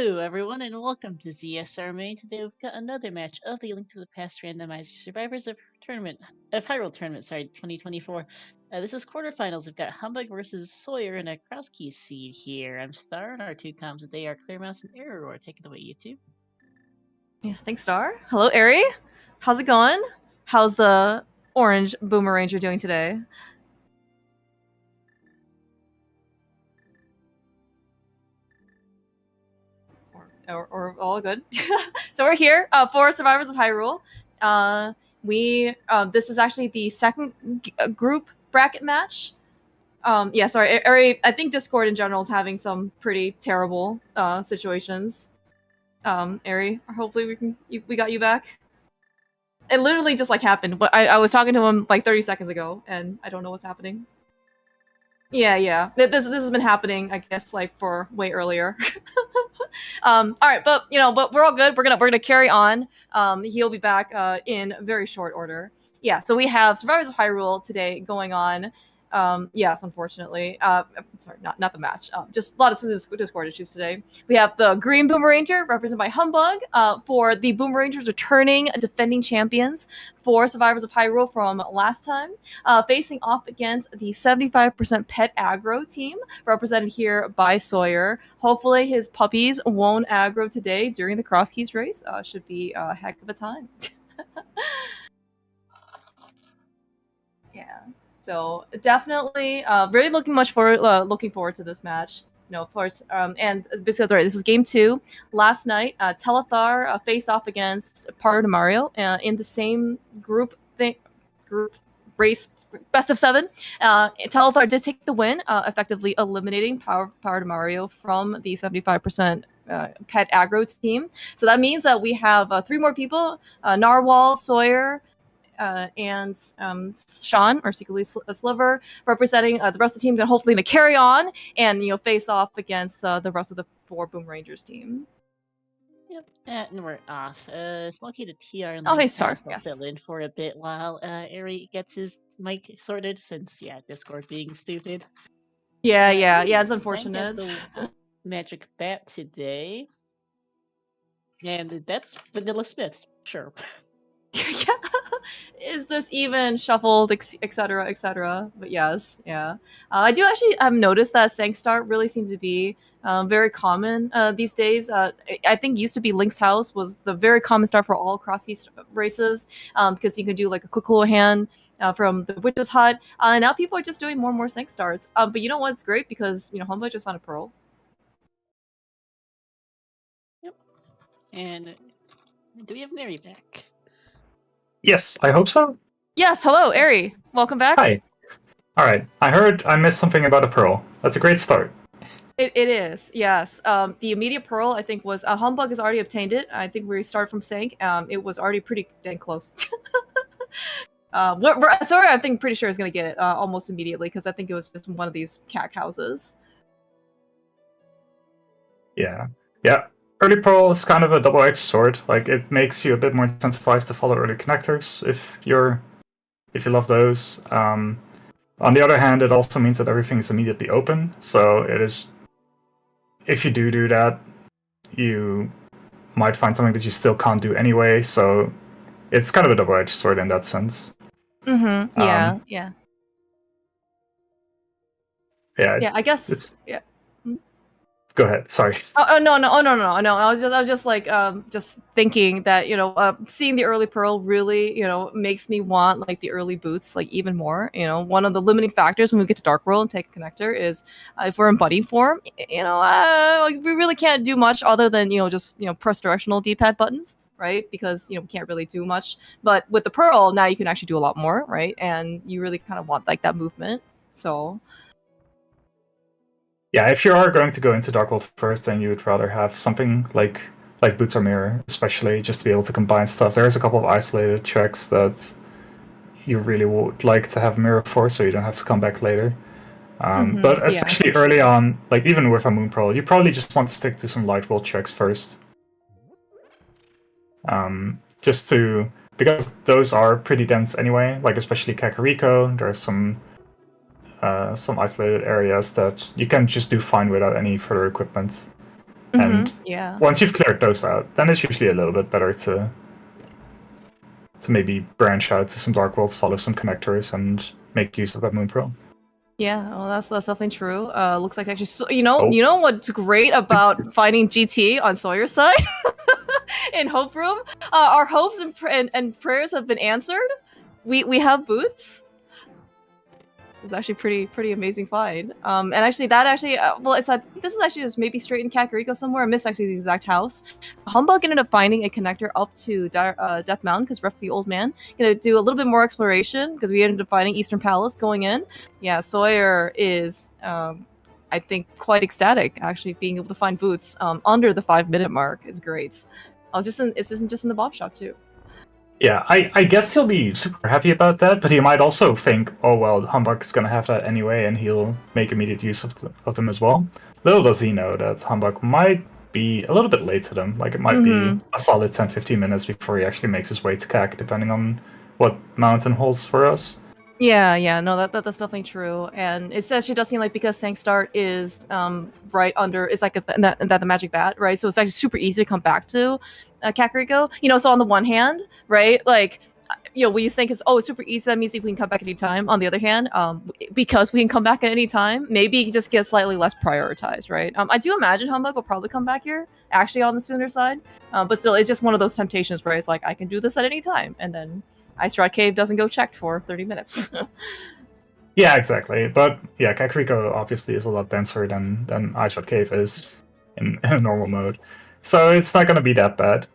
Hello, everyone, and welcome to ZSR Main. Today we've got another match of the Link to the Past Randomizer Survivors of Hyrule Tournament, 2024. This is quarterfinals. We've got Humbugh versus Soyhr in a cross-key seed here. I'm Star, and our two comms today are Clearmouse and Error. Take it away, you two. Yeah, thanks, Star. Hello, Ari. How's it going? How's the orange Boomeranger doing today? Or all good. So we're here for Survivors of Hyrule. This is actually the second group bracket match. Yeah, sorry, Ari. I think Discord in general is having some pretty terrible situations. Ari, hopefully we got you back. It literally just like happened. I was talking to him like 30 seconds ago, and I don't know what's happening. Yeah. This has been happening, I guess, like for way earlier. All right, but we're all good. We're gonna carry on. He'll be back in very short order. Yeah, so we have Survivors of Hyrule today going on. Yes, unfortunately. Sorry, not the match. Just a lot of Discord issues today. We have the Green Boomeranger, represented by Humbugh, for the Boomerangers returning defending champions for Survivors of Hyrule from last time, facing off against the 75% pet aggro team, represented here by Soyhr. Hopefully his puppies won't aggro today during the cross keys race. Should be a heck of a time. Yeah. So definitely, really looking forward to this match. Of course, and basically, right, this is game 2. Last night, Telethar faced off against Power to Mario in the same group race, best of 7. Telethar did take the win, effectively eliminating Power to Mario from the 75% pet aggro team. So that means that we have 3 more people: Narwhal, Soyhr, and Sean, or secretly Sliver, representing the rest of the team, and hopefully to carry on and face off against the rest of the 4 Boomerangers team. Yep, and we're off. Smokey to TR and hey, Link's Star, will fill in for a bit while Ari gets his mic sorted, since Discord being stupid. Yeah, it's unfortunate. The Magic Bat today, and that's Vanilla Smiths, sure. Yeah. Is this even shuffled, etc., etc.? But yes, yeah. I do actually noticed that Sangstar really seems to be very common these days. I think used to be Link's House was the very common star for all cross races, because you can do like a quick little hand from the Witch's Hut. And now people are just doing more and more Sankstars. But you know what? It's great because Humbugh just found a pearl. Yep. And do we have Mary back? Yes, I hope so. Yes, hello, Ari. Welcome back. Hi. Alright, I heard I missed something about a pearl. That's a great start. It is, yes. The immediate pearl, I think, was Humbugh has already obtained it. I think we start from Sank. It was already pretty dang close. Sorry, I think pretty sure is going to get it almost immediately, because I think it was just one of these cat houses. Yeah. Early pearl is kind of a double-edged sword. Like, it makes you a bit more incentivized to follow early connectors if you love those. On the other hand, it also means that everything is immediately open. So it is, if you do that, you might find something that you still can't do anyway. So it's kind of a double-edged sword in that sense. Mm-hmm. Yeah. Yeah. I guess. Yeah. Go ahead. Sorry. No. I was just like just thinking that seeing the early pearl really makes me want like the early boots like even more. One of the limiting factors when we get to Dark World and take a connector is if we're in buddy form, we really can't do much other than just press directional D-pad buttons, right? Because we can't really do much. But with the pearl now you can actually do a lot more, right? And you really kind of want like that movement. So. Yeah, if you are going to go into Dark World first, then you would rather have something like Boots or Mirror, especially just to be able to combine stuff. There's a couple of isolated tracks that you really would like to have Mirror for, so you don't have to come back later. But especially early on, like even with a Moon Pearl, you probably just want to stick to some Light World tracks first. Because those are pretty dense anyway, like especially Kakariko, there's some isolated areas that you can just do fine without any further equipment. And yeah. once you've cleared those out, then it's usually a little bit better to maybe branch out to some Dark Worlds, follow some connectors, and make use of that Moon Pearl. Yeah, well, that's definitely true. Looks like actually, Oh. you know what's great about finding GT on Soyr's side in Hope Room? Our hopes and prayers have been answered. We have boots. It's actually pretty amazing find. And actually well, it's this is actually just maybe straight in Kakariko somewhere. I missed actually the exact house. Humbug ended up finding a connector up to Death Mountain because Ref the old man gonna do a little bit more exploration because we ended up finding Eastern Palace going in. Yeah, Soyhr is I think quite ecstatic actually being able to find boots under the 5-minute mark. It's great. It's just in the Bob shop too. Yeah, I guess he'll be super happy about that, but he might also think, oh well, Humbug's gonna have that anyway, and he'll make immediate use of them as well. Little does he know that Humbug might be a little bit late to them. Like, it might be a solid 10-15 minutes before he actually makes his way to CAC, depending on what mountain holds for us. Yeah, no, that's definitely true, and it actually does seem like because Sankstart is right under, it's like the magic bat, right? So it's actually super easy to come back to Kakariko. You know, so on the one hand, right, like, you know, what you think is, oh, it's super easy, that means we can come back anytime. On the other hand, because we can come back at any time, maybe it just gets slightly less prioritized, right? I do imagine Humbug will probably come back here, actually on the sooner side, but still, it's just one of those temptations where it's like, I can do this at any time, and then Ice Rod Cave doesn't go checked for 30 minutes. Yeah, exactly. But yeah, Kakariko obviously is a lot denser than Ice Rod Cave is in normal mode. So it's not going to be that bad.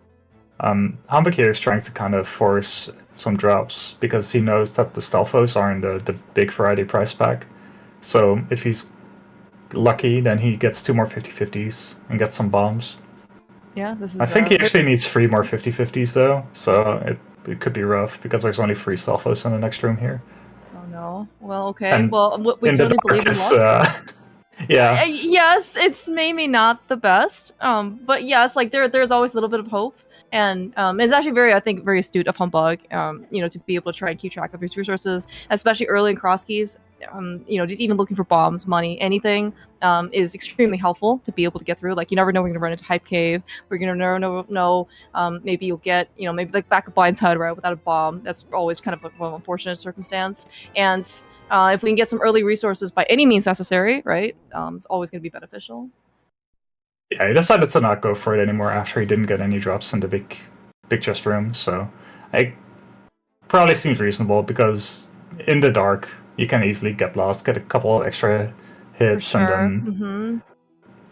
Humbug here is trying to kind of force some drops because he knows that the Stelphos are in the big variety price pack. So if he's lucky, then he gets 2 more 50/50s and gets some bombs. Yeah, this is. I think he actually needs 3 more 50/50s though, so it could be rough because there's only 3 Stelphos in the next room here. Oh no. Well, okay. And well, we certainly believe in luck. Yeah. Yes, it's maybe not the best. But yes, like there's always a little bit of hope. And it's actually I think, very astute of Humbug, you know, to be able to try and keep track of his resources, especially early in cross keys. You know, just even looking for bombs, money, anything, is extremely helpful to be able to get through. Like, you never know when you're gonna run into Hype Cave. We're gonna never know. Maybe you'll get, you know, maybe like back of Blindside, right, without a bomb. That's always kind of an unfortunate circumstance. And if we can get some early resources by any means necessary, right, it's always going to be beneficial. Yeah, he decided to not go for it anymore after he didn't get any drops in the big chest room, so it probably seems reasonable because in the dark you can easily get lost, get a couple extra hits, For sure. and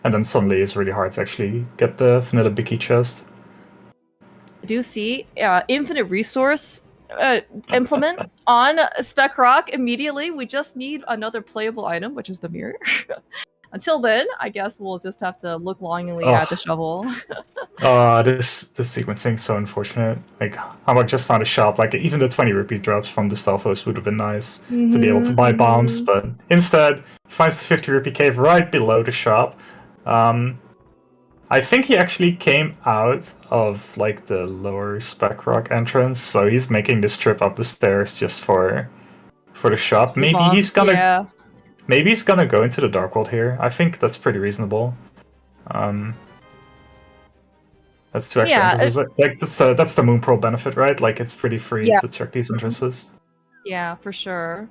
then suddenly it's really hard to actually get the vanilla Bicky chest. I do see infinite resource implement on Spec Rock immediately. We just need another playable item, which is the mirror. Until then, I guess we'll just have to look longingly at the shovel. This sequencing is so unfortunate. Like, Humbug just found a shop. Like, even the 20 rupee drops from the Stelphos would have been nice to be able to buy bombs, but instead he finds the 50 rupee cave right below the shop. I think he actually came out of like the lower Spec Rock entrance, so he's making this trip up the stairs just for the shop. Maybe he's gonna maybe he's gonna go into the Dark World here. I think that's pretty reasonable. That's 2 extra entrances. Like that's the Moon Pearl benefit, right? Like, it's pretty free to check these entrances. Yeah, for sure.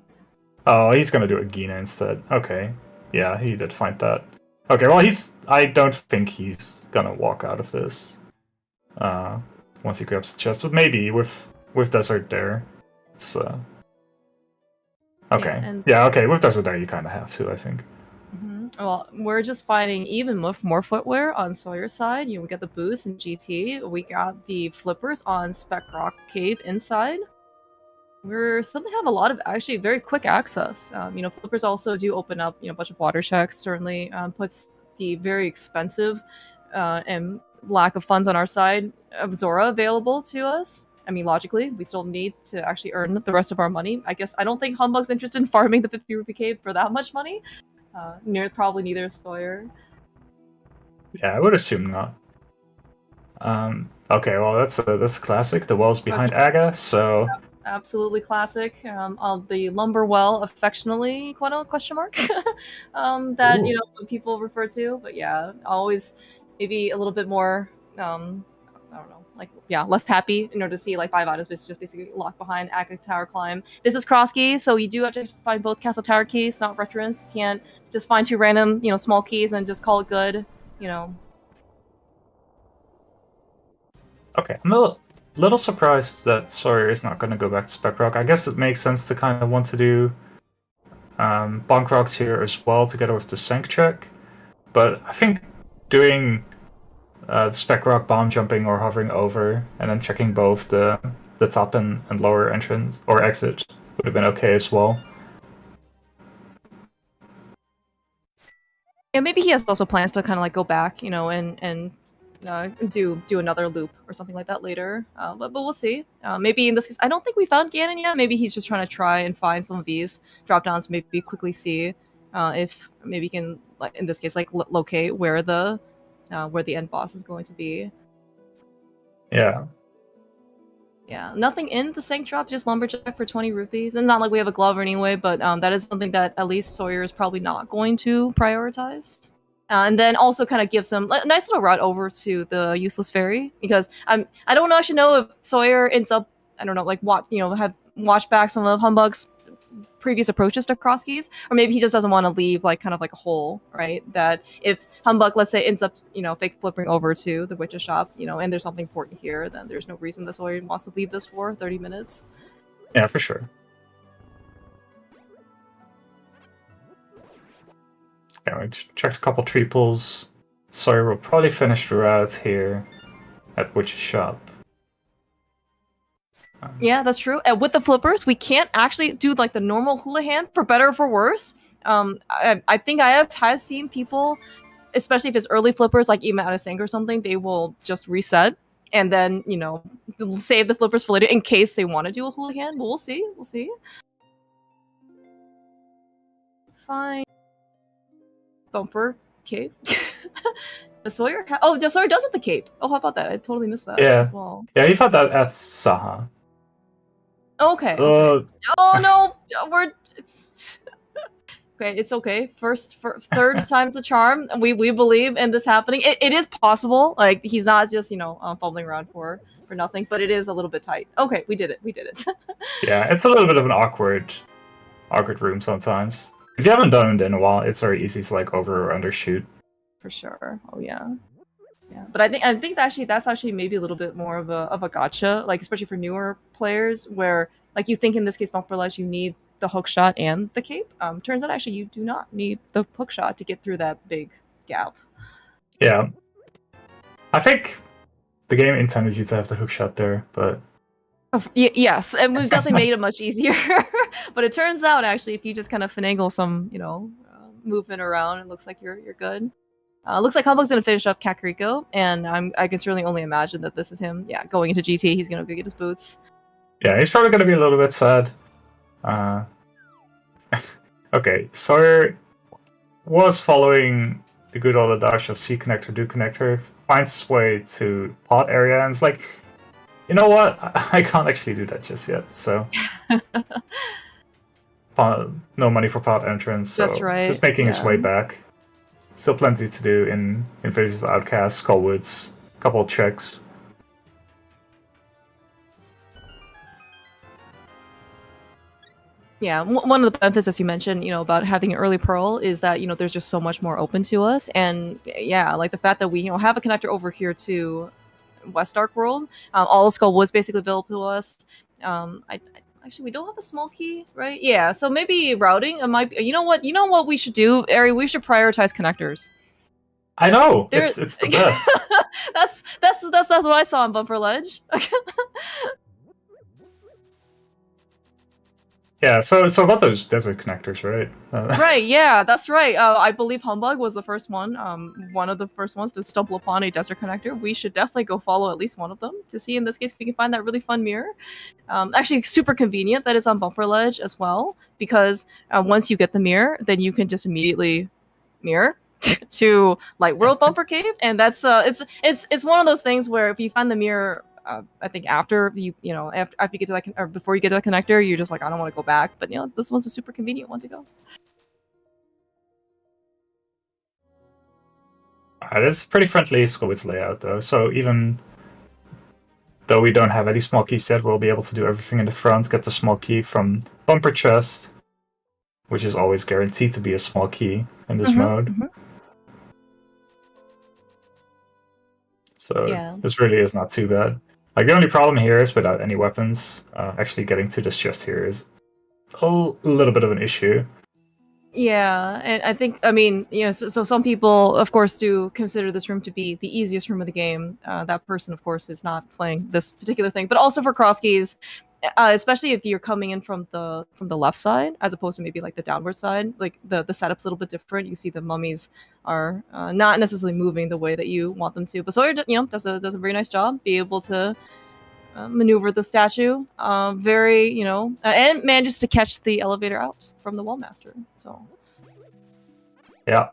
Oh, he's gonna do a Gina instead. Okay. Yeah, he did find that. Okay, well, I don't think he's gonna walk out of this once he grabs the chest, but maybe with Desert there, it's okay. Yeah, okay, with Desert there you kind of have to, I think. Well, we're just finding even more footwear on Soyr's side. You know, we got the boots and GT. We got the flippers on Spec Rock Cave inside. We're suddenly have a lot of actually very quick access. You know, flippers also do open up, you know, a bunch of water checks. Certainly puts the very expensive and lack of funds on our side of Zora available to us. I mean, logically, we still need to actually earn the rest of our money. I guess I don't think Humbug's interested in farming the 50 rupee cave for that much money. Probably neither is Soyhr. Yeah, I would assume not. Okay, well, that's classic. The well's behind Aga, so absolutely classic. On the lumber well, affectionately, question mark, that Ooh. You know, people refer to. But yeah, always maybe a little bit more I don't know, like, yeah, less happy in order to see like 5 items, but it's just basically locked behind active tower climb. This is cross key, so you do have to find both castle tower keys, not veterans. You can't just find 2 random, small keys and just call it good, Okay, I'm a little surprised that Soyhr is not going to go back to Spec Rock. I guess it makes sense to kind of want to do Bonk Rocks here as well, together with the Sync check. But I think doing Spec Rock bomb jumping or hovering over, and then checking both the top and lower entrance or exit would have been okay as well. Yeah, maybe he has also plans to kind of like go back, and do another loop or something like that later. But we'll see. Maybe in this case, I don't think we found Ganon yet. Maybe he's just trying to try and find some of these drop downs. Maybe quickly see if maybe he can, like in this case, like locate where the end boss is going to be. Yeah. Yeah, nothing in the Sync drop, just Lumberjack for 20 rupees. And not like we have a glove or anyway, but that is something that at least Soyhr is probably not going to prioritize. And then also kind of gives them a nice little route over to the Useless Fairy, because I don't actually know if Soyhr ends up, I don't know, like have watched back some of Humbugh's previous approaches to cross keys, or maybe he just doesn't want to leave like kind of like a hole, right? That if Humbugh, let's say, ends up fake flipping over to the witch's shop, and there's something important here, then there's no reason that Soyhr wants to leave this for 30 minutes. Yeah, for sure. Yeah, we checked a couple triples. Soyhr will probably finish the route here at witch's shop. Yeah, that's true. And with the flippers, we can't actually do like the normal hula hand, for better or for worse. I think I have seen people, especially if it's early flippers, like even out of sync or something, they will just reset and then save the flippers for later in case they want to do a hula hand. But we'll see. We'll see. Fine. Bumper cape. The Soyhr. The Soyhr does have the cape. Oh, how about that? I totally missed that as well. Yeah, you found that at Saha. Okay. Oh no, it's okay. It's okay. Third time's a charm. We believe in this happening. It is possible. Like he's not just fumbling around for nothing, but it is a little bit tight. Okay, we did it. We did it. Yeah, it's a little bit of an awkward room sometimes. If you haven't done it in a while, it's very easy to like over or undershoot. For sure. Oh yeah. Yeah, but I think that's actually maybe a little bit more of a gotcha, like especially for newer players, where like you think in this case Bumper Ledge you need the hook shot and the cape. Turns out actually you do not need the hook shot to get through that big gap. Yeah, I think the game intended you to have the hook shot there, but yes, and we've definitely made it much easier. But it turns out actually if you just kind of finagle some movement around, it looks like you're good. Looks like Humbugh's gonna finish up Kakariko, and I can certainly only imagine that this is him. Yeah, going into GT, he's gonna go get his boots. Yeah, he's probably gonna be a little bit sad. Okay, Soyhr was following the good old adage of C connector, do connector, finds his way to pot area, and it's like, you know what? I can't actually do that just yet. So no money for pot entrance. So that's right. Just making his way back. Still plenty to do in Invasive Outcast, Skullwoods, a couple of checks. Yeah, one of the benefits, as you mentioned, about having an early Pearl is that, there's just so much more open to us. And yeah, like the fact that we, have a connector over here to West Dark World, all of Skull was basically available to us. Actually, we don't have a small key, right? Yeah, so maybe routing might be, you know what we should do, Ari? We should prioritize connectors. I know, it's the best. that's what I saw on Bumper Ledge. Yeah, so about those desert connectors, right? Right, yeah, that's right. I believe Humbugh was the first one, one of the first ones to stumble upon a desert connector. We should definitely go follow at least one of them to see, in this case, if we can find that really fun mirror. Actually, super convenient that it's on Bumper Ledge as well, because once you get the mirror, then you can just immediately mirror to Light World Bumper Cave, and that's it's one of those things where if you find the mirror, I think after you get to that or before you get to the connector, you're just like, I don't want to go back. But this one's a super convenient one to go. It's a pretty friendly Skullwoods layout, though. So even though we don't have any small keys yet, we'll be able to do everything in the front, get the small key from Bumper Chest, which is always guaranteed to be a small key in this mode. So Yeah. this really is not too bad. Like, the only problem here is without any weapons, actually getting to this chest here is a little bit of an issue. Yeah, and I think, I mean, you know, so some people, of course, do consider this room to be the easiest room of the game. That person, of course, is not playing this particular thing, but also for cross keys, especially if you're coming in from the left side as opposed to maybe like the downward side. Like the setup's a little bit different. You see the mummies are not necessarily moving the way that you want them to. But Soyhr, you know, does a very nice job, be able to maneuver the statue very, you know, and manages to catch the elevator out from the Wallmaster. So yeah.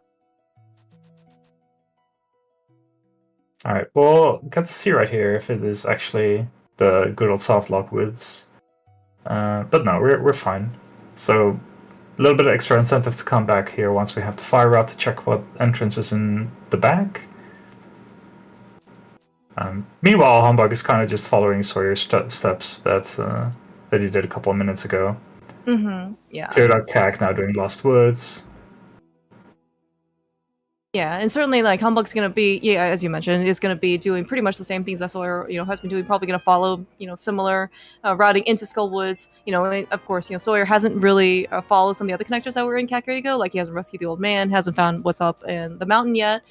All right, well, get to see right here if it is actually the good old soft lock woods. But no, we're fine. So a little bit of extra incentive to come back here once we have the fire route to check what entrance is in the back. Meanwhile, Humbugh is kind of just following Sawyer's steps that he did a couple of minutes ago. Yeah. Cleared out CAC, now doing Lost Woods. Yeah, and certainly like Humbugh's gonna be, yeah, as you mentioned, is gonna be doing pretty much the same things that Soyhr, you know, has been doing. Probably gonna follow, you know, similar routing into Skullwoods. You know, and of course, you know, Soyhr hasn't really followed some of the other connectors that were in Kakariko. Like he hasn't rescued the old man, hasn't found what's up in the mountain yet.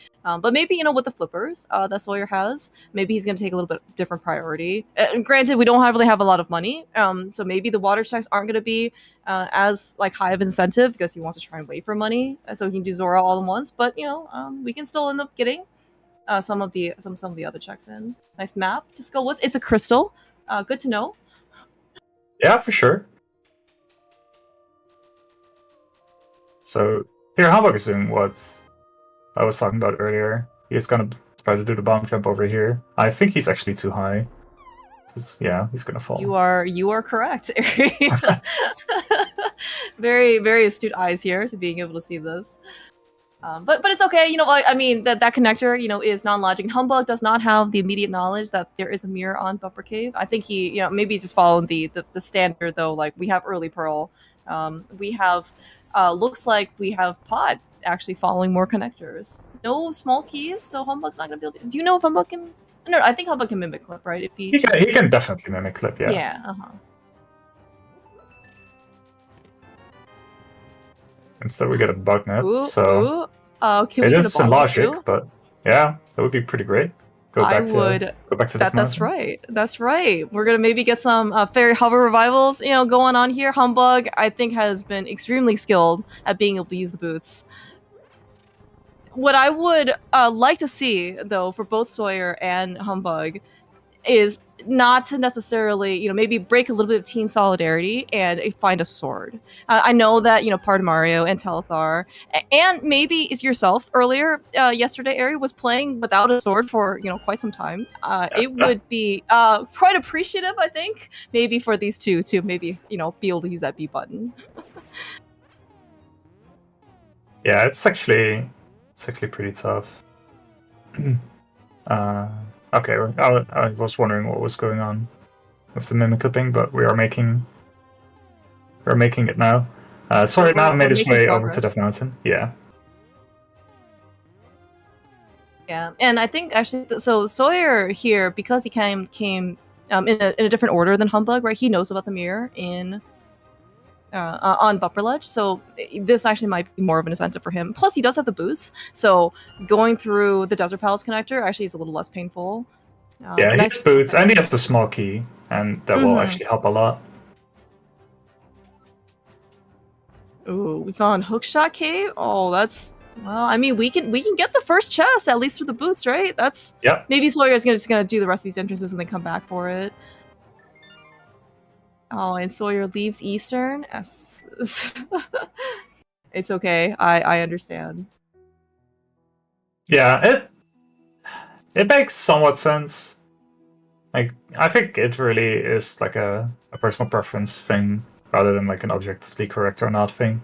But maybe, you know, with the flippers that Soyhr has, maybe he's gonna take a little bit different priority. And granted, we don't really have a lot of money, so maybe the water checks aren't gonna be as like high of incentive because he wants to try and wait for money so he can do Zora all at once. But you know, we can still end up getting some of the other checks in. Nice map to Skullwoods. It's a crystal. Good to know. Yeah, for sure. So here, Humbugh is doing what I was talking about earlier. He's gonna try to do the bomb jump over here. I think he's actually too high. Yeah, he's gonna fall. You are correct. Very, very astute eyes here to being able to see this. But it's okay, you know. I mean, that connector, you know, is non-logic. And Humbugh does not have the immediate knowledge that there is a mirror on Bumper Cave. I think he, you know, maybe he's just following the standard though. Like we have early Pearl, we have, looks like we have Pod actually following more connectors. No small keys, so Humbugh's not gonna be able to. Do you know if Humbugh can? No, I think Humbugh can mimic clip, right? If he can definitely mimic clip, yeah. Yeah. Instead, we get a bug net. Ooh, so can it we is in logic, but yeah, that would be pretty great. Go back to that's right. That's right. We're gonna maybe get some fairy hover revivals, you know, going on here. Humbugh, I think, has been extremely skilled at being able to use the boots. What I would like to see, though, for both Soyhr and Humbugh, is not to necessarily, you know, maybe break a little bit of team solidarity and find a sword. I know that, you know, part of Mario and Telethar, and maybe is yourself earlier yesterday, Ari, was playing without a sword for, you know, quite some time. It would be quite appreciative, I think, maybe for these two to maybe, you know, be able to use that B button. Yeah, it's actually pretty tough. Okay, I was wondering what was going on with the mimic clipping, but we are making it now. Sorry, now made his way over to the mountain. Yeah. Yeah, and I think actually, so Soyhr here, because he came in a different order than Humbugh, right? He knows about the mirror on Bumper Ledge, so this actually might be more of an incentive for him. Plus, he does have the boots, so going through the Desert Palace connector actually is a little less painful. Yeah, he has boots, and he has the small key, and that will actually help a lot. Ooh, we found Hookshot Cave. Oh, that's, well, I mean, we can get the first chest at least with the boots, right? That's, yep. Maybe Soyhr is just gonna do the rest of these entrances and then come back for it. Oh, and Soyhr leaves Eastern. It's okay. I understand. Yeah, it makes somewhat sense. Like, I think it really is like a personal preference thing rather than like an objectively correct or not thing.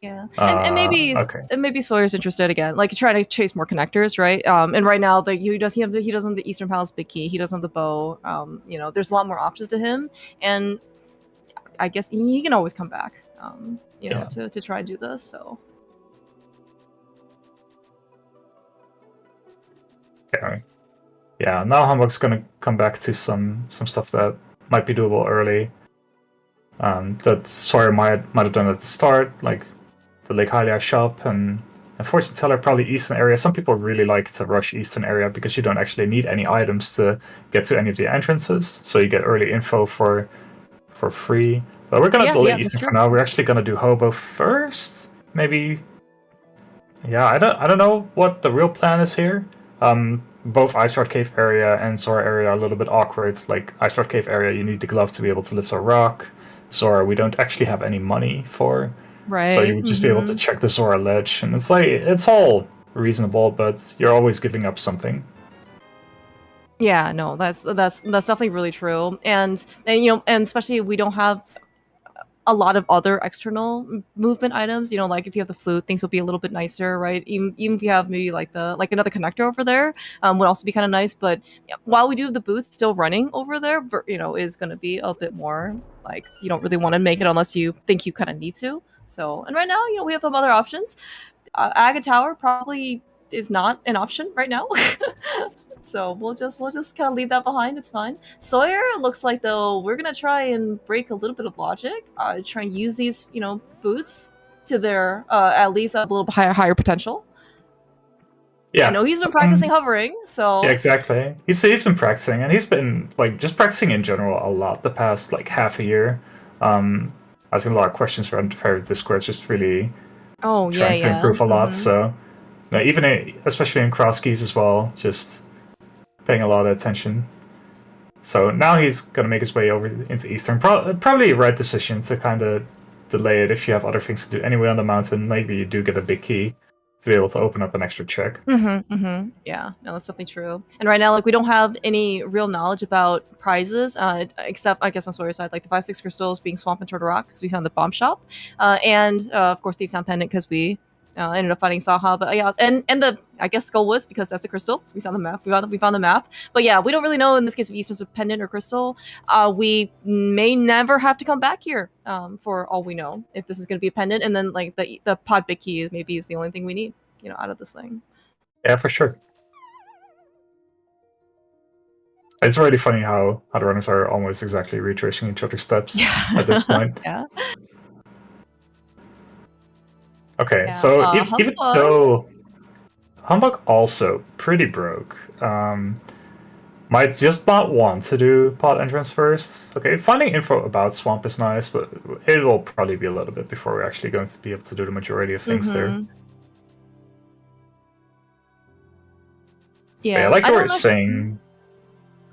Yeah, and maybe Okay. and maybe Sawyer's interested again, like trying to chase more connectors, right? And right now, like he doesn't have the Eastern Palace big key. He doesn't have the bow. There's a lot more options to him, and I guess he can always come back. To try and do this. So yeah. Now Humbug's gonna come back to some stuff that might be doable early. That Soyhr might have done at the start, like the Lake Hylia shop and fortune teller, probably Eastern area. Some people really like to rush Eastern area because you don't actually need any items to get to any of the entrances, so you get early info for free. But we're gonna delay Eastern for now. We're actually gonna do Hobo first, maybe. Yeah, I don't know what the real plan is here. Both Ice Shard Cave area and Zora area are a little bit awkward. Like Ice Shard Cave area, you need the glove to be able to lift a rock. Zora, we don't actually have any money for. Right. So you would just be able to check the Zora ledge, and it's like it's all reasonable, but you're always giving up something. Yeah, no, that's definitely really true, and especially we don't have a lot of other external movement items. Like if you have the flute, things will be a little bit nicer, right? Even if you have maybe like another connector over there, would also be kind of nice. But while we do have the booth still running over there, is going to be a bit more like you don't really want to make it unless you think you kind of need to. So, and right now, we have some other options. Aga Tower probably is not an option right now. So we'll just kind of leave that behind. It's fine. Soyhr looks like though we're gonna try and break a little bit of logic. Try and use these boots to their at least a little higher potential. Yeah, I know he's been practicing hovering. So yeah, exactly. He's been practicing, and he's been like just practicing in general a lot the past like half a year. Asking a lot of questions for Discord, just really trying to improve a lot. So especially in cross keys as well, just paying a lot of attention. So now he's gonna make his way over into Eastern. Probably a right decision to kind of delay it if you have other things to do anyway on the mountain. Maybe you do get a big key to be able to open up an extra check. Yeah, no, that's definitely true. And right now, like we don't have any real knowledge about prizes, except I guess on Sawyer's side, like the 5-6 crystals being Swamp and Turtle Rock because we found the bomb shop, and of course the Sound Pendant because we ended up fighting Saha. But yeah, and the I guess Skull Woods because that's a crystal. We found the map. We found the map. But yeah, we don't really know in this case if Eastern's a pendant or crystal. We may never have to come back here. For all we know, if this is going to be a pendant, and then like the pod big key maybe is the only thing we need, out of this thing. Yeah, for sure. It's really funny how the runners are almost exactly retracing each other's steps at this point. Yeah. Okay, so even though Humbugh also pretty broke, might just not want to do pod entrance first. Okay, finding info about Swamp is nice, but it will probably be a little bit before we're actually going to be able to do the majority of things there. Yeah, like you were saying.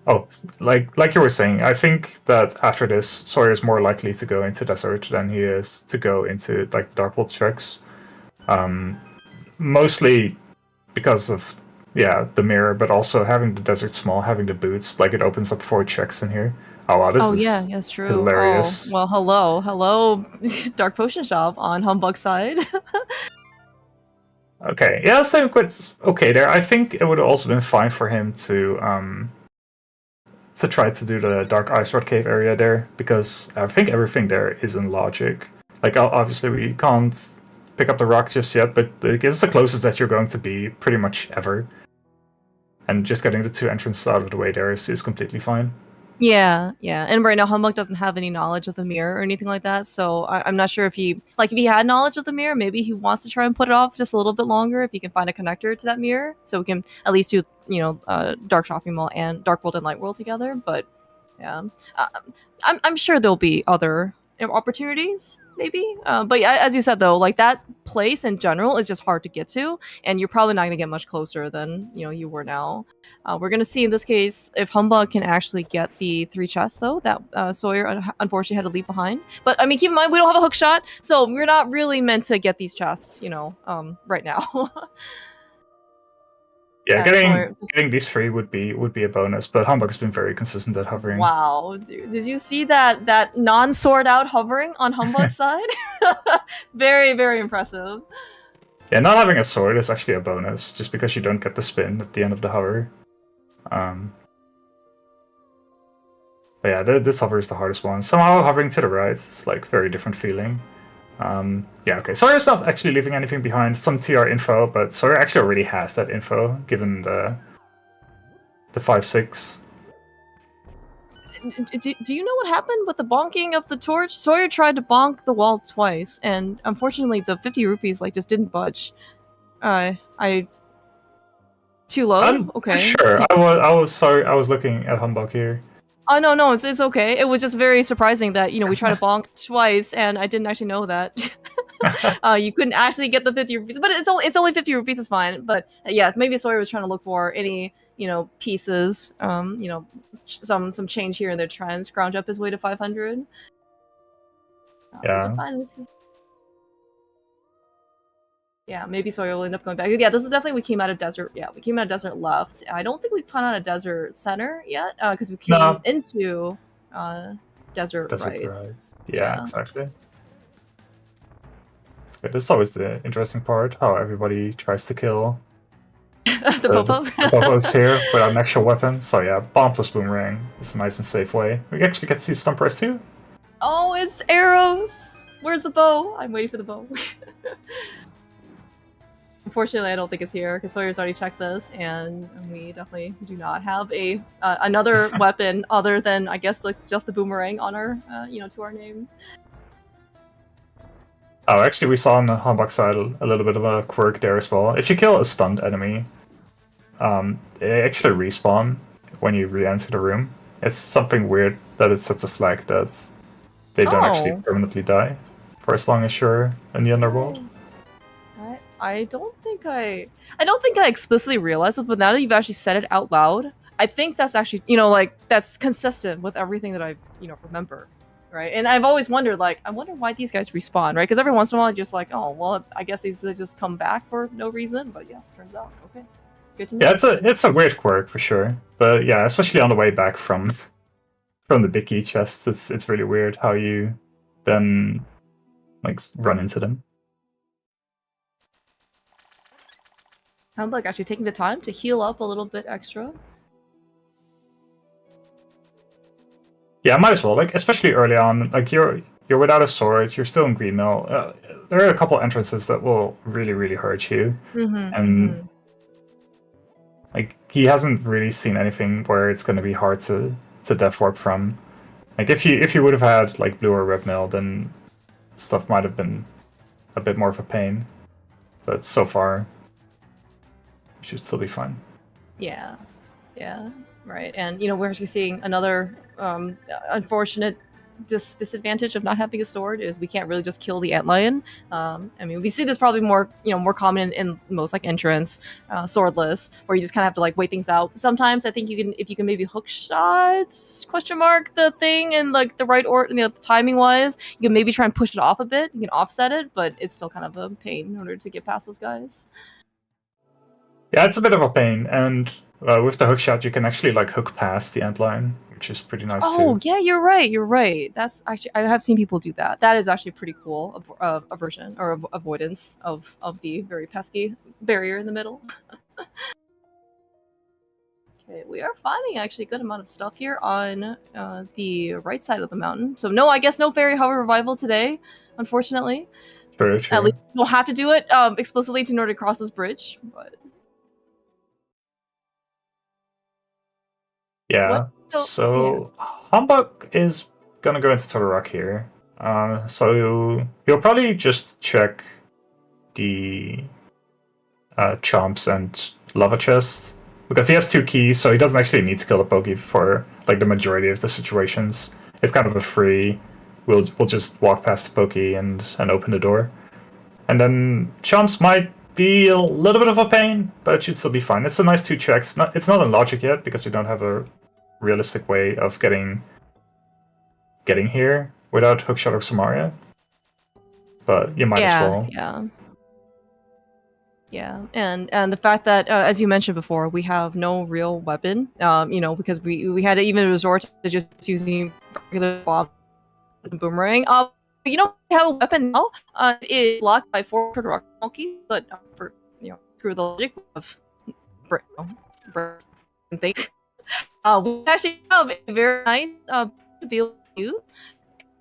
Oh, like you were saying, I think that after this, Soyhr is more likely to go into Desert than he is to go into like Dark World checks. Mostly because of the mirror, but also having the Desert small, having the boots, like it opens up 4 checks in here. Oh wow, this is that's true. Hilarious. Oh, well, hello, Dark Potion Shop on Humbugh's side. Okay, yeah, same quite okay there. I think it would have also been fine for him to try to do the Dark Ice Shard Cave area there, because I think everything there is in logic. Like obviously we can't pick up the rock just yet, but it's the closest that you're going to be pretty much ever. And just getting the 2 entrances out of the way there is completely fine. Yeah. And right now, Humbugh doesn't have any knowledge of the mirror or anything like that, so I'm not sure if he had knowledge of the mirror, maybe he wants to try and put it off just a little bit longer if he can find a connector to that mirror, so we can at least do, Dark Shopping Mall and Dark World and Light World together. But yeah, I'm sure there'll be other opportunities, maybe. But yeah, as you said though, like that place in general is just hard to get to, and you're probably not going to get much closer than you were now. We're going to see in this case if Humbugh can actually get the 3 chests though that Soyhr unfortunately had to leave behind. But I mean, keep in mind we don't have a hook shot, so we're not really meant to get these chests, right now. Yeah, Soyhr getting these 3 would be a bonus, but humbugh has been very consistent at hovering. Wow, dude. Did you see that non-sword out hovering on humbugh's side? Very, very impressive. Yeah, not having a sword is actually a bonus, just because you don't get the spin at the end of the hover. But yeah, this hover is the hardest one. Somehow hovering to the right is like very different feeling. Yeah, okay. Sawyer's not actually leaving anything behind. Some TR info, but Soyhr actually already has that info, given the 5-6. Do you know what happened with the bonking of the torch? Soyhr tried to bonk the wall twice, and unfortunately the 50 rupees like just didn't budge. Too low? I'm Okay. sure. I was sorry. I was looking at humbugh here. Oh no, it's okay. It was just very surprising that we tried to bonk twice, and I didn't actually know that. You couldn't actually get the 50 rupees, but it's only 50 rupees is fine. But yeah, maybe Soyhr was trying to look for any pieces, some change here and there, try and scrounge up his way to 500. Yeah. Yeah, maybe Soyhr will end up going back. Yeah, this is definitely we came out of desert. Yeah, we came out of desert left. I don't think we've put on a desert center yet, because we came into desert right. Yeah, exactly. Yeah, this is always the interesting part, how everybody tries to kill the Popo. The Popo's here without an actual weapon. So yeah, bomb plus boomerang is a nice and safe way. We actually get to see Stump Press too. Oh, it's arrows! Where's the bow? I'm waiting for the bow. Unfortunately, I don't think it's here because Sawyer's already checked this, and we definitely do not have a another weapon other than, I guess, like just the boomerang on our, to our name. Oh, actually, we saw on the humbugh side a little bit of a quirk there as well. If you kill a stunned enemy, they actually respawn when you re-enter the room. It's something weird that it sets a flag that they don't actually permanently die for as long as you're in the underworld. I don't think I explicitly realized it, but now that you've actually said it out loud, I think that's actually, that's consistent with everything that I, remember, right? And I've always wondered, I wonder why these guys respawn, right? Because every once in a while, I'm just like, oh, well, I guess they just come back for no reason, but yes, turns out, okay. Good to know. Yeah, it's a weird quirk for sure, but yeah, especially on the way back from the big key chests, it's really weird how you then run into them. I'm actually taking the time to heal up a little bit extra. Yeah, might as well. Especially early on, you're without a sword, you're still in Green Mill. There are a couple entrances that will really, really hurt you, and he hasn't really seen anything where it's going to be hard to death warp from. If you would have had blue or red mill, then stuff might have been a bit more of a pain. But so far, should still be fine. Yeah, right. And we're actually seeing another unfortunate disadvantage of not having a sword is we can't really just kill the antlion. I mean, we see this probably more common in most entrance, swordless, where you just kind of have to wait things out. Sometimes I think if you can maybe hook shots the thing in the right order, timing wise, you can maybe try and push it off a bit. You can offset it, but it's still kind of a pain in order to get past those guys. Yeah, it's a bit of a pain, and with the hookshot, you can actually hook past the antlion, which is pretty nice too. Oh yeah, you're right. That's actually, I have seen people do that. That is actually pretty cool aversion or avoidance of the very pesky barrier in the middle. Okay, we are finding actually a good amount of stuff here on the right side of the mountain. So no, I guess no fairy hover revival today, unfortunately. True. At least you don't have to do it explicitly in order to cross this bridge, but. Yeah, so humbugh is gonna go into Total Rock here. So you'll probably just check the chomps and lava chest, because he has 2 keys, so he doesn't actually need to kill the Poke for the majority of the situations. It's kind of a free, we'll just walk past the Poke and open the door. And then chomps might be a little bit of a pain, but it should still be fine. It's a nice 2 checks. It's not in logic yet, because we don't have a realistic way of getting here without hookshot or Samaria. But you might as well. Yeah, and the fact that, as you mentioned before, we have no real weapon, because we had to even resort to just using regular bob and boomerang. We have a weapon now. It is blocked by 4 rock monkeys, but for through the logic of think, we actually have a very nice to be able to use,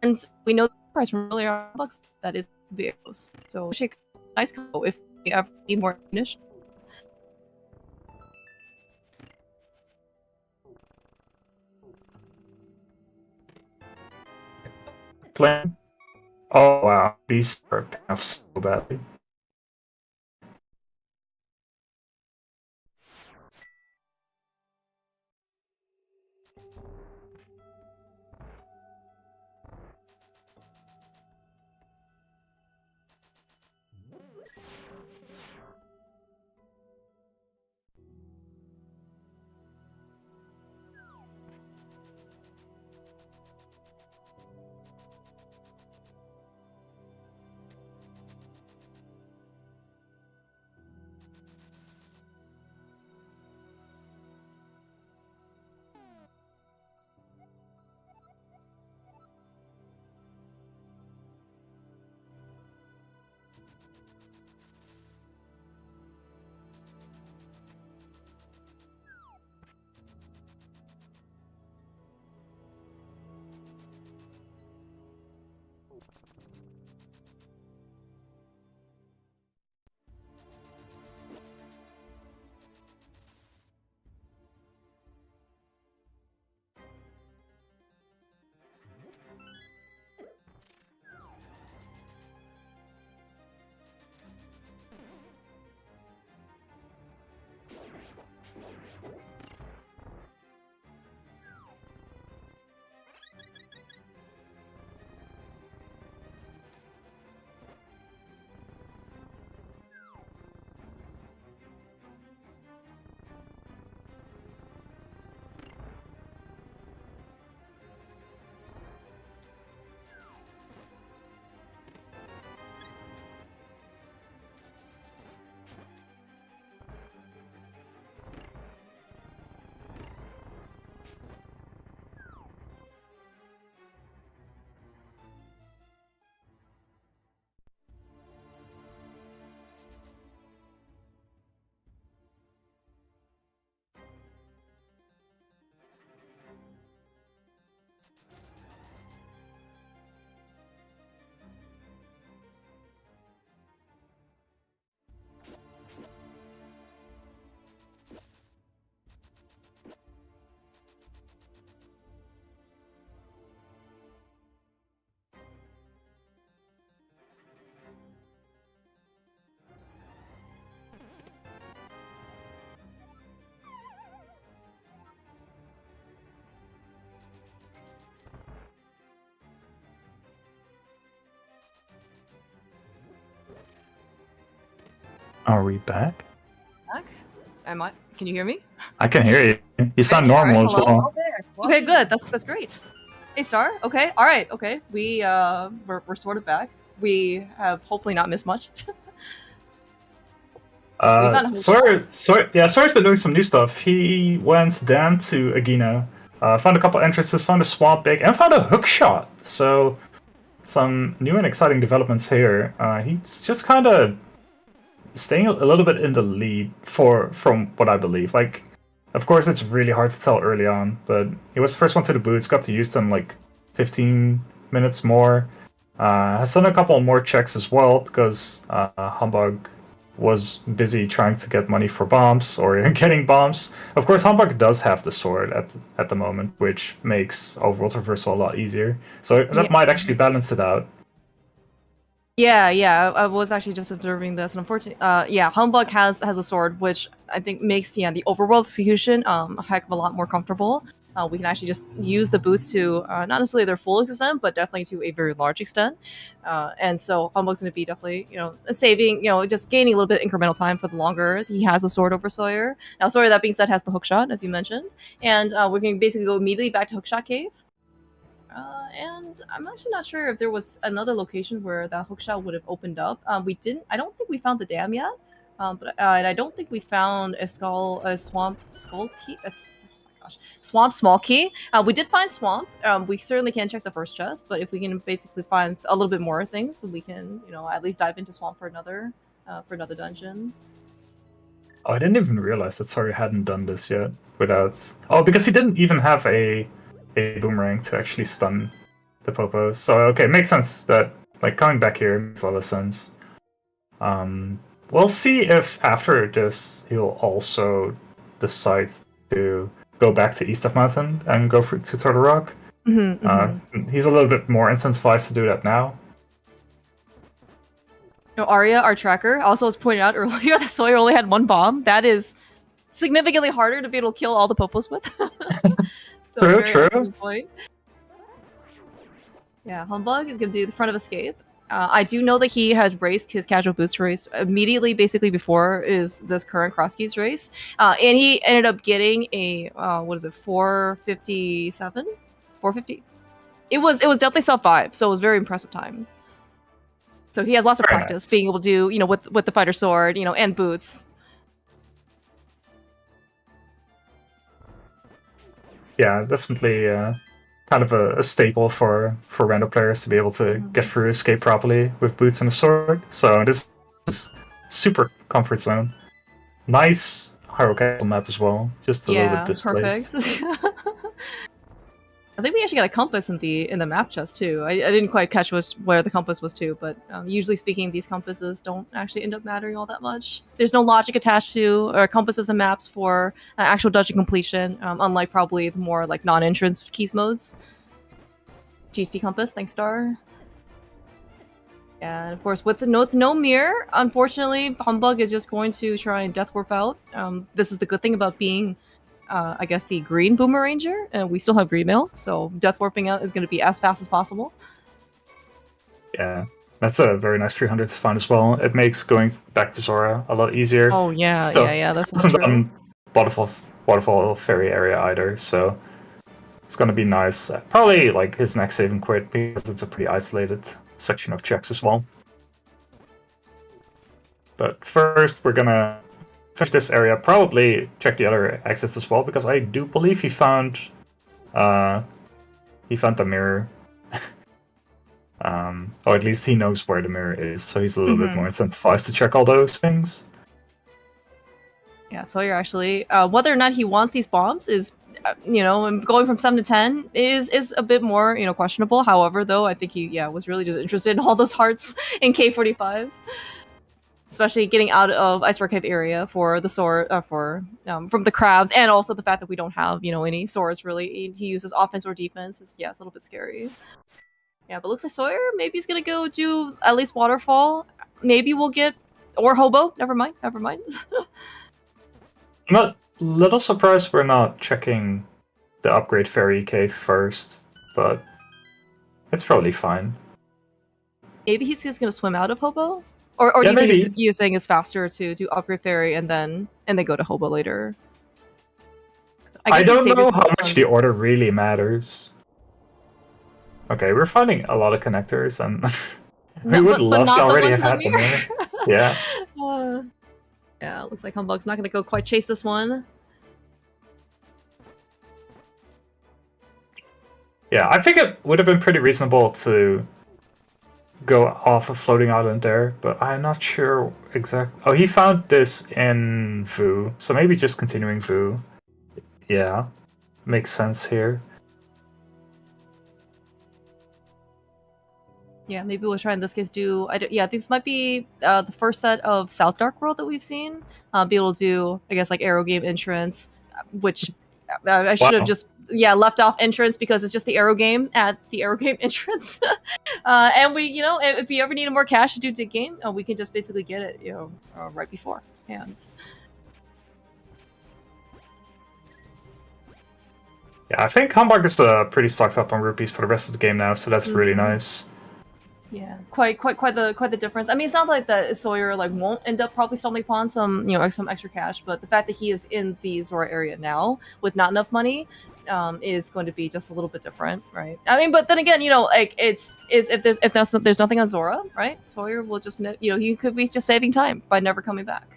and we know the price from earlier on bucks that is to be able. So actually, nice combo if we ever need more ammunition. Flame. Oh wow, these are paying off so badly. Are we back? Can you hear me? I can hear you. You sound All right, normal as hello. well. Okay, good. That's great. Hey, Star. Okay, all right. Okay, we're sort of back. We have hopefully not missed much. Soyr's been doing some new stuff. He went down to Agino, found a couple entrances, found a swamp big, and found a hook shot. So some new and exciting developments here. He's just kind of staying a little bit in the lead from what I believe. Like, of course, it's really hard to tell early on, but he was the first one to the boots, got to use them like 15 minutes more. Has done a couple more checks as well because Humbugh was busy trying to get money for bombs or getting bombs. Of course, Humbugh does have the sword at the moment, which makes overworld reversal a lot easier. So that might actually balance it out. Yeah, I was actually just observing this, and unfortunately, Humbugh has a sword, which I think makes the overworld execution a heck of a lot more comfortable. We can actually just use the boost to not necessarily their full extent, but definitely to a very large extent. And so Humbugh's going to be definitely saving, just gaining a little bit incremental time for the longer he has a sword over Soyhr. Now, Soyhr, that being said, has the hookshot, as you mentioned, and we're going to basically go immediately back to Hookshot Cave. And I'm actually not sure if there was another location where that hookshot would have opened up. I don't think we found the dam yet. But and I don't think we found a swamp skull key. Swamp small key. We did find swamp. We certainly can check the first chest, but if we can basically find a little bit more things, then we can, at least dive into swamp for another dungeon. Oh, I didn't even realize that Soyhr hadn't done this yet without. Oh, because he didn't even have a boomerang to actually stun the Popos. So okay, it makes sense that like coming back here makes a lot of sense. We'll see if after this he'll also decide to go back to east of mountain and go to Turtle Rock. He's a little bit more incentivized to do that now. Arya, our tracker, also was pointed out earlier that Soyhr only had one bomb. That is significantly harder to be able to kill all the Popos with. So true. Point. Yeah, Humbugh is going to do the front of escape. I do know that he had raced his casual boost race immediately, basically before is this current cross keys race, and he ended up getting a 457, 450. It was definitely sub 5, so it was very impressive time. So he has lots of practice being able to do, with the fighter sword, and boots. Yeah, definitely. Kind of a staple for random players to be able to get through escape properly with boots and a sword. So this is super comfort zone. Nice Hyrule Castle map as well, just a little bit displaced. Perfect. I think we actually got a compass in the map chest too. I didn't quite catch where the compass was too, but usually speaking, these compasses don't actually end up mattering all that much. There's no logic attached to compasses and maps for actual dungeon completion, unlike probably the more like non-entrance keys modes. GST compass, thanks Star. And of course, with no mirror, unfortunately, Humbugh is just going to try and death warp out. This is the good thing about being I guess the green Boomeranger, and we still have green mail, so death warping out is going to be as fast as possible. Yeah, that's a very nice 300 to find as well. It makes going back to Zora a lot easier. Oh yeah, still, that's true. Waterfall Ferry area either, so it's going to be nice. Probably like his next save and quit because it's a pretty isolated section of checks as well. But first, we're gonna finish this area, probably check the other exits as well, because I do believe he found the mirror. Or at least he knows where the mirror is, so he's a little bit more incentivized to check all those things. Yeah, Soyhr actually, whether or not he wants these bombs is, going from 7 to 10 is a bit more, questionable. However, though, I think he, was really just interested in all those hearts in K45. Especially getting out of Ice Rock Cave area for the sword, from the crabs, and also the fact that we don't have, any swords really. He uses offense or defense. It's a little bit scary. Yeah, but looks like Soyhr, maybe he's gonna go do at least Waterfall. Maybe we'll get, or Hobo. Never mind. I'm a little surprised we're not checking the upgrade Fairy Cave first, but it's probably fine. Maybe he's just gonna swim out of Hobo. Or do you think he's saying it's faster to do upgrade Fairy and then go to Hobo later? I don't know how much the order really matters. Okay, we're finding a lot of connectors, and we would love to already have had them there. Yeah. Yeah, looks like Humbugh's not going to go quite chase this one. Yeah, I think it would have been pretty reasonable to go off a floating island there, but I'm not sure exactly. Oh, he found this in Vu, so maybe just continuing Vu. Yeah, makes sense here. Yeah, maybe we'll try in this case do. I think this might be the first set of South Dark World that we've seen. Be able to do, I guess, like Arrow Game entrance, which I should have just left off entrance because it's just the Arrow Game at the Arrow Game entrance. And we, if you ever need more cash to do Dig Game, we can just basically get it, right before hands. Yeah, I think Humbugh is pretty stocked up on rupees for the rest of the game now, so that's really nice. Yeah, quite the difference. I mean, it's not like that Soyhr won't end up probably stumbling upon some some extra cash, but the fact that he is in the Zora area now with not enough money is going to be just a little bit different, right? I mean, but then again, if there's nothing on Zora, right? Soyhr will just he could be just saving time by never coming back.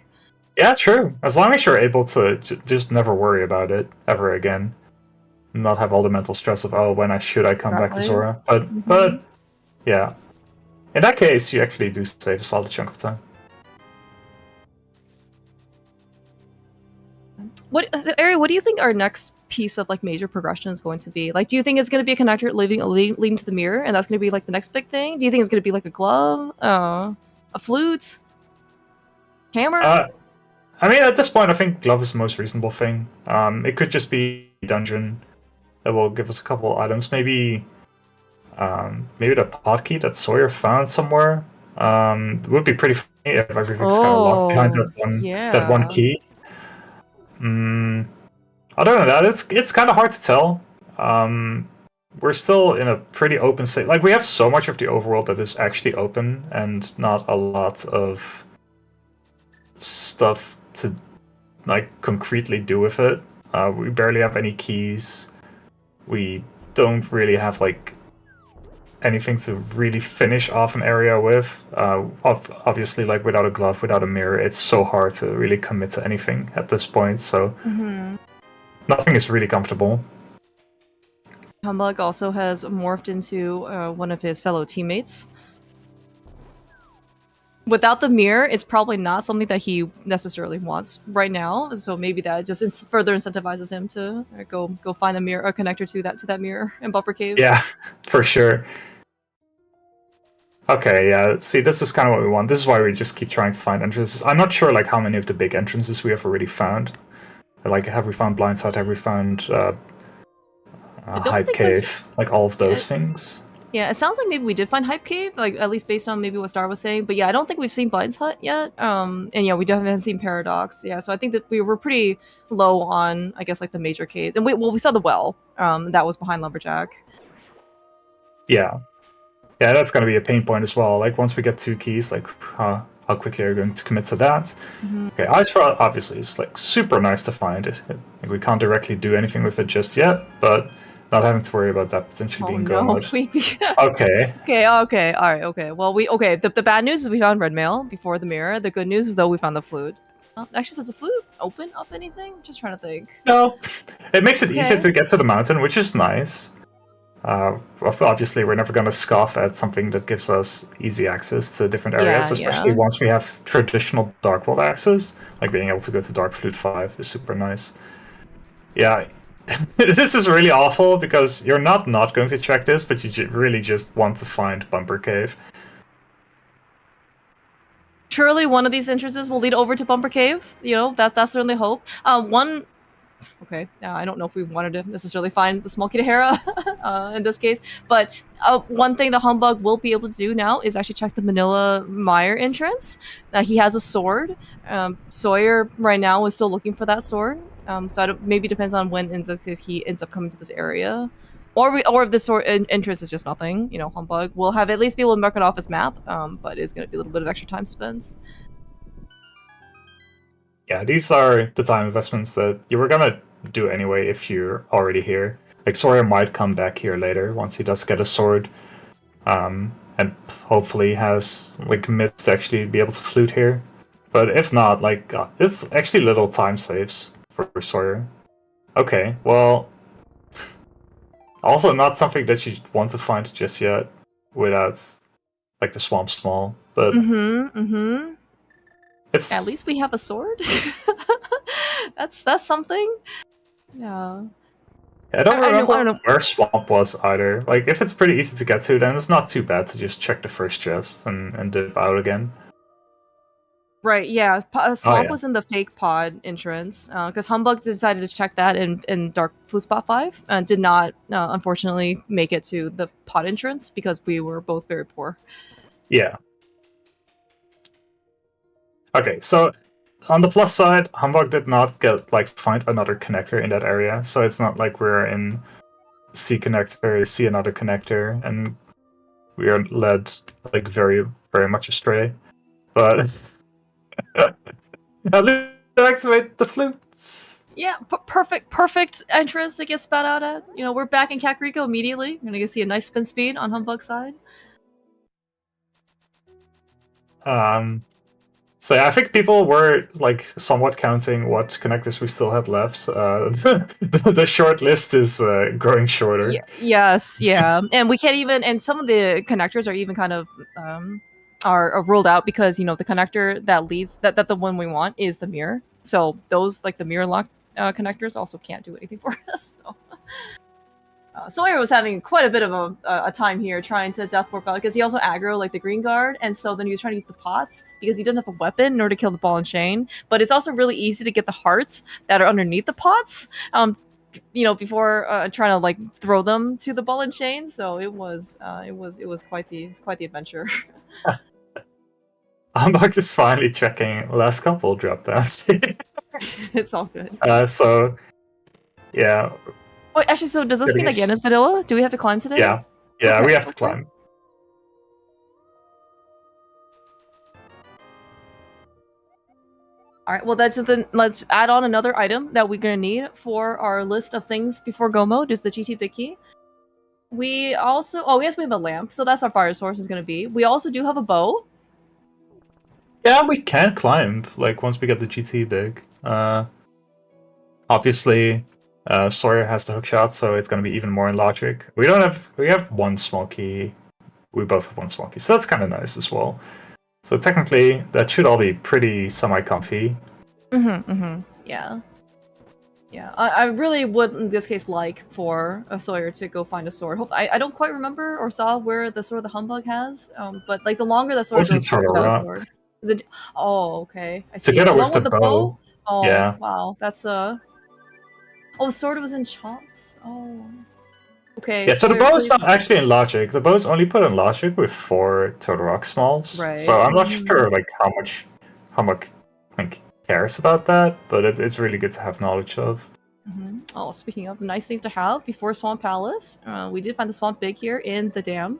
Yeah, true. As long as you're able to just never worry about it ever again, not have all the mental stress of when should I come back to Exactly. Zora. But yeah, in that case, you actually do save a solid chunk of time. Ari, what do you think our next piece of like major progression is going to be? Like, do you think it's going to be a connector leading to the mirror, and that's going to be like the next big thing? Do you think it's going to be like a glove, a flute, hammer? I mean, at this point, I think glove is the most reasonable thing. It could just be dungeon that will give us a couple items. Maybe the pod key that Soyhr found somewhere. It would be pretty funny if everything's kind of locked behind that one key. Other than that, it's kind of hard to tell. We're still in a pretty open state. Like, we have so much of the overworld that is actually open, and not a lot of stuff to like concretely do with it. We barely have any keys. We don't really have like anything to really finish off an area with. Obviously, like without a glove, without a mirror, it's so hard to really commit to anything at this point. So nothing is really comfortable. Humbugh also has morphed into one of his fellow teammates. Without the mirror, it's probably not something that he necessarily wants right now. So maybe that just further incentivizes him to go find a connector to that mirror in Bumper Cave. Yeah, for sure. Okay, yeah. See, this is kind of what we want. This is why we just keep trying to find entrances. I'm not sure like how many of the big entrances we have already found. Like, have we found Blindside? Have we found Hype Cave? Like all of those things. Yeah, it sounds like maybe we did find Hype Cave, like at least based on maybe what Star was saying. But yeah, I don't think we've seen Blind's Hut yet. And yeah, we definitely haven't seen Paradox. Yeah, so I think that we were pretty low on, I guess, like the major caves. And we saw the well. That was behind Lumberjack. Yeah, that's going to be a pain point as well. Like, once we get 2 keys, like how quickly are we going to commit to that? Okay, Ice Rod obviously is like super nice to find. Like, we can't directly do anything with it just yet, but not having to worry about that potentially being go mode. Okay. Okay, alright, okay. Well, the bad news is we found Red Mail before the mirror. The good news is, though, we found the flute. Actually, does the flute open up anything? I'm just trying to think. No. It makes it easier to get to the mountain, which is nice. Obviously, we're never going to scoff at something that gives us easy access to different areas, especially once we have traditional Dark World access. Like, being able to go to Dark Flute 5 is super nice. Yeah. This is really awful because you're not going to check this, but you really just want to find Bumper Cave. Surely one of these entrances will lead over to Bumper Cave. You know, that's certainly hope. Okay, I don't know if we wanted to necessarily find the small Kitahara in this case, but one thing the Humbugh will be able to do now is actually check the Manila Mire entrance. He has a sword. Soyhr right now is still looking for that sword. So maybe depends on when he ends up coming to this area, or if this sword entrance is just nothing. You know, Humbugh will have at least be able to mark it off his map, but it's going to be a little bit of extra time spent. Yeah, these are the time investments that you were gonna do anyway if you're already here. Like, Soyhr might come back here later once he does get a sword, and hopefully has like myths to actually be able to flute here. But if not, like, it's actually little time saves for Soyhr. Okay, well, also not something that you want to find just yet without like the Swamp Small, but it's at least we have a sword. that's something. Yeah. I don't remember where Swamp was either. Like, if it's pretty easy to get to, then it's not too bad to just check the first chest and dip out again. Right, yeah. Swamp was in the fake pod entrance, because Humbugh decided to check that in Dark Blue Spot 5, and did not, unfortunately, make it to the pod entrance, because we were both very poor. Yeah. Okay, so on the plus side, Humbugh did not find another connector in that area, so it's not like we're in C connector, see another connector, and we are led like very, very much astray. But now activate the flutes. Yeah, perfect entrance to get spat out at. You know, we're back in Kakariko immediately. We're gonna see a nice spin speed on Humbugh's side. So yeah, I think people were like somewhat counting what connectors we still had left. The short list is growing shorter. Yes, yeah, and we can't even. And some of the connectors are even kind of are ruled out because the connector that leads that the one we want is the mirror. So those like the mirror lock connectors also can't do anything for us. So. Soyhr was having quite a bit of a time here trying to death warp out because he also aggro like the green guard, and so then he was trying to use the pots because he doesn't have a weapon in order to kill the ball and chain. But it's also really easy to get the hearts that are underneath the pots, before trying to like throw them to the ball and chain. So it was quite the adventure. Humbugh is finally checking last couple drop downs. It's all good. So yeah. Wait, actually, so does this mean again is vanilla? Do we have to climb today? Yeah, Okay, we have to climb. All right, well, let's add on another item that we're gonna need for our list of things before go mode is the GT Big Key. We also, yes, we have a lamp, so that's our fire source is gonna be. We also do have a bow. Yeah, we can climb like once we get the GT big. Obviously. Soyhr has the hookshot, so it's going to be even more in logic. We have one small key. We both have one small key, so that's kind of nice as well. So technically, that should all be pretty semi-comfy. Yeah. I really would, in this case, like for a Soyhr to go find a sword. I don't quite remember or saw where the sword the humbugh has, but like the longer the sword goes without a sword. Is it? Oh, okay. I see. Together Along with the bow. Oh, yeah. Wow, that's Oh, sword was in chomps. Oh. Okay. Yeah, so the bow is not actually in logic. The bow is only put in logic with 4 Total Rock Smalls. Right. So I'm not sure like how much like cares about that, but it's really good to have knowledge of. Oh, speaking of nice things to have before Swamp Palace, we did find the Swamp Big here in the dam.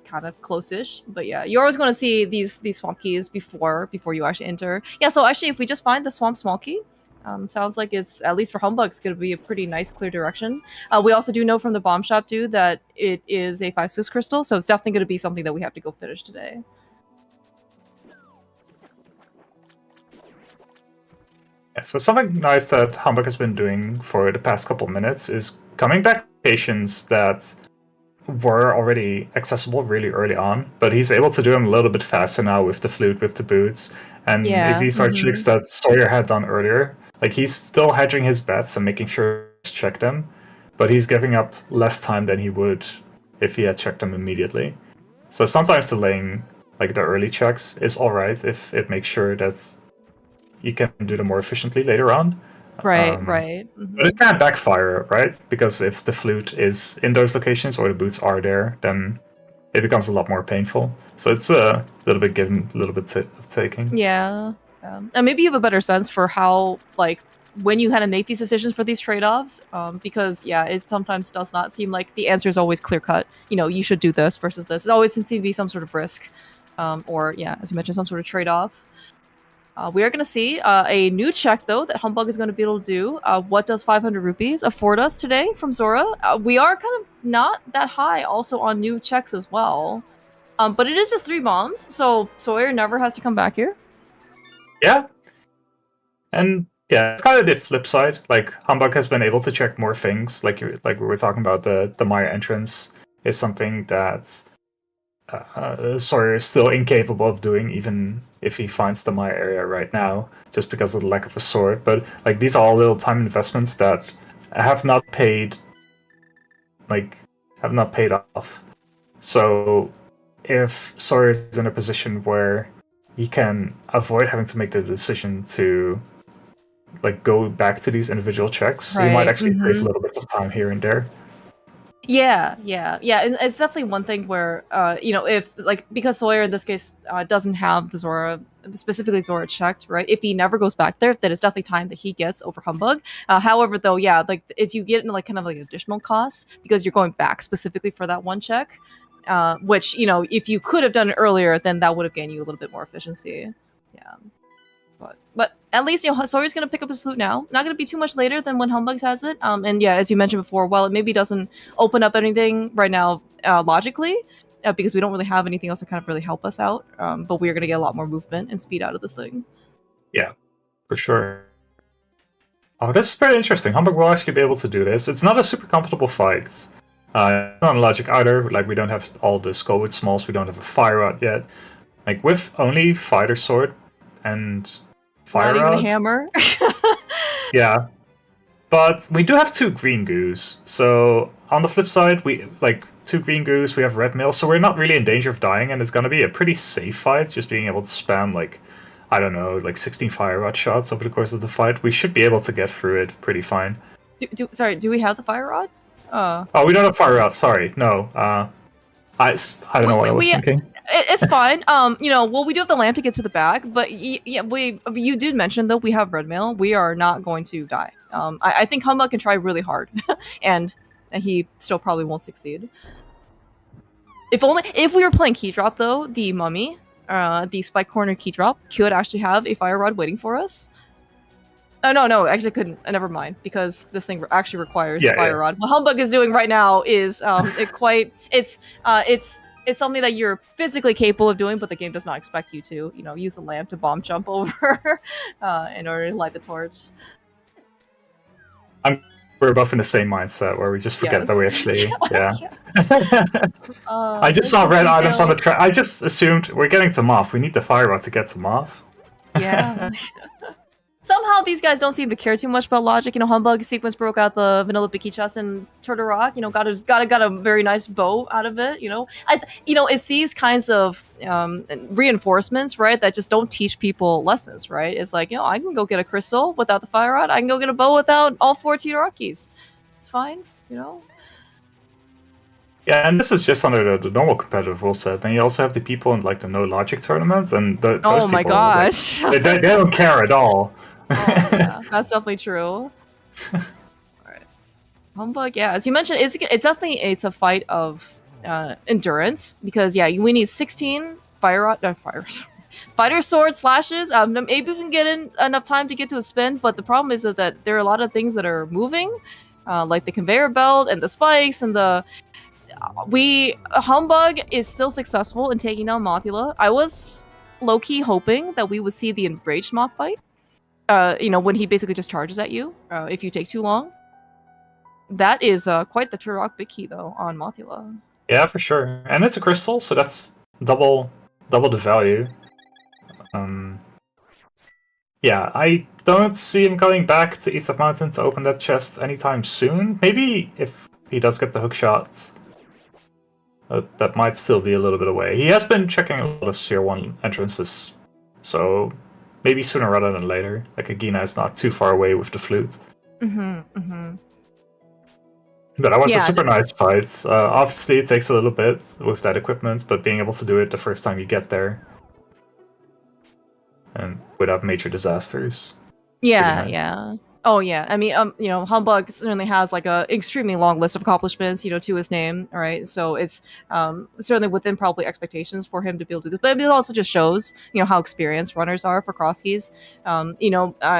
Kind of close-ish, but yeah, you're always going to see these swamp keys before you actually enter. Yeah, so actually, if we just find the swamp small key, sounds like it's at least for humbugh, it's going to be a pretty nice clear direction. We also do know from the bomb shop dude that it is a 5/6 crystal, so it's definitely going to be something that we have to go finish today. Yeah, so something nice that humbugh has been doing for the past couple minutes is coming back locations that were already accessible really early on, but he's able to do them a little bit faster now with the flute, with the boots, and if these are tricks that Soyhr had done earlier, like he's still hedging his bets and making sure to check them, but he's giving up less time than he would if he had checked them immediately. So sometimes delaying like the early checks is alright if it makes sure that you can do them more efficiently later on. Right. But it can backfire, right? Because if the flute is in those locations or the boots are there, then it becomes a lot more painful. So it's a little bit given, a little bit of taking. Yeah. And maybe you have a better sense for how, like, when you kind of make these decisions for these trade-offs, because, yeah, it sometimes does not seem like the answer is always clear-cut. You should do this versus this. It always seems to be some sort of risk. Or, yeah, as you mentioned, some sort of trade-off. We are going to see a new check, though, that humbugh is going to be able to do. What does 500 rupees afford us today from Zora? We are kind of not that high also on new checks as well. But it is just 3 bombs, so Soyhr never has to come back here. Yeah. And yeah, it's kind of the flip side. Like, humbugh has been able to check more things. Like we were talking about, the Maya entrance is something that Soyhr is still incapable of doing, even if he finds the Maya area right now, just because of the lack of a sword. But like these are all little time investments that have not paid off. So if Soyhr is in a position where he can avoid having to make the decision to like go back to these individual checks, he might actually save a little bit of time here and there. Yeah, and it's definitely one thing where, if, like, because Soyhr in this case doesn't have the Zora, specifically Zora checked, right? If he never goes back there, then it's definitely time that he gets over humbugh. However, though, yeah, like, if you get into, like, kind of, like, additional costs, because you're going back specifically for that one check, which, if you could have done it earlier, then that would have gained you a little bit more efficiency. Yeah. But at least, Soyr's going to pick up his flute now. Not going to be too much later than when humbugh has it. And yeah, as you mentioned before, while it maybe doesn't open up anything right now logically, because we don't really have anything else to kind of really help us out. But we are going to get a lot more movement and speed out of this thing. Yeah, for sure. Oh, this is very interesting. Humbugh will actually be able to do this. It's not a super comfortable fight. It's not logic either. Like, we don't have all the skull with smalls. We don't have a fire rod yet. Like, with only fighter sword and fire Not even rod, a hammer. yeah. But we do have 2 green goos. So on the flip side, we like 2 green goos. We have red mail, so we're not really in danger of dying, and it's gonna be a pretty safe fight. Just being able to spam like, I don't know, like 16 fire rod shots over the course of the fight. We should be able to get through it pretty fine. Sorry, do we have the fire rod? Oh, we don't have fire rod. Sorry, no. I don't know what I was thinking. It's fine. We do have the lamp to get to the back, but you did mention though we have red mail. We are not going to die. I think Humbugh can try really hard, and he still probably won't succeed. If we were playing key drop though, the mummy, the spike corner key drop could actually have a fire rod waiting for us. Oh no, actually couldn't. Never mind, because this thing actually requires the fire rod. What Humbugh is doing right now is it's something that you're physically capable of doing, but the game does not expect you to, use the lamp to bomb jump over in order to light the torch. We're both in the same mindset where we just forget that we actually, I just saw red items on the track. I just assumed we're getting to Moth. We need the fire rod to get to Moth. Yeah. Somehow these guys don't seem to care too much about logic. Humbugh sequence broke out the vanilla Bicky chest and Turtle Rock. Got a very nice bow out of it. It's these kinds of reinforcements, right? That just don't teach people lessons, right? It's like, I can go get a crystal without the fire rod. I can go get a bow without all 4 Todorokis. It's fine, Yeah, and this is just under the normal competitive rule set. Then you also have the people in like the no logic tournaments, and those people, oh my gosh, like, they don't care at all. Oh, yeah, that's definitely true. Alright. Humbugh, yeah, as you mentioned, it's a fight of endurance, because we need 16 fighter sword slashes. Maybe we can get in enough time to get to a spin, but the problem is that there are a lot of things that are moving, like the conveyor belt and the spikes and the Humbugh is still successful in taking down Mothula. I was low-key hoping that we would see the enraged Moth fight. When he basically just charges at you if you take too long. That is quite the Turok big key, though, on Mothula. Yeah, for sure. And it's a crystal, so that's double the value. Yeah, I don't see him going back to East of Mountain to open that chest anytime soon. Maybe if he does get the hook shot, that might still be a little bit away. He has been checking a lot of Tier 1 entrances, so maybe sooner rather than later. Like, Agina is not too far away with the flute. But that was a super nice fight. Obviously, it takes a little bit with that equipment, but being able to do it the first time you get there, and without major disasters. Yeah. Oh yeah, I mean, Humbugh certainly has like a extremely long list of accomplishments, to his name, right? So it's certainly within probably expectations for him to be able to do this. But it also just shows, how experienced runners are for cross keys.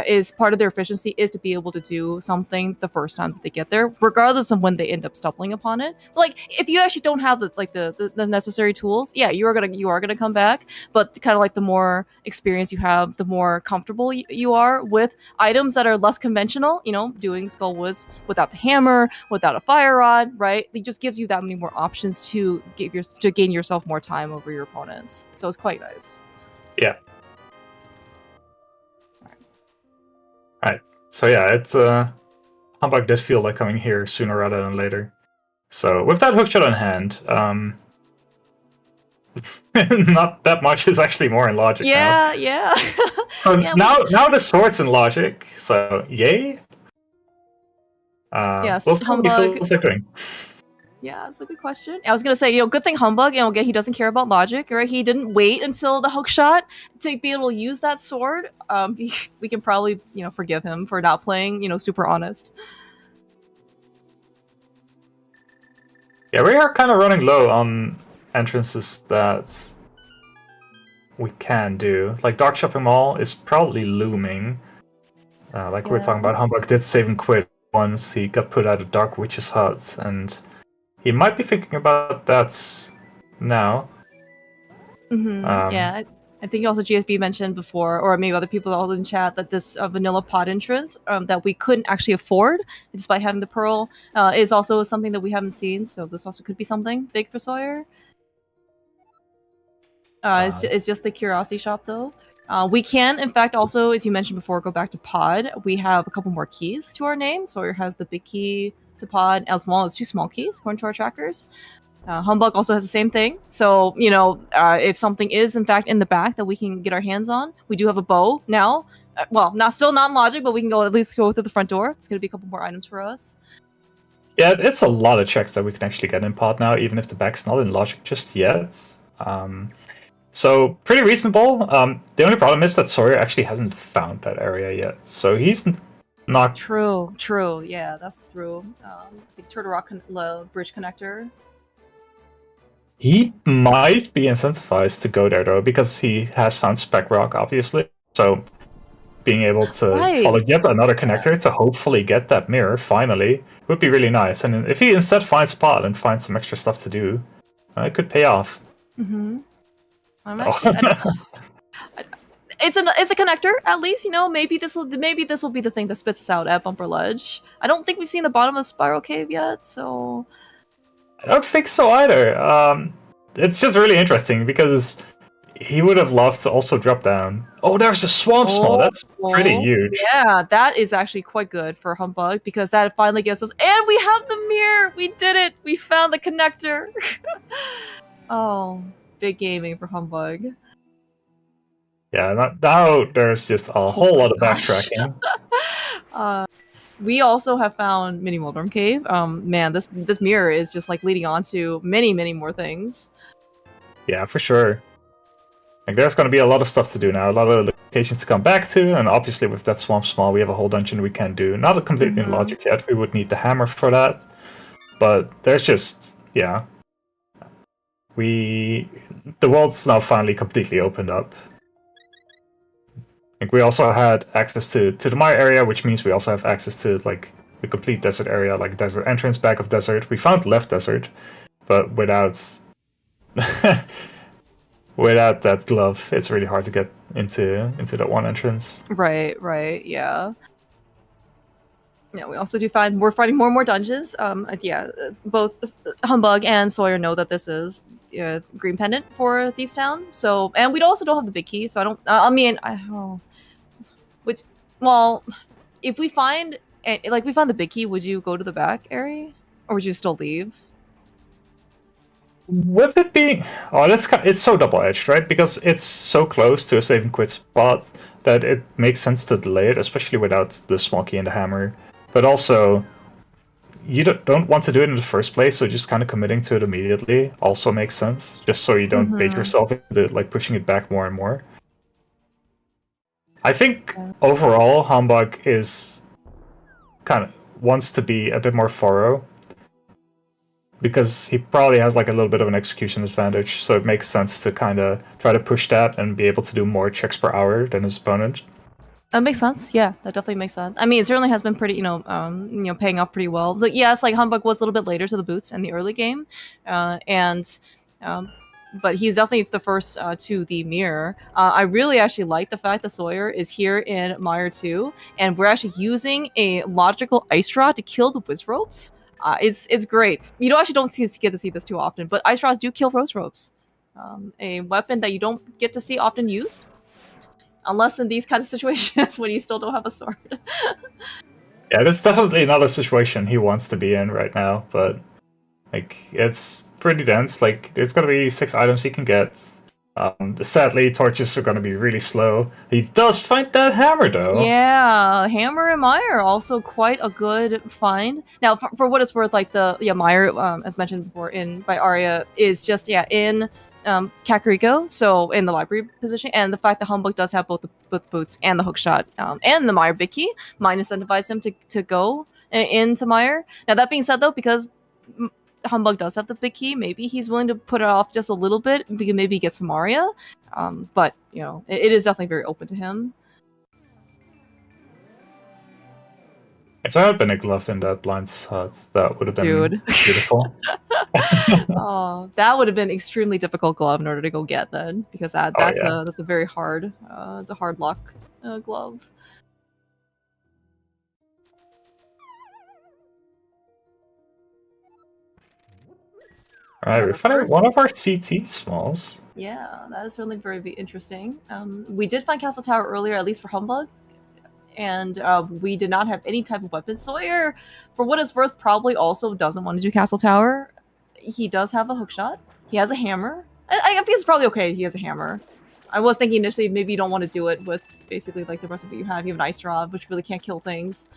Is part of their efficiency is to be able to do something the first time that they get there, regardless of when they end up stumbling upon it. But, like, if you actually don't have the necessary tools, you are gonna come back. But kind of like the more experience you have, the more comfortable you are with items that are less conventional, doing Skull Woods without the hammer, without a fire rod, right? It just gives you that many more options to gain yourself more time over your opponents. So it's quite nice. Yeah. Alright. So yeah, it's Humbugh does feel like coming here sooner rather than later. So with that hookshot in hand, not that much is actually more in logic now. Yeah. So now the sword's in logic, so yay. Yes, we'll see what he feels like doing. Yeah, that's a good question. I was gonna say, good thing Humbugh, he doesn't care about logic, right? He didn't wait until the hook shot to be able to use that sword. We can probably, forgive him for not playing, super honest. Yeah, we are kind of running low on entrances that we can do. Like, Dark Shopping Mall is probably looming. Like we were talking about, Humbugh did save and quit once he got put out of Dark Witch's hut, and he might be thinking about that now. Yeah, I think also GSB mentioned before, or maybe other people all in chat, that this vanilla pod entrance that we couldn't actually afford despite having the pearl is also something that we haven't seen. So this also could be something big for Soyhr. It's just the curiosity shop though. We can, in fact, also, as you mentioned before, go back to pod. We have a couple more keys to our name. Soyhr has the big key to pod. Eltmal has 2 small keys, according to our trackers. Humbugh also has the same thing. So, if something is, in fact, in the back that we can get our hands on, we do have a bow now. Well, still not in logic, but we can at least go through the front door. It's going to be a couple more items for us. Yeah, it's a lot of checks that we can actually get in pod now, even if the back's not in logic just yet. So, pretty reasonable. The only problem is that Soyhr actually hasn't found that area yet. So he's not... True. Yeah, that's through the Turtle Rock bridge connector. He might be incentivized to go there, though, because he has found Spec Rock, obviously. So being able to follow yet another connector to hopefully get that mirror, finally, would be really nice. And if he instead finds pod and finds some extra stuff to do, it could pay off. Mm-hmm. It's a connector, at least. Maybe this will be the thing that spits us out at Bumper Ledge. I don't think we've seen the bottom of Spiral Cave yet, so I don't think so either. It's just really interesting because he would have loved to also drop down. Oh, there's a swamp small. That's pretty huge. Yeah, that is actually quite good for Humbugh because that finally gives us. And we have the mirror. We did it. We found the connector. Oh, big gaming for Humbugh. Yeah, now there's just a whole lot of backtracking. We also have found Mini Moldorm Cave. Man, this mirror is just like leading on to many, many more things. Yeah, for sure. Like, there's going to be a lot of stuff to do now, a lot of locations to come back to, and obviously with that swamp small, we have a whole dungeon we can do. Not completely in logic yet. We would need the hammer for that, but there's just the world's now finally completely opened up. Like, we also had access to the Mire area, which means we also have access to like the complete desert area, like desert entrance, back of desert. We found left desert, but without without that glove, it's really hard to get into that one entrance. Right, yeah. Yeah, we also we're fighting more and more dungeons. Both Humbugh and Soyhr know that this is Green Pendant for Thieves Town. So, and we also don't have the big key, so I don't. If we find the big key, would you go to the back area, or would you still leave? With it being, it's so double-edged, right? Because it's so close to a save and quit spot that it makes sense to delay it, especially without the small key and the hammer. But also, you don't want to do it in the first place, so just kind of committing to it immediately also makes sense, just so you don't bait yourself into like pushing it back more and more. I think overall, Humbugh is wants to be a bit more thorough, because he probably has like a little bit of an execution advantage, so it makes sense to kind of try to push that and be able to do more checks per hour than his opponent. That makes sense. Yeah, that definitely makes sense. I mean, it certainly has been pretty, paying off pretty well. So yes, like Humbugh was a little bit later to the boots in the early game, but he's definitely the first to the mirror. I really actually like the fact that Soyhr is here in Mire 2, and we're actually using a logical ice rod to kill the whiz ropes. It's great. You actually don't get to see this too often, but ice rods do kill rose ropes. A weapon that you don't get to see often used, unless in these kinds of situations when you still don't have a sword. Yeah, this is definitely another situation he wants to be in right now, but like it's pretty dense. Like, there's gonna be 6 items he can get. Sadly, torches are gonna be really slow. He does find that hammer, though. Yeah, hammer and Mire also quite a good find. Now, for what it's worth, like Mire, as mentioned before, by Arya, is just in Kakariko, so in the library position, and the fact that Humbugh does have both the boots and the hookshot and the Mire big key might incentivize him to go into Mire. Now, that being said, though, because Humbugh does have the big key, maybe he's willing to put it off just a little bit, we can maybe get some Arya, but it is definitely very open to him. If there had been a glove in that blind hut, that would have been Dude. beautiful. Oh, that would have been extremely difficult glove in order to go get then, because that's a very hard it's a hard luck glove. Alright, we're finding one of our CT smalls. Yeah, that is certainly very interesting. We did find Castle Tower earlier, at least for humbugh, and we did not have any type of weapon. Soyhr, for what it's worth, probably also doesn't want to do Castle Tower. He does have a hookshot. He has a hammer. I think it's probably okay he has a hammer. I was thinking initially maybe you don't want to do it with basically like the rest of what you have. You have an ice rod, which really can't kill things.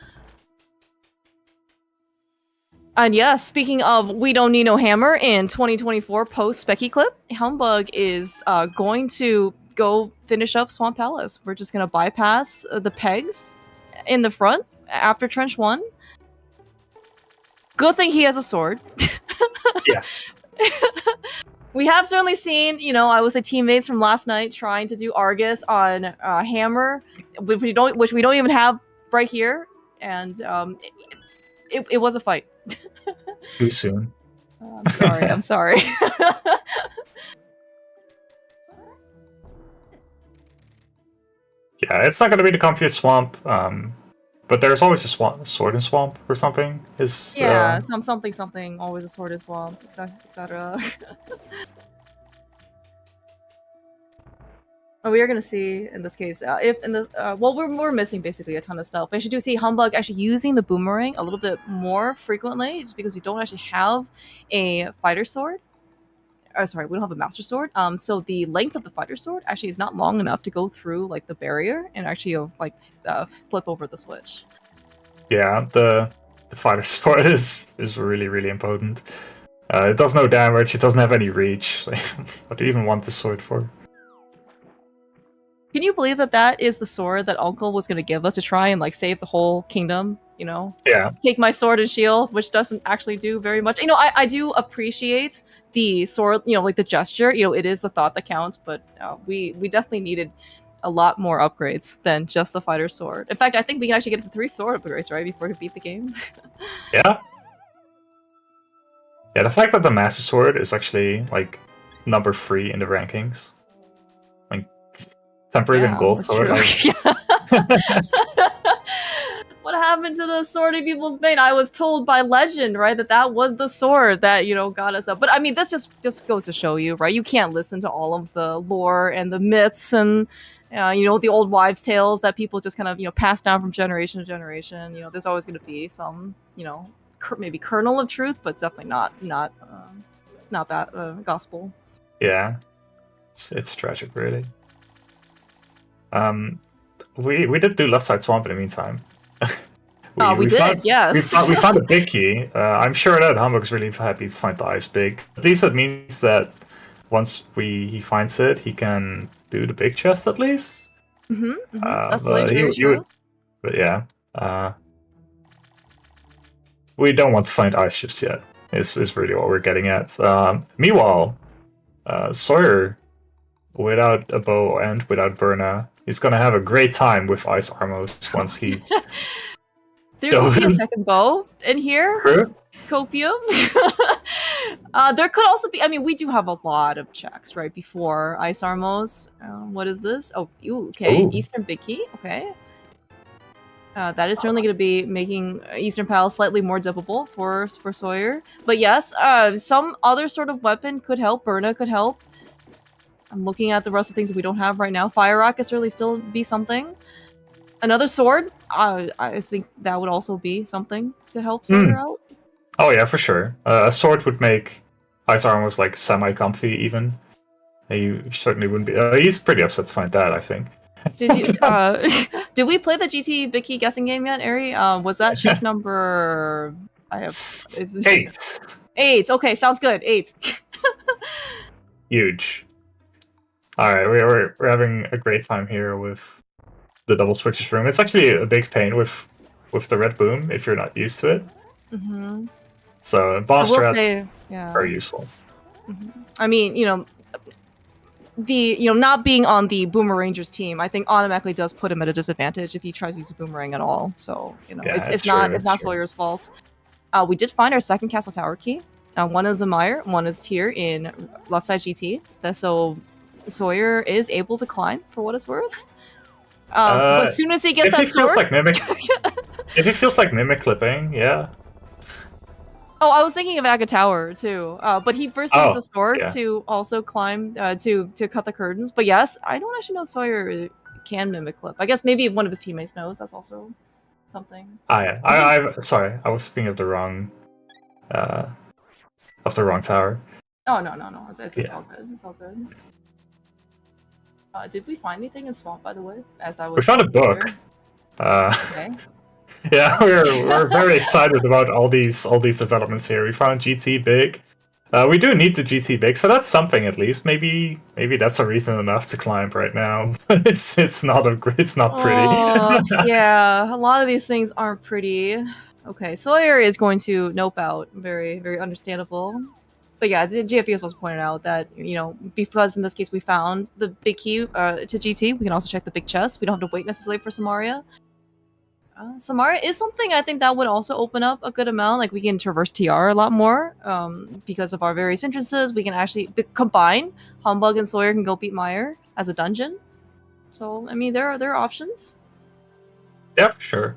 And yes, speaking of we don't need no hammer, in 2024 post Specky clip, humbugh is going to go finish up Swamp Palace. We're just gonna bypass the pegs in the front after Trench 1. Good thing he has a sword. Yes. We have certainly seen, you know, I would say teammates from last night trying to do Argus on hammer, which we don't even have right here, and it was a fight. Too soon. I'm sorry. I'm sorry. Yeah, it's not going to be the comfiest swamp, but there's always a sword in swamp or something. Yeah, something. Always a sword in swamp, etc. We are going to see in this case if in the well we're missing basically a ton of stuff. I should do see humbugh actually using the boomerang a little bit more frequently, just because we don't actually have a fighter sword. Sorry, we don't have a master sword. So the length of the fighter sword actually is not long enough to go through like the barrier and actually like flip over the switch. Yeah, the fighter sword is really impotent. It does no damage. It doesn't have any reach. What do you even want the sword for? Can you believe that is the sword that Uncle was going to give us to try and like save the whole kingdom? You know, yeah. Take my sword and shield, which doesn't actually do very much. You know, I do appreciate the sword. You know, like the gesture. You know, it is the thought that counts. But we definitely needed a lot more upgrades than just the fighter sword. In fact, I think we can actually get the 3 sword upgrades right before we beat the game. Yeah. Yeah, the fact that the master sword is actually like number 3 in the rankings. Temporary and gold sword. What happened to the sword in people's bane? I was told by legend, right, that was the sword that, you know, got us up. But I mean, this just goes to show you, right? You can't listen to all of the lore and the myths and, you know, the old wives' tales that people just kind of, you know, pass down from generation to generation. You know, there's always going to be some, you know, maybe kernel of truth, but definitely not bad gospel. Yeah, it's tragic, really. We did do left side swamp in the meantime. we did, yes. We found a big key. I'm sure that humbugh's really happy to find the ice big. At least it means that once he finds it, he can do the big chest at least. That's true. But yeah, we don't want to find ice just yet. Is really what we're getting at. Meanwhile, Soyhr, without a bow and without Burna, he's gonna have a great time with Ice Armos once he's... There could be a second bow in here. True. Copium. There could also be... I mean, we do have a lot of checks, right, before Ice Armos. What is this? Oh, okay. Ooh. Eastern Big Key. Okay. That is certainly going to be making Eastern Palace slightly more dippable for Soyhr. But yes, some other sort of weapon could help. Burna could help. I'm looking at the rest of the things that we don't have right now. Fire Rock could certainly still be something. Another sword, I think that would also be something to help Soyhr out. Oh yeah, for sure. A sword would make Ice Armos like semi-comfy even. He certainly wouldn't be... he's pretty upset to find that, I think. Did you? Did we play the GT Vicky guessing game yet, Ari? Was that shift number? I have 8. 8. Okay, sounds good. 8. Huge. All right, we're having a great time here with the double switches room. It's actually a big pain with the red boom if you're not used to it. So boss strats are useful. I mean, you know, not being on the Boomerangers team, I think automatically does put him at a disadvantage if he tries to use a boomerang at all. So it's not Sawyer's fault. We did find our second castle tower key. One is Amire, one is here in left side GT. So Soyhr is able to climb for what it's worth. But as soon as he gets that sword, if he feels like mimic clipping, yeah. Oh, I was thinking of Aga Tower too, but he first used the sword to also climb to cut the curtains. But yes, I don't actually know Soyhr can mimic clip. I guess maybe if one of his teammates knows, that's also something. Sorry, I was thinking of the wrong tower. Oh no, it's all good. It's all good. Did we find anything in Swamp, by the way? We found a book. Okay. Yeah, we're very excited about all these developments here. We found GT big. We do need the GT big, so that's something at least. Maybe that's a reason enough to climb right now. But it's not pretty. Yeah, a lot of these things aren't pretty. Okay, Soyhr is going to nope out. Very, very understandable. But yeah, the GFE also pointed out that, because in this case we found the big key to GT, we can also check the big chest. We don't have to wait necessarily for Samaria. Samaria is something I think that would also open up a good amount. Like, we can traverse TR a lot more because of our various entrances. We can actually combine. Humbugh and Soyhr can go beat Meyer as a dungeon. So, I mean, there are options. Yeah, for sure.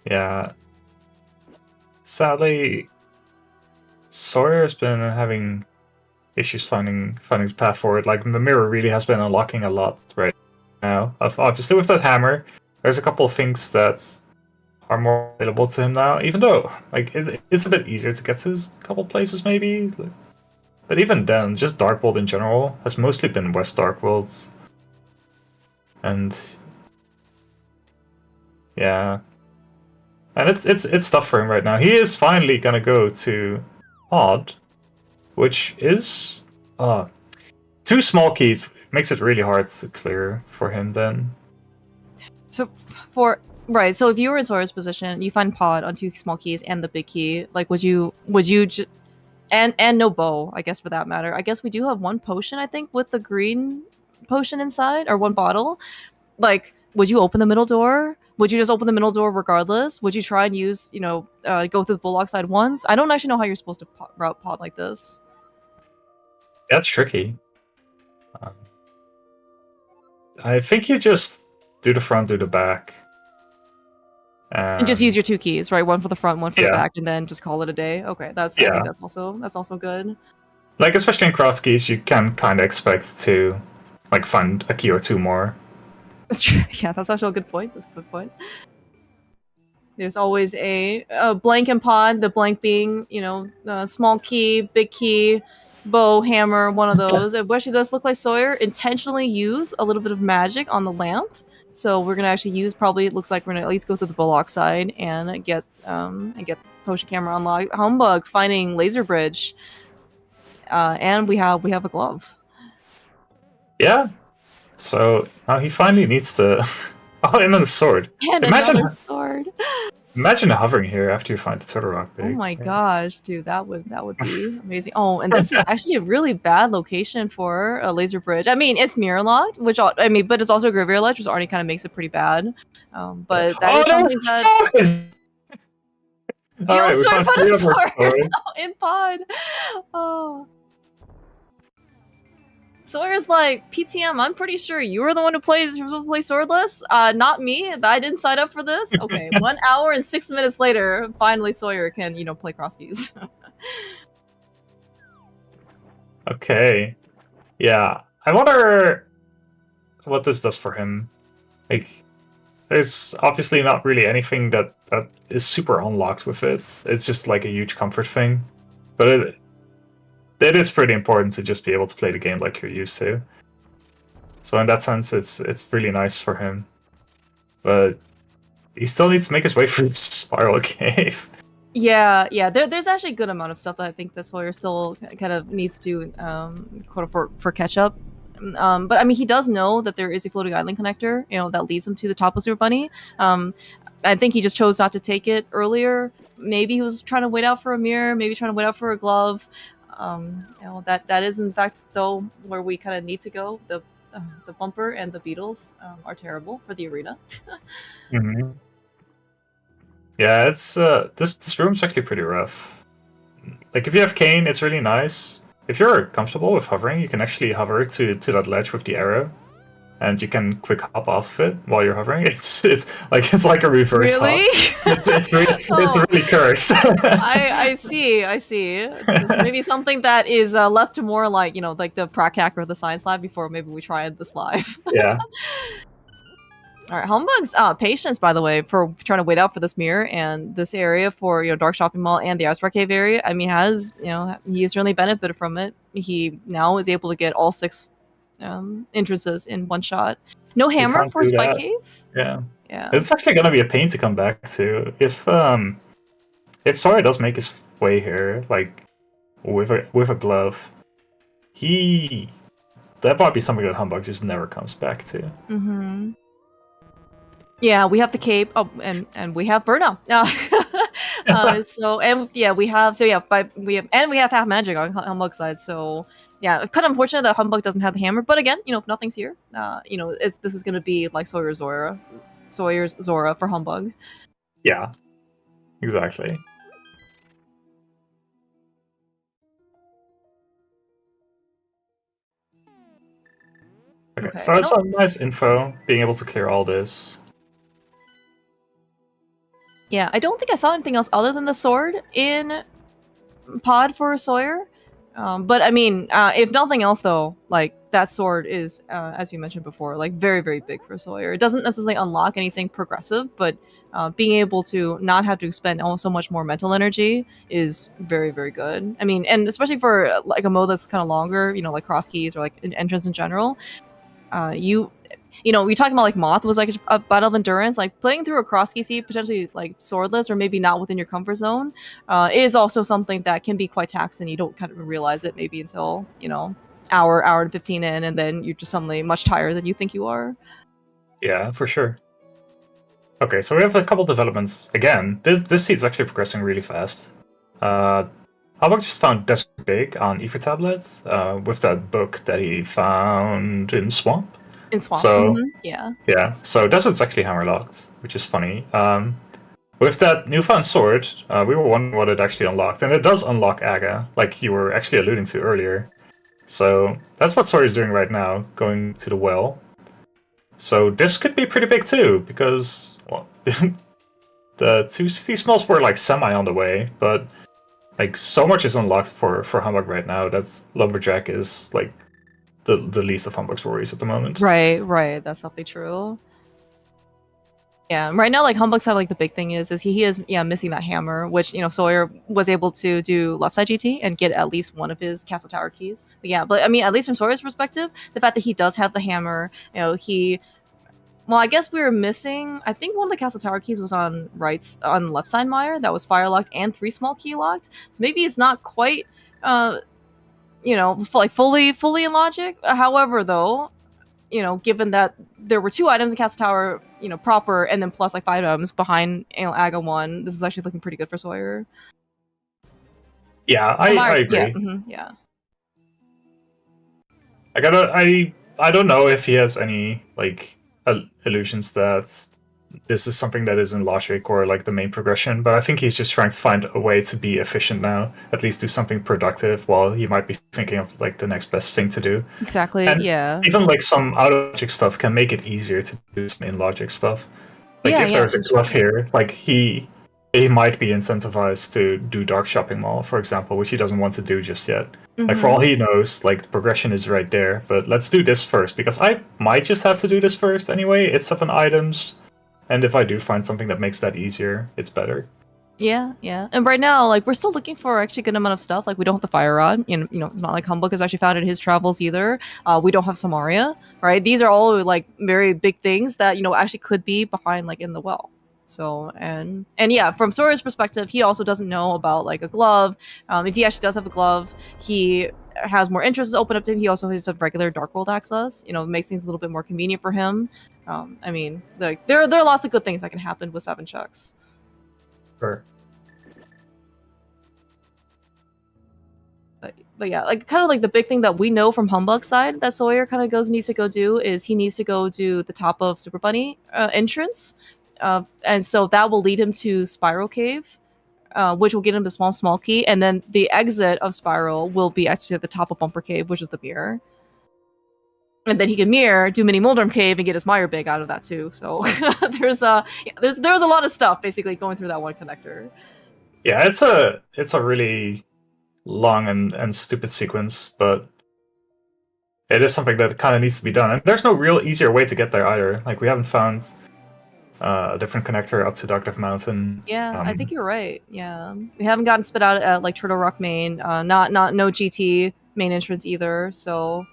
Yeah. Sadly, Soyhr has been having issues finding his path forward. Like, the mirror really has been unlocking a lot right now. Obviously, with that hammer, there's a couple of things that are more available to him now, even though it's a bit easier to get to a couple places maybe. But even then, just Dark World in general has mostly been West Dark Worlds. And yeah. And it's tough for him right now. He is finally gonna go to Odd, which is 2 small keys makes it really hard to clear for him then. So so if you were in Soyr's position, you find Pod on 2 small keys and the big key, like would you and no bow, I guess, for that matter. I guess we do have 1 potion, I think, with the green potion inside, or 1 bottle. Like, would you open the middle door? Would you just open the middle door regardless? Would you try and use, go through the bullock side once? I don't actually know how you're supposed to route Pod like this. That's tricky. I think you just do the front, do the back. And just use your 2 keys, right? 1 for the front, 1 for the back, and then just call it a day. Okay, I think that's also good. Like, especially in cross keys, you can kind of expect to find a key or 2 more. That's true. Yeah, that's actually a good point. That's a good point. There's always a blank and Pod. The blank being, small key, big key, bow, hammer, one of those. It actually does look like Soyhr intentionally use a little bit of magic on the lamp. So we're gonna actually use, probably, it looks like we're gonna at least go through the bullock side and get potion camera unlocked. Humbugh finding laser bridge, and we have a glove. Yeah. So now he finally needs to. Oh, and then a sword. And another sword. Imagine hovering here after you find the turtle rock big. Oh my gosh, dude, that would be amazing. Oh, and this is actually a really bad location for a laser bridge. I mean, it's mirror locked, but it's also graveyard locked, which already kind of makes it pretty bad. But that is something that. Alright, we found 3 of our sword. In Pod. Oh. Sawyer's like, PTM, I'm pretty sure you were the one who supposed to play swordless. Not me. I didn't sign up for this. Okay, 1 hour and 6 minutes later, finally Soyhr can, play cross keys. Okay. Yeah. I wonder what this does for him. Like, there's obviously not really anything that is super unlocked with it. It's just like a huge comfort thing. But it is pretty important to just be able to play the game like you're used to. So in that sense, it's really nice for him. But he still needs to make his way through the Spiral Cave. Yeah. There's actually a good amount of stuff that I think this Soyhr still kind of needs to for catch up. But I mean, he does know that there is a floating island connector, that leads him to the top of Super Bunny. I think he just chose not to take it earlier. Maybe he was trying to wait out for a mirror, maybe trying to wait out for a glove. That is in fact though where we kind of need to go. The bumper and the beetles are terrible for the arena. Mm-hmm. Yeah, it's this room's actually pretty rough. Like if you have Kane, it's really nice. If you're comfortable with hovering, you can actually hover to that ledge with the arrow, and you can quick hop off it while you're hovering. It's like a reverse Really? hop. It's really cursed. I see. This is maybe something that is left to more like like the prac hacker of the science lab before maybe we try this live. Yeah. All right, Humbugh's patience, by the way, for trying to wait out for this mirror and this area for Dark Shopping Mall and the Ice Cave area. I mean, he has certainly benefited from it. He now is able to get all 6 entrances in one shot. No hammer for Spike Cave. Yeah. Yeah. It's actually gonna be a pain to come back to if Soyhr does make his way here, like with a glove. That might be something that Humbugh just never comes back to. Mm-hmm. Yeah, we have the cape. Oh, and we have Burnout. We have half magic on Humbugh's side. So yeah, kind of unfortunate that Humbugh doesn't have the hammer. But again, if nothing's here, this is gonna be like Soyr's Zora for Humbugh. Yeah, exactly. Okay, so it's some nice info, being able to clear all this. Yeah, I don't think I saw anything else other than the sword in pod for Soyhr. But I mean, if nothing else though, like that sword is, as you mentioned before, like very, very big for Soyhr. It doesn't necessarily unlock anything progressive, but being able to not have to spend so much more mental energy is very, very good. I mean, and especially for like a mode that's kind of longer, like cross keys or like entrance in general, we're talking about like Moth was like a battle of endurance, like playing through a cross key seat, potentially like swordless or maybe not within your comfort zone, is also something that can be quite taxing. You don't kind of realize it maybe until, hour and 15 in, and then you're just suddenly much tired than you think you are. Yeah, for sure. Okay, so we have a couple developments. Again, this seat's actually progressing really fast. Humbugh just found Desert Big on Ether tablets with that book that he found in Swamp. In Swamp, so, yeah. So Desert's actually hammer-locked, which is funny. With that newfound sword, we were wondering what it actually unlocked, and it does unlock Aga, like you were actually alluding to earlier. So that's what Soyhr is doing right now, going to the well. So this could be pretty big too, because well, the 2 city smalls were like semi on the way, but like so much is unlocked for Humbugh right now that Lumberjack is like the least of Humbugh's worries at the moment. Right. That's definitely true. Yeah, right now, like Humbugh's side, like the big thing is he is missing that hammer, which Soyhr was able to do left side GT and get at least one of his castle tower keys. But I mean, at least from Soyr's perspective, the fact that he does have the hammer, I guess we were missing. I think one of the castle tower keys was on left side Meyer. That was fire locked and 3 small key locked. So maybe it's not quite, like fully in logic. However, though, given that there were 2 items in castle tower, proper, and then plus like 5 items behind Aga 1, this is actually looking pretty good for Soyhr. Yeah, I agree. Yeah. I don't know if he has any like illusions that this is something that is in logic or like the main progression, but I think he's just trying to find a way to be efficient now, at least do something productive while he might be thinking of like the next best thing to do. Exactly, and yeah. Even like some out of logic stuff can make it easier to do some in logic stuff. Like if there's a glove here, like he might be incentivized to do Dark Shopping Mall, for example, which he doesn't want to do just yet. Like for all he knows, like the progression is right there, but let's do this first, because I might just have to do this first anyway. It's 7 items, and if I do find something that makes that easier, it's better. Yeah. And right now, like we're still looking for actually a good amount of stuff. Like we don't have the fire rod, it's not like Humbugh has actually found in his travels either. We don't have Samaria, right? These are all like very big things that actually could be behind like in the well. So and yeah, from Soyr's perspective, he also doesn't know about like a glove. If he actually does have a glove, he has more interests open up to him. He also has a regular Dark World access. Makes things a little bit more convenient for him. I mean, like there are lots of good things that can happen with 7 checks. Sure. But But yeah, like kind of like the big thing that we know from Humbugh's side that Soyhr kind of needs to go do is he needs to go to the top of Super Bunny entrance, and so that will lead him to Spiral Cave, which will get him the small key, and then the exit of Spiral will be actually at the top of Bumper Cave, which is the mirror. And then he can mirror, do Mini Moldorm Cave, and get his Meyer Big out of that too. So there's a lot of stuff basically going through that one connector. Yeah, it's a really long and stupid sequence, but it is something that kind of needs to be done. And there's no real easier way to get there either. Like, we haven't found a different connector up to Dark Mountain. Yeah, I think you're right. Yeah, we haven't gotten spit out at like Turtle Rock Main. Not no GT main entrance either. So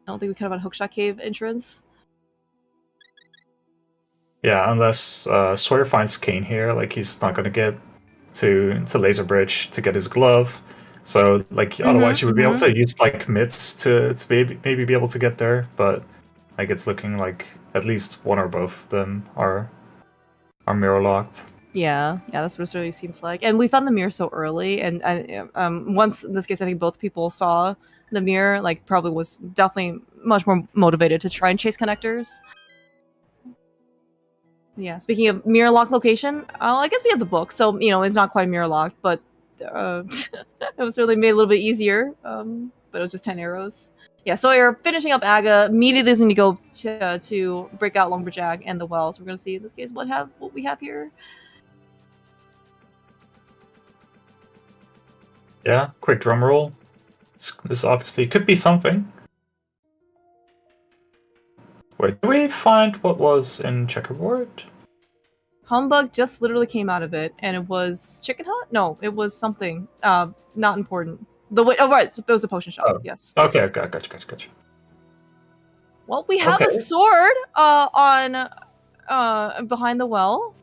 I don't think we could have a Hookshot Cave entrance. Yeah, unless Soyhr finds Kane here, like he's not gonna get to Laser Bridge to get his glove. So like otherwise you would be able to use like mitts to maybe be able to get there, but like it's looking like at least one or both of them are mirror locked. Yeah, that's what it really seems like. And we found the mirror so early, and once in this case, I think both people saw the mirror, like probably was definitely much more motivated to try and chase connectors. Yeah, speaking of mirror lock location, I guess we have the book, so it's not quite mirror locked, but it was really made a little bit easier. But it was just 10 arrows. Yeah, so you're finishing up Aga. Immediately is going to go to break out Lumberjack and the Wells. We're going to see in this case what we have here. Yeah, quick drum roll. This obviously could be something. Wait, did we find what was in checkerboard? Humbugh just literally came out of it, and it was Chicken Hut? No, it was something. Not important. Right, so it was a potion shop. Yes. Okay, gotcha. Well, we have a sword on behind the well.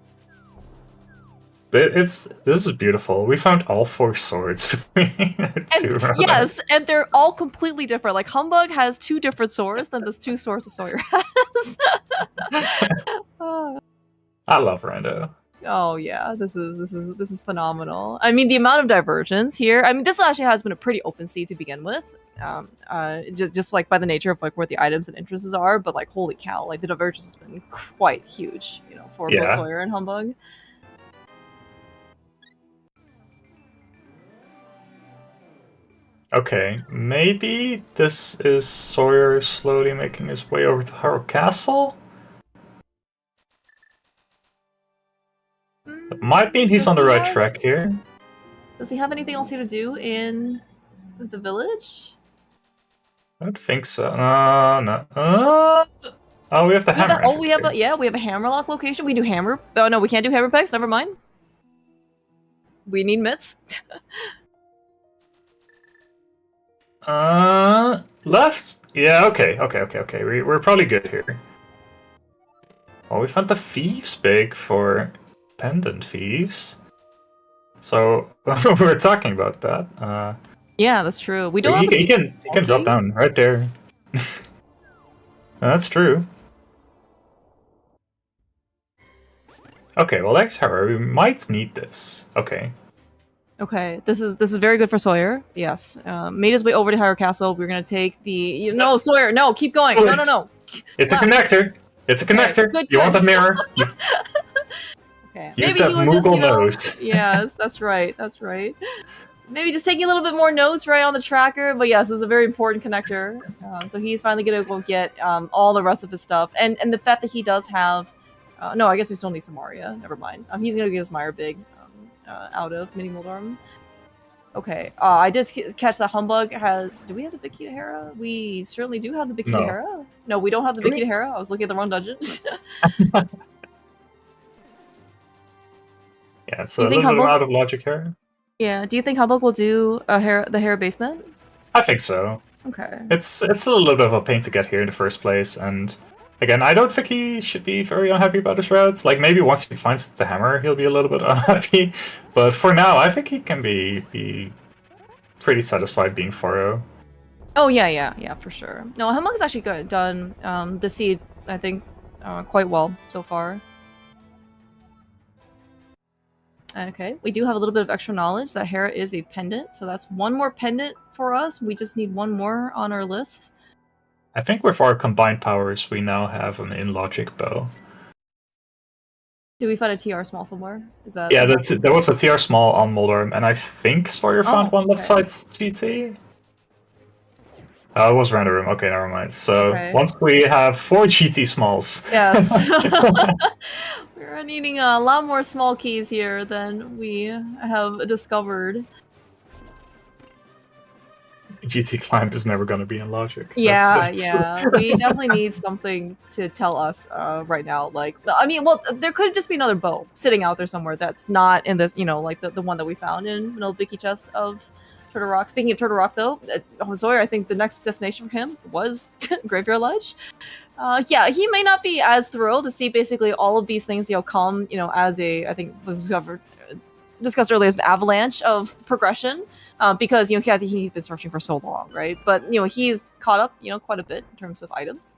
This is beautiful. We found all 4 swords between two. Yes, and they're all completely different. Like Humbugh has 2 different swords than the 2 swords that Soyhr has. I love Rando. Oh yeah, this is phenomenal. I mean, the amount of divergence here. I mean, this actually has been a pretty open sea to begin with. Just like by the nature of like where the items and interests are. But like, holy cow, like the divergence has been quite huge. For both Soyhr and Humbugh. Okay, maybe this is Soyhr slowly making his way over to Hyrule Castle? It might mean he's on the right track here. Does he have anything else here to do in the village? I don't think so. No. Oh, we have the hammer. We have a hammerlock location. We do hammer. Oh no, we can't do hammer pegs. Never mind. We need mitts. Left? Yeah, okay. We're probably good here. Well, we found the Thieves Big for Pendant Thieves. So, we're talking about that. Yeah, that's true. We don't he can drop down right there. That's true. Okay, well, that's how we might need this. Okay. Okay, this is very good for Soyhr. Yes, made his way over to Hyrule Castle. We're gonna take the no Soyhr. No, keep going. Oh, no. It's a connector. It's a connector. Good. You want the mirror? Okay. Use that Moogle nose. Yes, that's right. Maybe just taking a little bit more notes right on the tracker, but yes, this is a very important connector. So he's finally gonna go get all the rest of his stuff, and the fact that he does have. No, I guess we still need some Maria. Never mind. He's gonna get his Meyer Big. Out of Mini Moldorm. Okay, I did catch that Humbugh has. Do we have the big key to Hera? We certainly do have the big key to Hera. No, we don't have the big key to Hera. I was looking at the wrong dungeon. Yeah, it's a little bit out of logic here. Yeah, do you think Humbugh will do the Hera basement? I think so. Okay. It's a little bit of a pain to get here in the first place, and again, I don't think he should be very unhappy about his routes. Like, maybe once he finds the hammer, he'll be a little bit unhappy. But for now, I think he can be pretty satisfied being 4-0. Oh, yeah, for sure. No, Humbugh's actually done the seed, I think, quite well so far. Okay, we do have a little bit of extra knowledge that Hera is a pendant, so that's one more pendant for us. We just need one more on our list. I think with our combined powers, we now have an in-logic bow. Do we find a TR small somewhere? Is that? Yeah, there was a TR small on Moldorm, and I think Soyhr found one left side GT. It was around the room. Okay, never mind. So once we have 4 GT smalls. Yes. We're needing a lot more small keys here than we have discovered. GT climb is never going to be in logic. Yeah, yeah. We definitely need something to tell us right now. Like, I mean, well, there could just be another bow sitting out there somewhere that's not in this, you know, like the one that we found in Middle Bicky chest of Turtle Rock. Speaking of Turtle Rock, though, Soyhr, I think the next destination for him was Graveyard Ledge. Yeah, he may not be as thrilled to see basically all of these things, you know, come, you know, as a, I think was discussed earlier, as an avalanche of progression. Because, you know, I think he's been searching for so long, right? But, you know, he's caught up, you know, quite a bit in terms of items.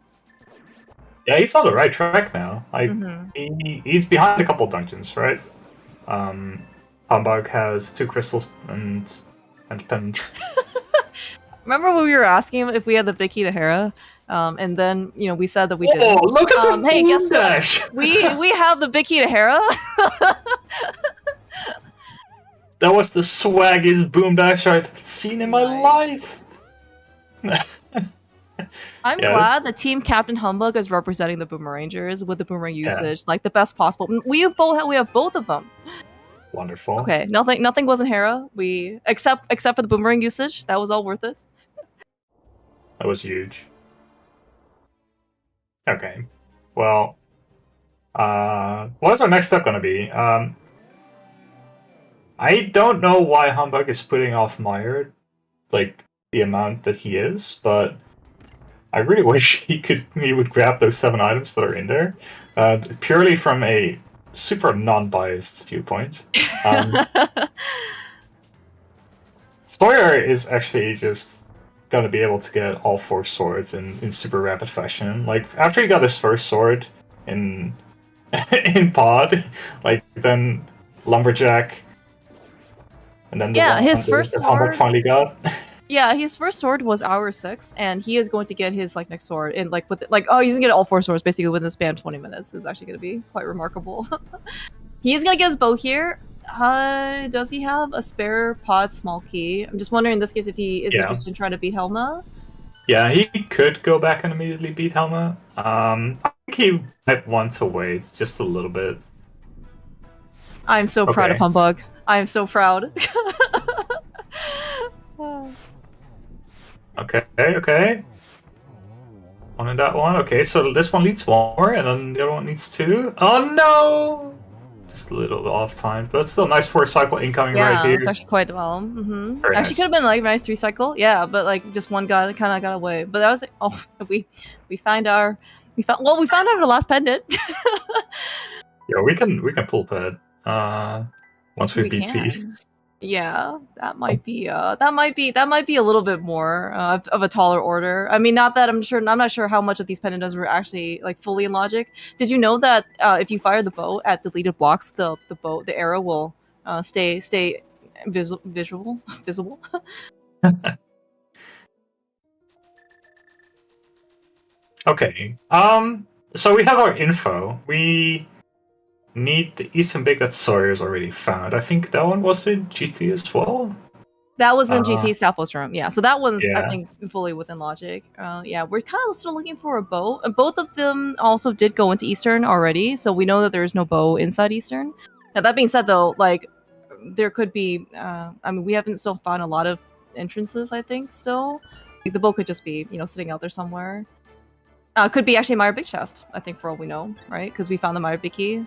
Yeah, he's on the right track now. Like, he's behind a couple dungeons, right? Humbugh has 2 crystals and pendant. Remember when we were asking him if we had the big key to Hera? And then, you know, we said that we did. Oh, look at the hey, guess dash! what? We have the big key to Hera. That was the swaggiest boom dash I've seen in my life. I'm glad the team captain Humbugh is representing the Boomerangers with the boomerang usage, like the best possible. We have both of them. Wonderful. Okay, nothing wasn't Hera. Except for the boomerang usage, that was all worth it. That was huge. Okay, well, what is our next step going to be? I don't know why Humbugh is putting off Meyer, like, the amount that he is, but I really wish he would grab those 7 items that are in there, purely from a super non-biased viewpoint. Soyhr is actually just gonna be able to get all 4 swords in super rapid fashion. Like, after he got his first sword in Pod, like, then Lumberjack, and then his first sword finally got. Yeah, his first sword was hour 6, and he is going to get his next sword in he's gonna get all 4 swords basically within the span of 20 minutes. Is actually gonna be quite remarkable. He's gonna get his bow here. Does he have a spare pod small key? I'm just wondering in this case if he is interested in trying to beat Helma. Yeah, he could go back and immediately beat Helma. I think he might want to wait just a little bit. I'm so proud of Humbugh. I am so proud. Okay. One in that one. Okay, so this one needs 1 more, and then the other one needs 2. Oh no! Just a little off time, but still nice 4 cycle incoming right here. Yeah, it's actually quite well. Actually, nice. Could have been a nice 3 cycle. Yeah, but just one kind of got away. But that was we found our the last pendant. Yeah, we can pull ped. Once we beat these. Yeah, that might be a little bit more of a taller order. I mean, not that I'm not sure how much of these pendants were actually fully in logic. Did you know that if you fire the bow at deleted blocks, the arrow will stay visible? Okay. So we have our info. We need the Eastern Big that Soyhr's already found. I think that one was in GT as well. That was in GT Southwest Room, yeah. So that one's, I think, fully within logic. Yeah, we're kind of still looking for a bow. Both of them also did go into Eastern already, so we know that there is no bow inside Eastern. Now, that being said, though, there could be... I mean, we haven't still found a lot of entrances, I think, still. The bow could just be, sitting out there somewhere. Could be actually Meyer Big Chest, I think, for all we know, right? Because we found the Meyer Big Key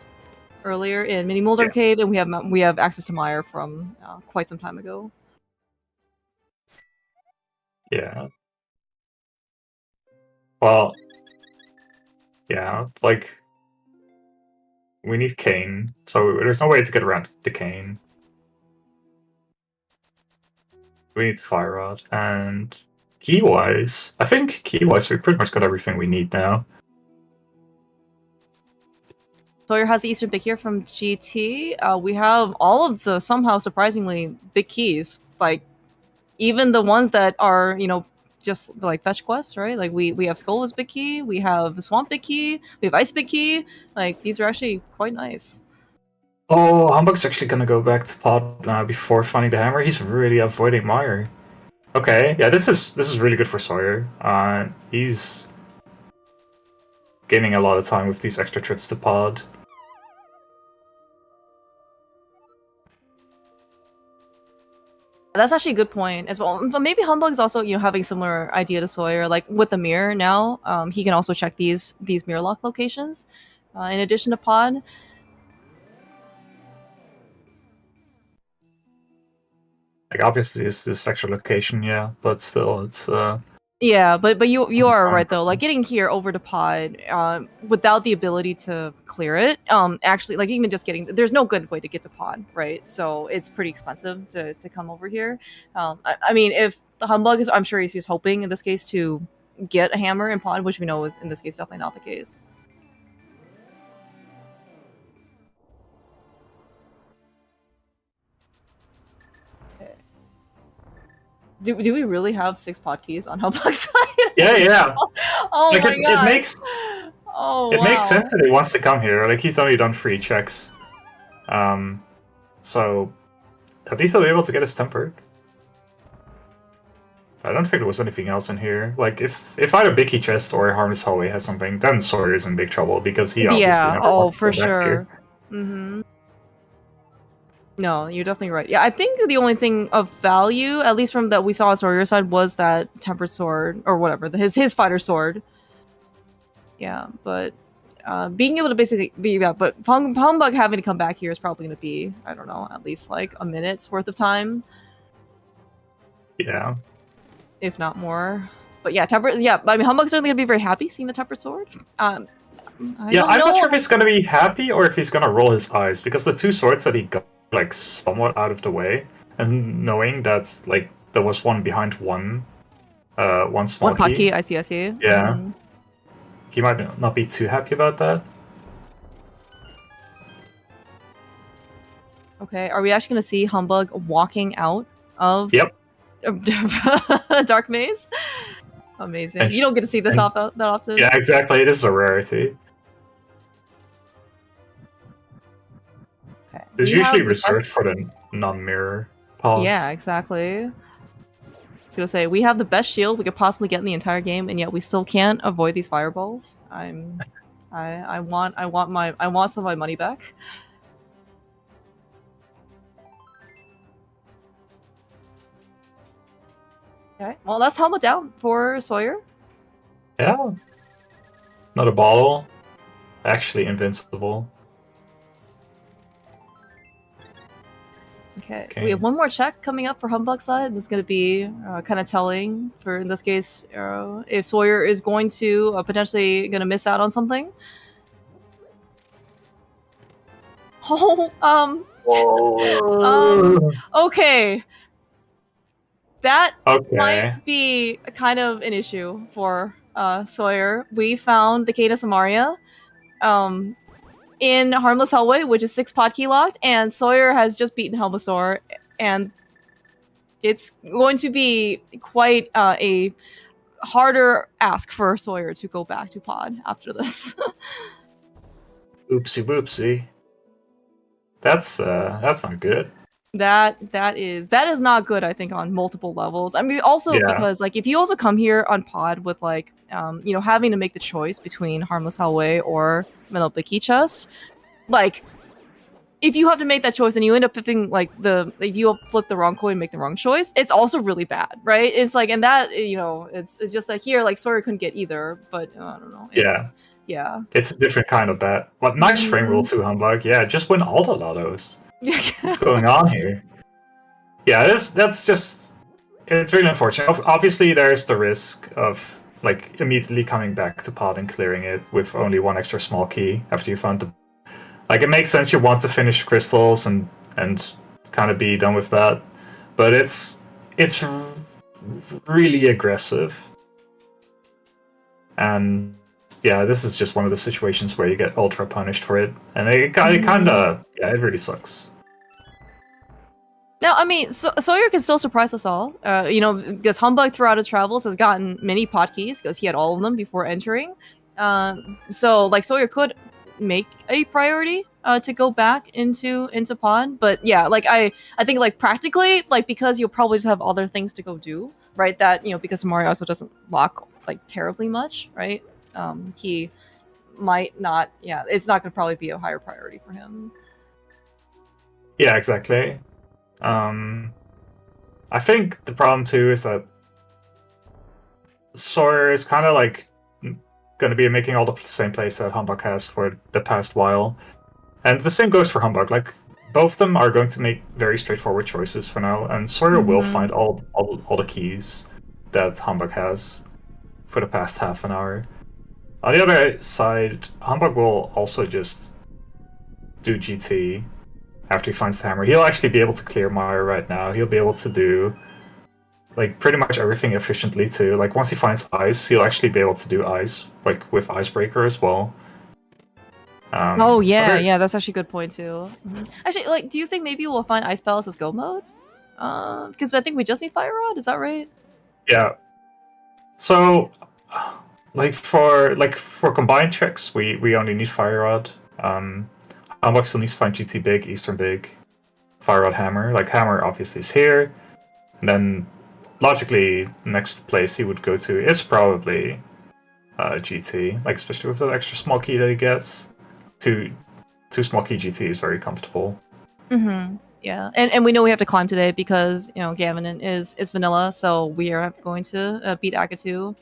earlier in Mini Moldorm Cave, and we have access to Meyer from quite some time ago. Yeah. Well, yeah, we need Cane, so there's no way to get around the Cane. We need Fire Rod, and key-wise, I think key-wise we pretty much got everything we need now. Soyhr has the Eastern big here from GT. We have all of the somehow surprisingly big keys, like even the ones that are, you know, just like fetch quests, right? Like we have Skull as big key, we have Swamp big key, we have Ice big key. Like these are actually quite nice. Oh, Humbugg's actually gonna go back to pod before finding the hammer. He's really avoiding Meyer. Okay, yeah, this is really good for Soyhr. He's gaining a lot of time with these extra trips to pod. That's actually a good point as well. But maybe Humbug's also, you know, having similar idea to Soyhr, like with the mirror now. He can also check these mirror lock locations, in addition to pod. Like obviously it's this extra location, yeah, but still it's Yeah, but you are fine. right though. Like getting here over to pod, without the ability to clear it, actually, like even just getting, there's no good way to get to pod, right? So it's pretty expensive to come over here. I mean, if the Humbug is, I'm sure he's hoping in this case to get a hammer in pod, which we know is in this case definitely not the case. Do we really have 6 pod keys on Humbug's side? yeah. Oh like my god! it makes makes sense that he wants to come here. Like he's only done 3 checks, so at least he'll be able to get his tempered. I don't think there was anything else in here. Like if either Bicky Chest or Harmless Hallway has something, then Sawyer is in big trouble because he obviously never wants to for go back sure. here. No, you're definitely right. Yeah, I think the only thing of value, at least from that we saw on Sawyer's side, was that tempered sword or whatever, his fighter sword. Yeah, but being able to basically be, but Humbug having to come back here is probably going to be, I don't know, at least like a minute's worth of time. Yeah. If not more. But yeah, tempered. Yeah, I mean, Humbug's certainly going to be very happy seeing the tempered sword. I'm not sure if he's going to be happy or if he's going to roll his eyes because the 2 swords that he got like somewhat out of the way, and knowing that like there was one behind one small one pot key. I see. Yeah. He might not be too happy about that. Okay, are we actually going to see Humbug walking out of Dark Maze? Amazing. You don't get to see this that often. Yeah, exactly. It is a rarity. Okay. It's usually reserved for the non-mirror pods. Yeah, exactly. I was gonna say, we have the best shield we could possibly get in the entire game, and yet we still can't avoid these fireballs. I want some of my money back. Okay, well that's helmet down for Soyhr. Yeah. Not a bottle. Actually invincible. Okay, so we have one more check coming up for Humbug's side. This is going to be kind of telling for, in this case, if Soyhr is going to potentially going to miss out on something. Okay. That might be kind of an issue for Soyhr. We found the Cadus Amaria in Harmless Hallway, which is 6 pod key locked, and Soyhr has just beaten Helmasaur, and it's going to be quite a harder ask for Soyhr to go back to pod after this. Oopsie boopsie. That's not good. That is not good, I think, on multiple levels. I mean, also because like if you also come here on pod with like you know, having to make the choice between Harmless Hallway or Metal Bicky Chest, like if you have to make that choice and you end up flipping like if you flip the wrong coin and make the wrong choice, it's also really bad, right? It's like, and that, you know, it's just like here, like Soyhr couldn't get either, but I don't know. Yeah. It's a different kind of bet. What nice frame rule too, Humbug. Yeah, just win all the lottos. What's going on here? Yeah, that's just, it's really unfortunate. Obviously, there's the risk of like immediately coming back to pod and clearing it with only 1 extra small key after you found the. Like it makes sense you want to finish crystals and kind of be done with that, but it's really aggressive. And yeah, this is just one of the situations where you get ultra punished for it, and it kind of, yeah, it really sucks. Now, I mean, Soyhr can still surprise us all, you know, because Humbug throughout his travels has gotten many potkeys, because he had all of them before entering. So, like, Soyhr could make a priority to go back into pod, but yeah, like, I think, like, practically, like, because you'll probably just have other things to go do, right, that, you know, because Mario also doesn't lock, like, terribly much, right, he might not, yeah, it's not going to probably be a higher priority for him. Yeah, exactly. I think the problem too is that Soyhr is kind of like going to be making all the same plays that Humbug has for the past while, and the same goes for Humbug. Like, both of them are going to make very straightforward choices for now, and Soyhr will find all the keys that Humbug has for the past half an hour. On the other side, Humbug will also just do GT after he finds the hammer. He'll actually be able to clear Mire right now. He'll be able to do like pretty much everything efficiently too. Like, once he finds ice, he'll actually be able to do ice, like with Icebreaker as well. Oh yeah, yeah, that's actually a good point too. Actually, like, do you think maybe we'll find Ice Palace as go mode? Because I think we just need Fire Rod. Is that right? Yeah. So, like for combined checks, we only need Fire Rod. Humbug still needs to find GT Big, Eastern Big, Fire Rod, Hammer. Like, Hammer obviously is here, and then logically, next place he would go to is probably GT. Like, especially with the extra small key that he gets. Two small key GT is very comfortable. Yeah, and we know we have to climb today because, you know, Gavin is vanilla, so we are going to beat Akatu.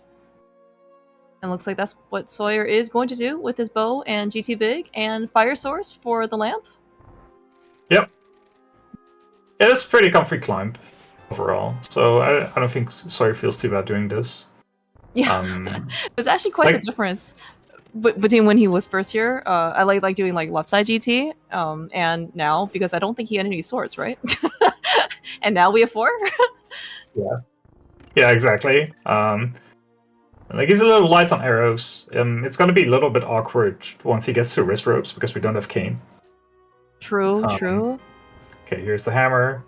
And looks like that's what Soyhr is going to do with his bow and GT Big and Fire Source for the lamp. Yep. Yeah, it's a pretty comfy climb overall, so I don't think Soyhr feels too bad doing this. Yeah, it's actually quite the difference between when he was first here. I like doing like left side GT, and now, because I don't think he had any swords, right? And now we have 4. Yeah, exactly. Like, he's a little light on arrows. It's gonna be a little bit awkward once he gets to wrist ropes because we don't have cane. True. Okay, here's the hammer.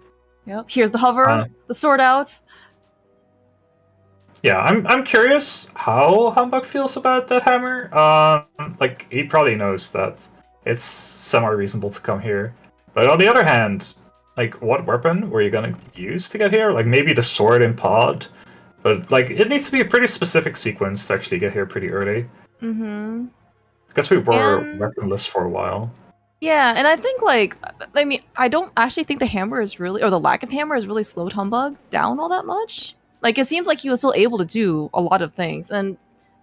Yep. Here's the hover. The sword out. Yeah, I'm curious how Humbug feels about that hammer. Like, he probably knows that it's semi-reasonable to come here. But on the other hand, like, what weapon were you gonna use to get here? Like, maybe the sword in pod? But, like, it needs to be a pretty specific sequence to actually get here pretty early. Because we were weaponless for a while. Yeah, and I think, like, I mean, I don't actually think the hammer is really, or the lack of hammer has really slowed Humbug down all that much. Like, it seems like he was still able to do a lot of things, and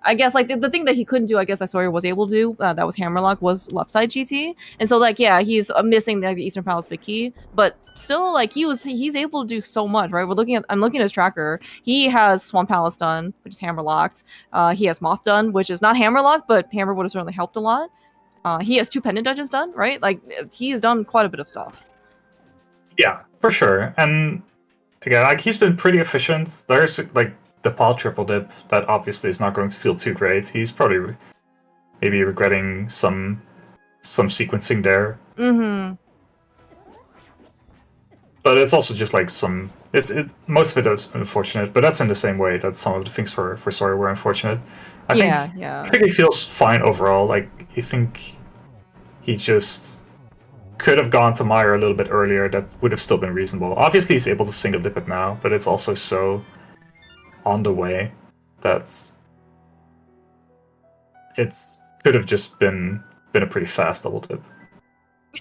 I guess, like, the thing that he couldn't do, I guess that Soyhr was able to do, that was Hammerlock, was left side GT. And so, like, yeah, he's missing the Eastern Palace big key, but still, like, he's able to do so much, right? I'm looking at his tracker. He has Swamp Palace done, which is Hammerlocked. He has Moth done, which is not Hammerlocked, but Hammer would have certainly helped a lot. He has 2 pendant dungeons done, right? Like, he has done quite a bit of stuff. Yeah, for sure. And again, like, he's been pretty efficient. There's, like, the pod triple dip that obviously is not going to feel too great. He's probably maybe regretting some sequencing there. But it's also just like most of it is unfortunate, but that's in the same way that some of the things for Soyhr were unfortunate. I think he feels fine overall. Like, I think he just could have gone to Mire a little bit earlier. That would have still been reasonable. Obviously, he's able to single dip it now, but it's also so on the way that it could have just been a pretty fast double dip.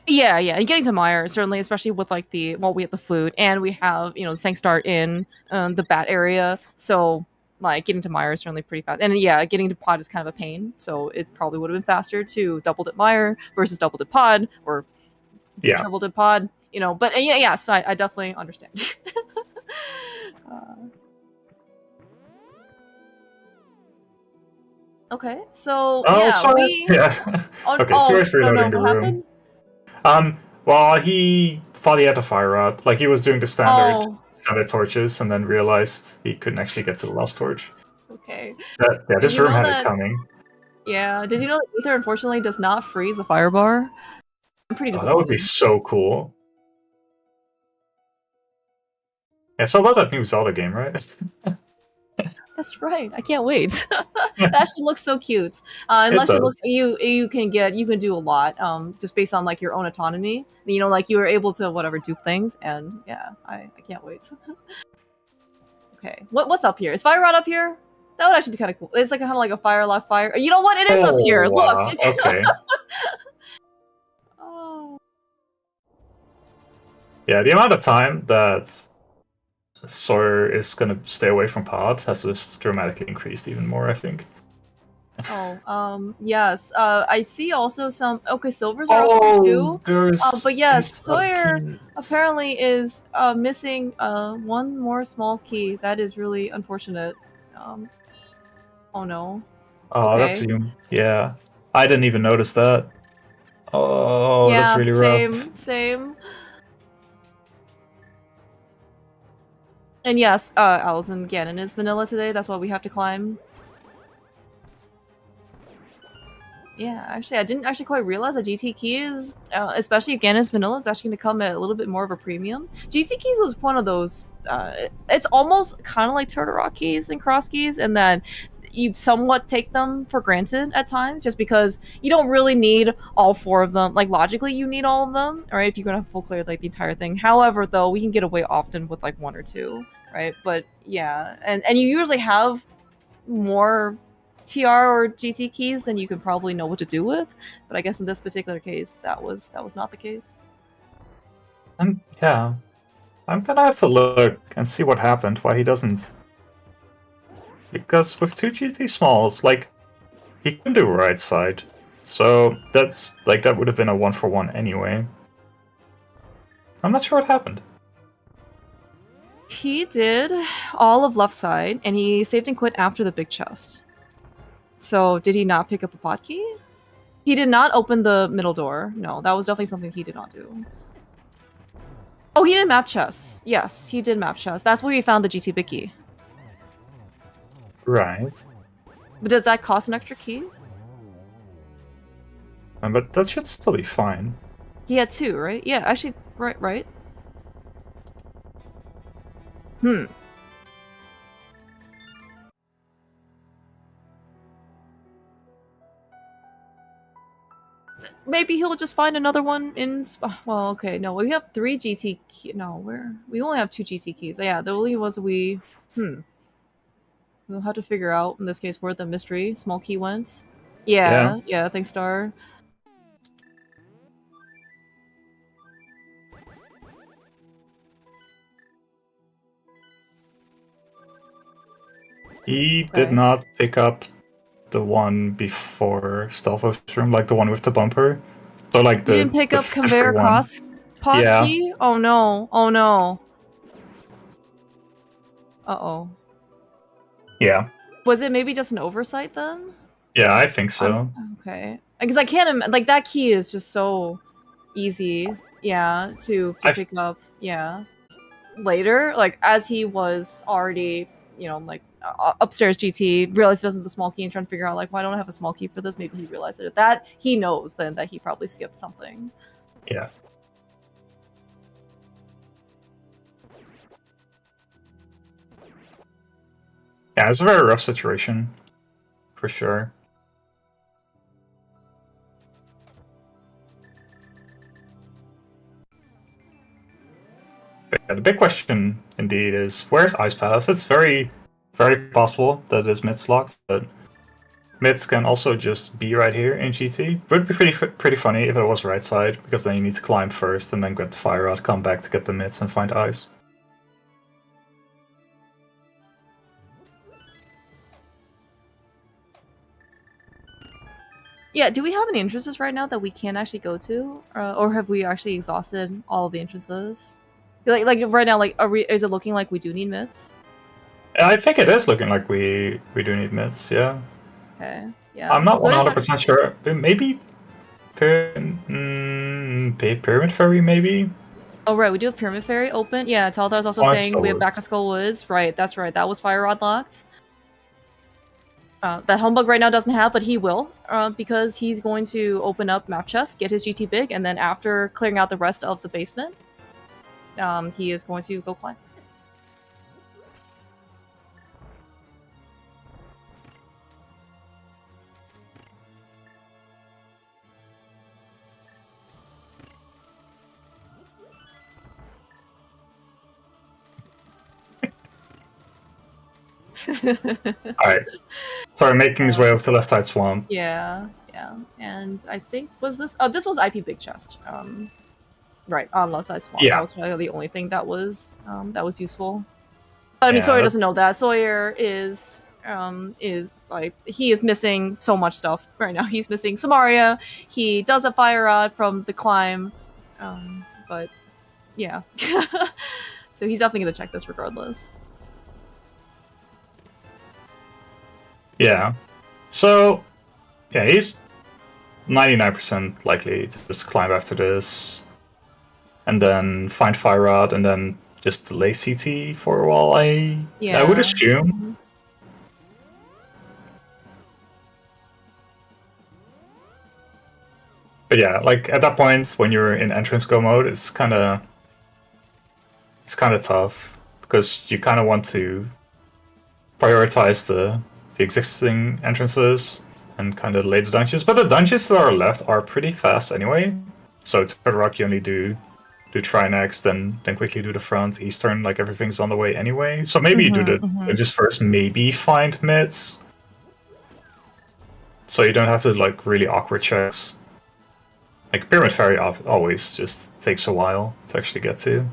Yeah, and getting to Mire, certainly, especially with, like, we have the flute, and we have, you know, the Sank Start in the bat area, so, like, getting to Mire is certainly pretty fast. And yeah, getting to pod is kind of a pain, so it probably would have been faster to double dip Mire versus double dip pod, or triple dip pod, you know, but yes, I definitely understand. Okay, so sorry. Okay, sorry for reloading the room. Well, he thought he had a fire rod. Like, he was doing the standard torches, and then realized he couldn't actually get to the last torch. It's okay. This room had it coming. Yeah. Did you know that Aether unfortunately does not freeze the fire bar? I'm pretty Oh, disappointed. that would be so cool. Yeah, so about that new Zelda game, right? That's right. I can't wait. It actually looks so cute. And It actually does. looks you can do a lot just based on like your own autonomy. You know, like you were able to whatever dupe things, and yeah, I can't wait. Okay, what's up here? Is Fire Rod up here? That would actually be kind of cool. It's like kind of like a Firelock fire. You know what? It is up here. Oh, wow. Look. Okay. Oh. Yeah, the amount of time that Soyhr is gonna stay away from pod has just dramatically increased even more, I think. Oh, yes. I see also some. Okay, silvers are up here too. There's But yes, these other Soyhr keys. apparently is missing one more small key. That is really unfortunate. Oh no. Oh, that's Okay. you. Yeah. I didn't even notice that. Oh, Yeah, that's really rough. same. And yes, Allison Ganon is vanilla today. That's why we have to climb. Yeah, actually, I didn't actually quite realize that GT keys, especially if Ganon's vanilla, is actually going to come at a little bit more of a premium. GT keys was one of those. It's almost kind of like Turtle Rock keys and Cross keys, and then you somewhat take them for granted at times, just because you don't really need all 4 of them. Like logically, you need all of them, right? If you're going to full clear like the entire thing. However, though, we can get away often with like 1 or 2, right? But yeah, and you usually have more TR or GT keys, then you can probably know what to do with. But I guess in this particular case, that was not the case. Yeah. I'm gonna have to look and see what happened, why he doesn't. Because with 2 GT smalls, like, he can do right side. So that's like that would have been a 1-for-1 anyway. I'm not sure what happened. He did all of left side, and he saved and quit after the big chest. So did he not pick up a pot key? He did not open the middle door. No, that was definitely something he did not do. Oh, he did map chest. Yes, he did map chest. That's where he found the GT big key. Right. But does that cost an extra key? But that should still be fine. He had 2, right? Yeah, actually, right. Maybe he'll just find another one in. Well, okay, no, we have 3 GT keys. No, we only have 2 GT keys. Yeah, the only was we. We'll have to figure out in this case where the mystery small key went. Yeah, thanks, Star. He did not pick up the one before Stelvo's room, like the one with the bumper. So like You didn't pick up conveyor cross pot key? Oh no. Uh-oh. Yeah. Was it maybe just an oversight then? Yeah, I think so. Okay. Because I can't like that key is just so easy, yeah, to pick up, yeah. Later, like as he was already, you know, like upstairs GT, realized he doesn't have the small key and trying to figure out like, why don't I have a small key for this? Maybe he realized it. That he knows then that he probably skipped something. Yeah. Yeah, it's a very rough situation, for sure. Yeah, the big question, indeed, is where's Ice Palace? It's very, very possible that it's mids locked, but mids can also just be right here in GT. It would be pretty funny if it was right side, because then you need to climb first and then get the fire out, come back to get the mids and find ice. Yeah, do we have any entrances right now that we can actually go to, or have we actually exhausted all of the entrances? Like right now, like is it looking like we do need mids? I think it is looking like we do need mids. Yeah. Okay. Yeah. I'm not 100% sure. Maybe Pyramid Ferry, maybe. Oh right, we do have Pyramid Ferry open. Yeah, Teldar's also saying we have Back of Skull Woods. Right, that's right. That was Fire Rod locked. that humbugh right now doesn't have, but he will, because he's going to open up map chest, get his GT big, and then after clearing out the rest of the basement, he is going to go climb. Alright. Sorry, making his way over to the left side swamp. Yeah. And I think, was this... Oh, this was IP Big Chest. Right, on left side swamp. Yeah. That was probably the only thing that was useful. But I mean, Yeah, Soyhr doesn't know that. Soyhr is like, he is missing so much stuff right now. He's missing Samaria. He does a fire rod from the climb. But yeah. So he's definitely gonna check this regardless. Yeah. So, yeah, he's 99% likely to just climb after this. And then find Fire Rod, and then just delay CT for a while, I would assume. But yeah, like, at that point, when you're in entrance go mode, it's kind of tough, because you kind of want to prioritize the existing entrances and kind of delay the dungeons. But the dungeons that are left are pretty fast anyway. So to Red Rock, you only do try next, then quickly do the front. Eastern, like, everything's on the way anyway. So maybe you do the dungeons first, maybe find mids. So you don't have to, like, really awkward checks. Like, Pyramid Ferry always just takes a while to actually get to.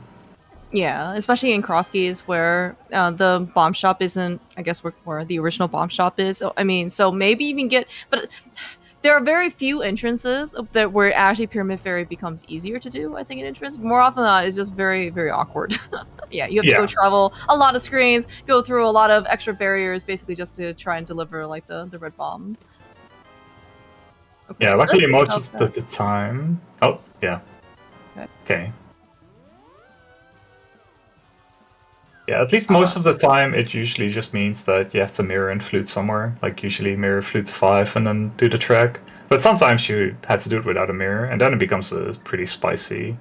Yeah, especially in cross keys where the bomb shop isn't, I guess, where the original bomb shop is. So, I mean, so maybe you can get, but there are very few entrances that where actually Pyramid Ferry becomes easier to do. I think an entrance more often than not is just very, very awkward. Yeah, you have to go travel a lot of screens, go through a lot of extra barriers, basically just to try and deliver like the red bomb. Okay, yeah, luckily most of the time. Oh, yeah. Okay. Yeah, at least most of the time it usually just means that you have to mirror and flute somewhere. Like, usually mirror flute 5 and then do the track. But sometimes you had to do it without a mirror, and then it becomes a pretty spicy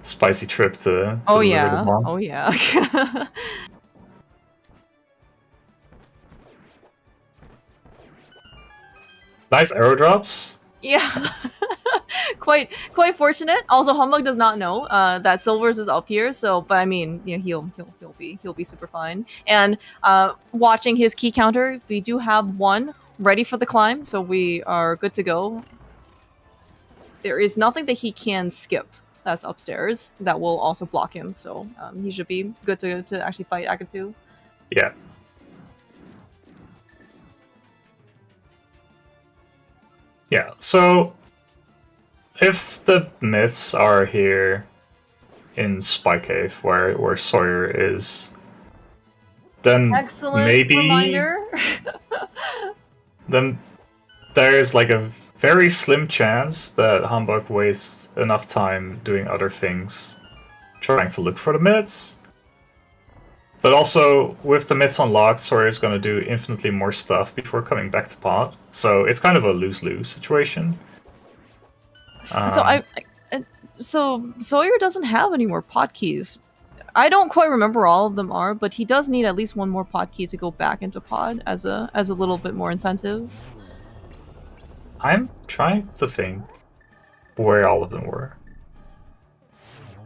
spicy trip to deliver the bomb. Oh yeah. Nice arrow drops. Yeah. quite fortunate. Also, humbugh does not know that Silvers is up here, so but I mean, you know, he'll be super fine. And watching his key counter, we do have one ready for the climb, so we are good to go. There is nothing that he can skip that's upstairs that will also block him, so he should be good to actually fight Akatu. Yeah. Yeah, so if the myths are here in Spy Cave, where Soyhr is, then excellent maybe reminder. Then there's like a very slim chance that humbugh wastes enough time doing other things, trying to look for the myths. But also, with the myths unlocked, Soyhr is going to do infinitely more stuff before coming back to pod. So it's kind of a lose-lose situation. So Soyhr doesn't have any more pod keys. I don't quite remember all of them are, but he does need at least one more pod key to go back into pod as a little bit more incentive. I'm trying to think where all of them were.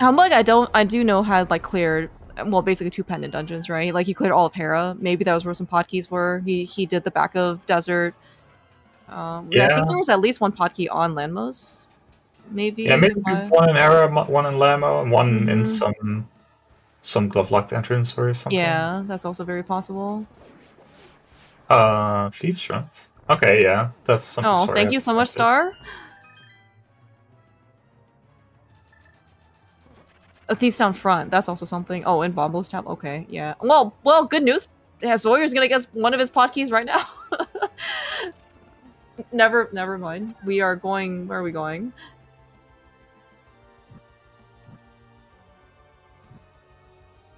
Humbugh, I do know had like cleared, well, basically 2 pendant dungeons, right? Like he cleared all of Hera. Maybe that was where some pod keys were. He did the back of Desert. Yeah, I think there was at least 1 pod key on Lanmos. Maybe. Yeah, maybe 1 in Hera, 1 in Lamo, and 1 in some glove locked entrance or something. Yeah, that's also very possible. Thieves Front. Okay, yeah, that's something. Oh, thank you so much, Star. A Thieves Down Front. That's also something. Oh, and Bombo's tab. Okay, yeah. Well, good news. Soyr's gonna get one of his pod keys right now. Never mind. We are going. Where are we going?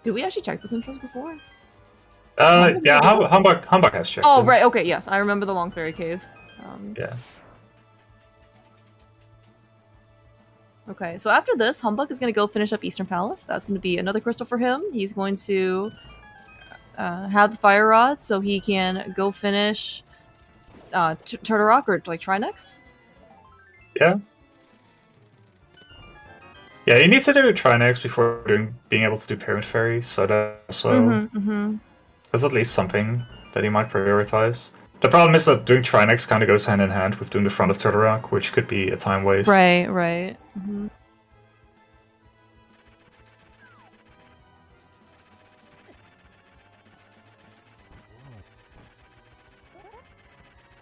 Did we actually check this entrance before? Yeah, humbugh has checked Oh, this. right, okay, yes. I remember the Long Fairy Cave. Yeah. Okay, so after this, humbugh is going to go finish up Eastern Palace. That's going to be another crystal for him. He's going to have the Fire Rod so he can go finish Turtle Rock or like Trinex. Yeah. Yeah, you need to do Trinex before being able to do Pyramid Fairy, so that's at least something that you might prioritize. The problem is that doing Trinex kind of goes hand in hand with doing the front of Turtle Rock, which could be a time waste. Right.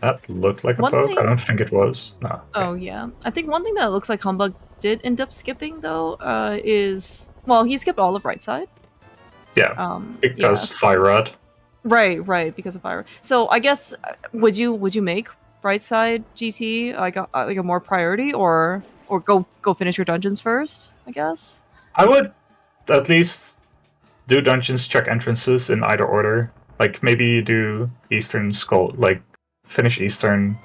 That looked like a poke. I don't think it was. No. Okay. Oh, yeah. I think one thing that looks like humbugh did end up skipping, though, is... Well, he skipped all of right side. Yeah, because Fire Rod. Right, because of Fire. So I guess would you make right side GT like a more priority, or go finish your dungeons first? I guess I would at least do dungeons, check entrances in either order. Like maybe do Eastern Skull, like finish Eastern,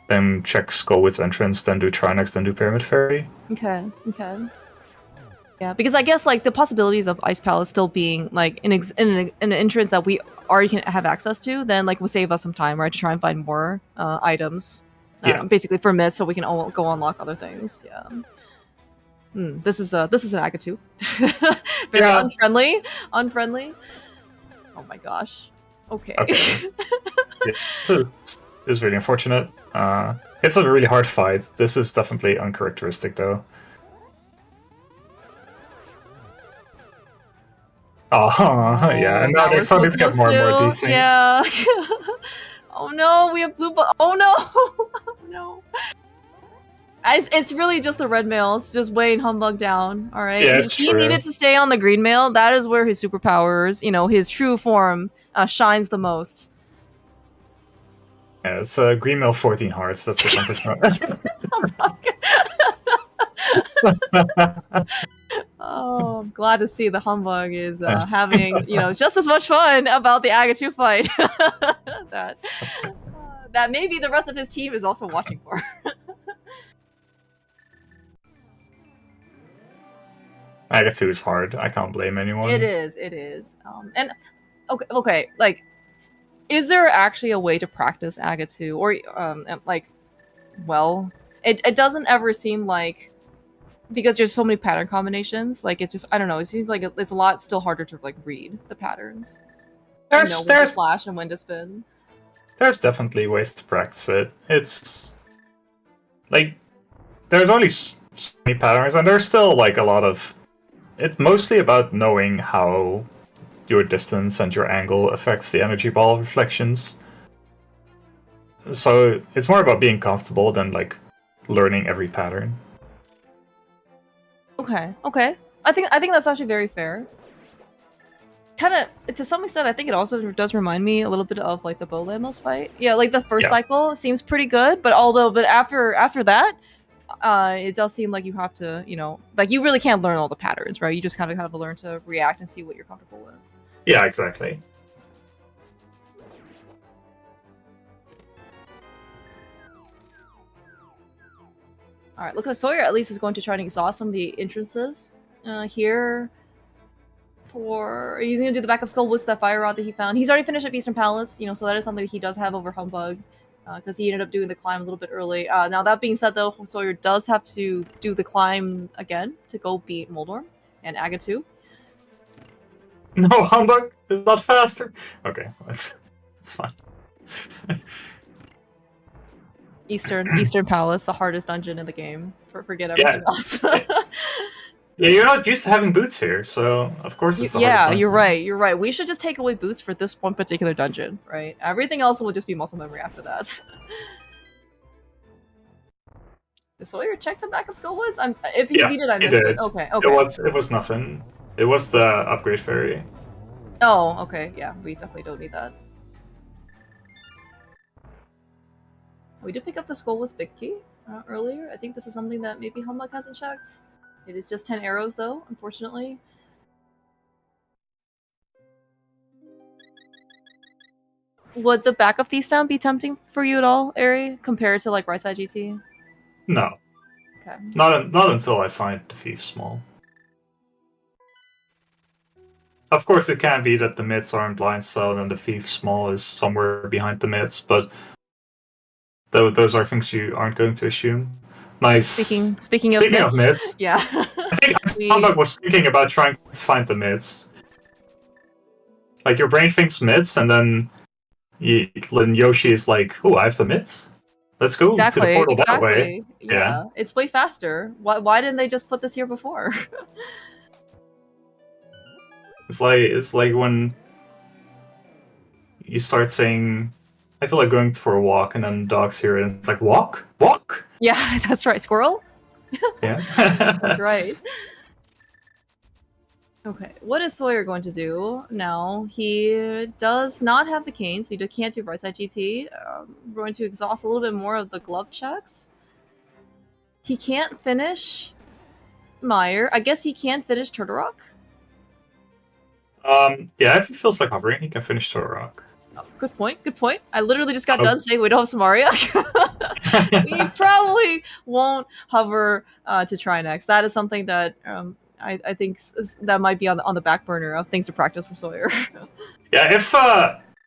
then check Skullwood's entrance, then do Trinex, then do Pyramid Fairy. Okay. Yeah, because I guess like the possibilities of Ice Palace still being like in an entrance that we already can have access to, then like will save us some time, right, to try and find more items, basically for myths, so we can go unlock other things. Yeah. This is an Agatu. Very unfriendly. Oh my gosh. Okay. This is really unfortunate. It's a really hard fight. This is definitely uncharacteristic, though. Yeah, and now they're starting to get more and more decent. Yeah. Oh no, we have blue ball. Oh no! Oh no. It's really just the red mail. It's just weighing humbugh down. All right. Yeah, he needed to stay on the green mail. That is where his superpowers, his true form, shines the most. Yeah, it's green mail 14 hearts. That's the accomplishment. Oh, I'm glad to see the humbugh is having, just as much fun about the Agatu fight that maybe the rest of his team is also watching for. Agatu is hard. I can't blame anyone. It is. And okay, like, is there actually a way to practice Agatu, or well, it doesn't ever seem like, because there's so many pattern combinations, like it's just, I don't know, it seems like it's a lot still harder to like read the patterns. There's when to flash and when to spin. There's definitely ways to practice it. It's like there's only so many patterns, and there's still like a lot of. It's mostly about knowing how your distance and your angle affects the energy ball reflections. So it's more about being comfortable than like learning every pattern. Okay. I think that's actually very fair. Kind of, to some extent, I think it also does remind me a little bit of like the Bo Lamos fight. Yeah, like the first cycle seems pretty good, but after that, it does seem like you have to, like you really can't learn all the patterns, right? You just kind of have to learn to react and see what you're comfortable with. Yeah, exactly. All right, look, Soyhr at least is going to try to exhaust some of the entrances here. He's going to do the backup skull with that fire rod that he found. He's already finished up Eastern Palace, so that is something that he does have over humbugh, because he ended up doing the climb a little bit early. Now, that being said, though, Soyhr does have to do the climb again to go beat Moldorm and Agatu. No, humbugh is not faster. Okay, that's fine. Eastern Palace, the hardest dungeon in the game. Forget everything else. Yeah, you're not used to having boots here, so of course it's the hardest dungeon. You're right. We should just take away boots for this one particular dungeon, right? Everything else will just be muscle memory after that. Did Soyhr check the backup skull was? If he beat it, I missed it. Okay. It was nothing. It was the upgrade fairy. Oh, okay. Yeah, we definitely don't need that. We did pick up the Skullwoods big key earlier. I think this is something that maybe humbugh hasn't checked. It is just 10 arrows, though, unfortunately. Would the back of Thieves Town be tempting for you at all, Ari, compared to like Right Side GT? No. Okay. Not until I find the Thief Small. Of course, it can be that the mids aren't blind celled and the Thief Small is somewhere behind the mids, but those are things you aren't going to assume. Nice. Speaking of mids, yeah. I think humbugh was thinking about trying to find the mids. Like your brain thinks mids, and then Yoshi is like, "Oh, I have the mids. Let's go to the portal that way." Yeah, it's way faster. Why didn't they just put this here before? It's like when you start saying, "I feel like going for a walk," and then dogs hear it, and it's like, "Walk, walk." Yeah, that's right. Squirrel. Yeah, that's right. Okay, what is Soyhr going to do now? He does not have the cane, so he can't do right side GT. We're going to exhaust a little bit more of the glove checks. He can't finish Meyer. I guess he can finish Turtle Rock. Yeah, if he feels like hovering, he can finish Turtle Rock. Oh, good point. Good point. I literally just got done saying we don't have Samaria. We probably won't hover to try next. That is something that I think that might be on the back burner of things to practice for Soyhr. Yeah,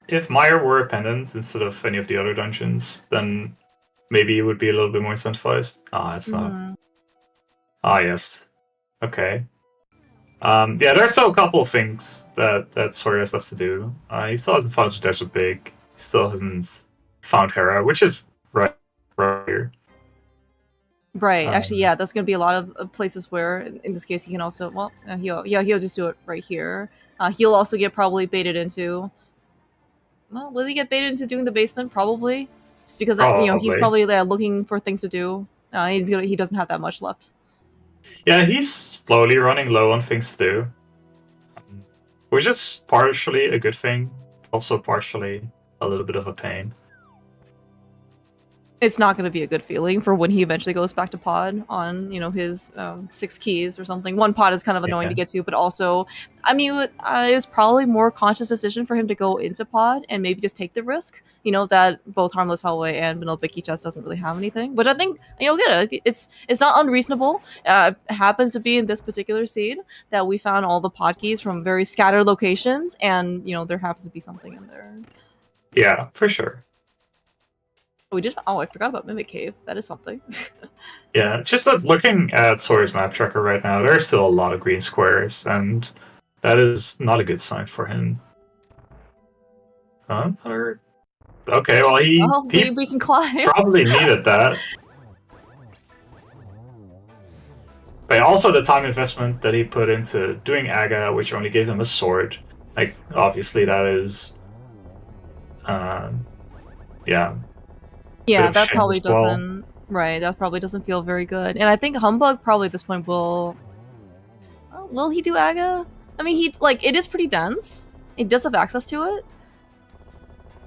if Meyer were a pendant instead of any of the other dungeons, then maybe it would be a little bit more incentivized. Ah, it's not. Ah, yes. Okay. Yeah, there's still a couple of things that Soyhr has left to do. He still hasn't found the Desert Big. He still hasn't found Hera, which is right here. Right. Actually, yeah, that's going to be a lot of places where, in this case, he can also. Well, he'll just do it right here. He'll also get probably baited into. Well, will he get baited into doing the basement? Probably, just because he's probably there looking for things to do. He doesn't have that much left. Yeah, he's slowly running low on things to do, which is partially a good thing, also partially a little bit of a pain. It's not going to be a good feeling for when he eventually goes back to pod on, his 6 keys or something. One pod is kind of annoying to get to, but also, I mean, it was probably more conscious decision for him to go into pod and maybe just take the risk, that both Harmless Hallway and Vanilla Bicky Chest doesn't really have anything, which I think, good. It's not unreasonable. It happens to be in this particular seed that we found all the pod keys from very scattered locations, and, there happens to be something in there. Yeah, for sure. We did. Oh, I forgot about Mimic Cave. That is something. Yeah, it's just that looking at Soyr's map tracker right now, there's still a lot of green squares, and that is not a good sign for him. Okay, well, we can climb. Probably needed that. But also the time investment that he put into doing Aga, which only gave him a sword. Like, obviously that is... yeah. Yeah, that probably doesn't... Right, that probably doesn't feel very good. And I think humbugh probably at this point will... Will he do Aga? I mean, it is pretty dense. He does have access to it.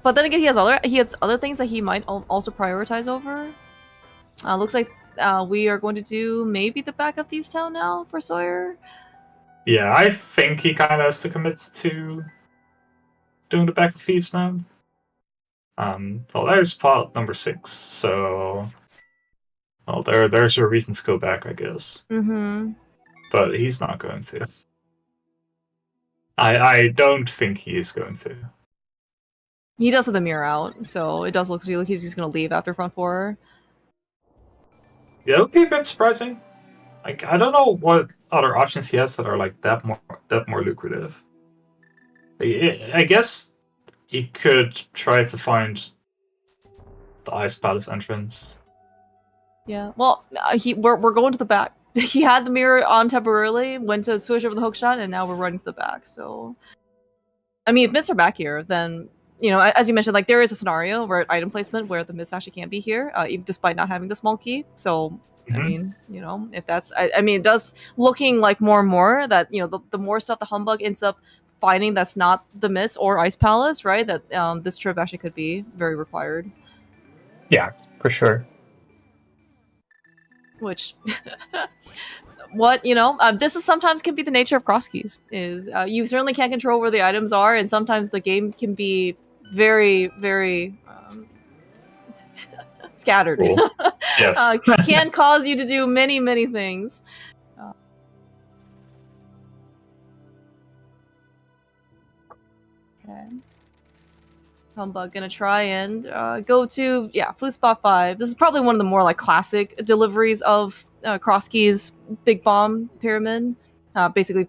But then again, he has other things that he might also prioritize over. Looks like we are going to do maybe the back of Thieves Town now for Soyhr. Yeah, I think he kind of has to commit to doing the back of Thieves now. Well, there's pot number 6, so... Well, there's a reason to go back, I guess. Mm-hmm. But he's not going to. I don't think he is going to. He does have the mirror out, so it does look like he's just going to leave after front 4. Yeah, it would be a bit surprising. Like, I don't know what other options he has that are like that more lucrative. I guess he could try to find the Ice Palace entrance. Yeah, well, we're going to the back. He had the mirror on temporarily, went to switch over the hookshot, and now we're running to the back. So, I mean, if mids are back here, then as you mentioned, like there is a scenario where item placement where the mids actually can't be here, even despite not having the small key. So, I mean, if that's, I mean, it does looking like more and more that the more stuff the humbugh ends up finding that's not the mids or Ice Palace, right? That this trip actually could be very required. Yeah, for sure. Which, this is sometimes can be the nature of cross keys. Is you certainly can't control where the items are, and sometimes the game can be very, very scattered. Cool. Yes. Can cause you to do many, many things. Okay. Humbugh gonna try and go to Flute Spot 5. This is probably one of the more like classic deliveries of Krosky's Big Bomb Pyramid. Basically,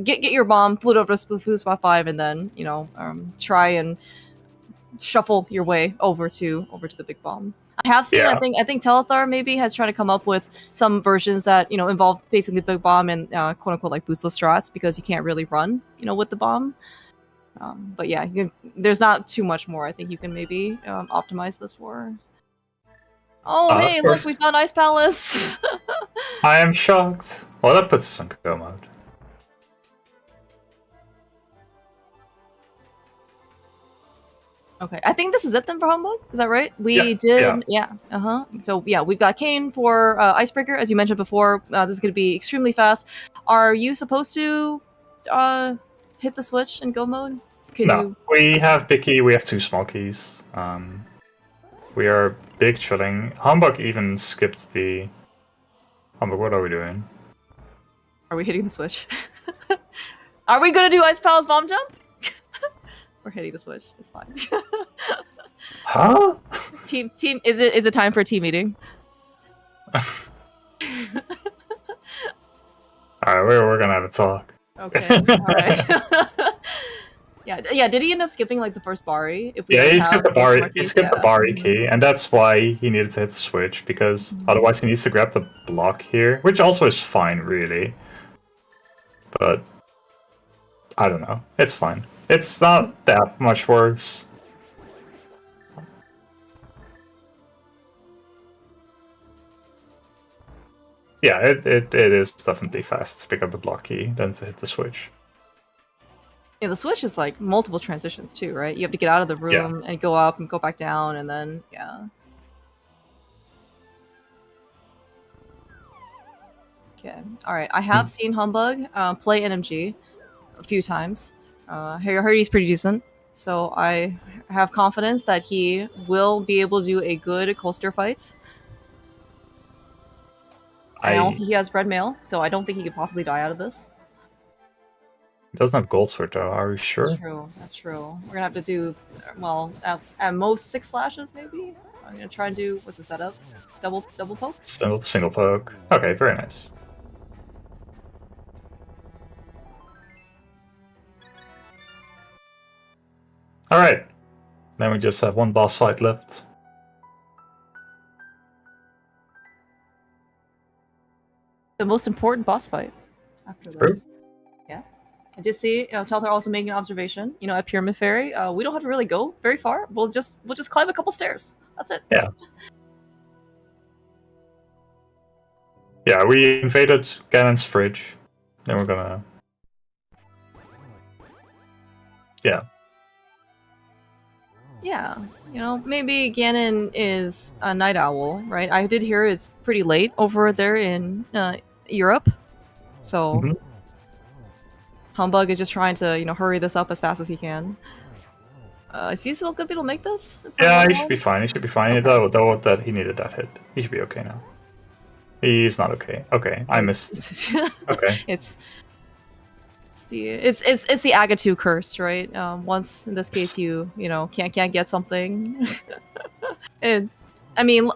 get your bomb, flute over to Flute Spot 5, and then try and shuffle your way over to the Big Bomb. I have seen. Yeah. I think Telethar maybe has tried to come up with some versions that involve basically Big Bomb and quote unquote like boostless strats because you can't really run with the bomb. But yeah, there's not too much more. I think you can maybe optimize this for. Oh, hey, look, we found Ice Palace! I am shocked. Well, that puts us on go mode. Okay, I think this is it then for Humbugh. Is that right? We did, yeah. So yeah, we've got Kain for Icebreaker, as you mentioned before. This is going to be extremely fast. Are you supposed to hit the switch and go mode? We have big key, we have 2 small keys. We are big chilling. Humbugh even skipped the... Humbugh, what are we doing? Are we hitting the switch? Are we gonna do Ice Palace Bomb Jump? We're hitting the switch, it's fine. Huh? Team, is it time for a team meeting? Alright, we're gonna have a talk. Okay, alright. Yeah, did he end up skipping like the first Bari? He skipped the Bari. He skipped the Bari key, and that's why he needed to hit the switch, because otherwise he needs to grab the block here, which also is fine, really. But I don't know. It's fine. It's not that much worse. Yeah, it is definitely fast to pick up the block key than to hit the switch. Yeah, the switch is like multiple transitions too, right? You have to get out of the room and go up and go back down, and then Okay, all right. I have seen Humbugh play NMG a few times. I heard he's pretty decent, so I have confidence that he will be able to do a good coaster fight. And also, he has red mail, so I don't think he could possibly die out of this. He doesn't have gold sword though, are you sure? That's true. We're gonna have to do, well, at most 6 slashes maybe? I'm gonna try and do, what's the setup? Double poke? Single poke. Okay, very nice. Alright. Then we just have 1 boss fight left. The most important boss fight after this. True. Yeah. I did see Telthar also making an observation. At Pyramid Ferry, we don't have to really go very far. We'll just climb a couple stairs. That's it. Yeah. Yeah, we invaded Ganon's fridge. Then we're gonna... Yeah. Yeah. Maybe Ganon is a night owl, right? I did hear it's pretty late over there in Europe. So... Humbugh is just trying to, hurry this up as fast as he can. Is he still gonna be able to make this? Yeah, he should be fine. He should be fine. Okay. Though that he needed that hit. He should be okay now. He's not okay. Okay, I missed. Okay. It's the Agatu curse, right? Once in this case you can't get something. And I mean,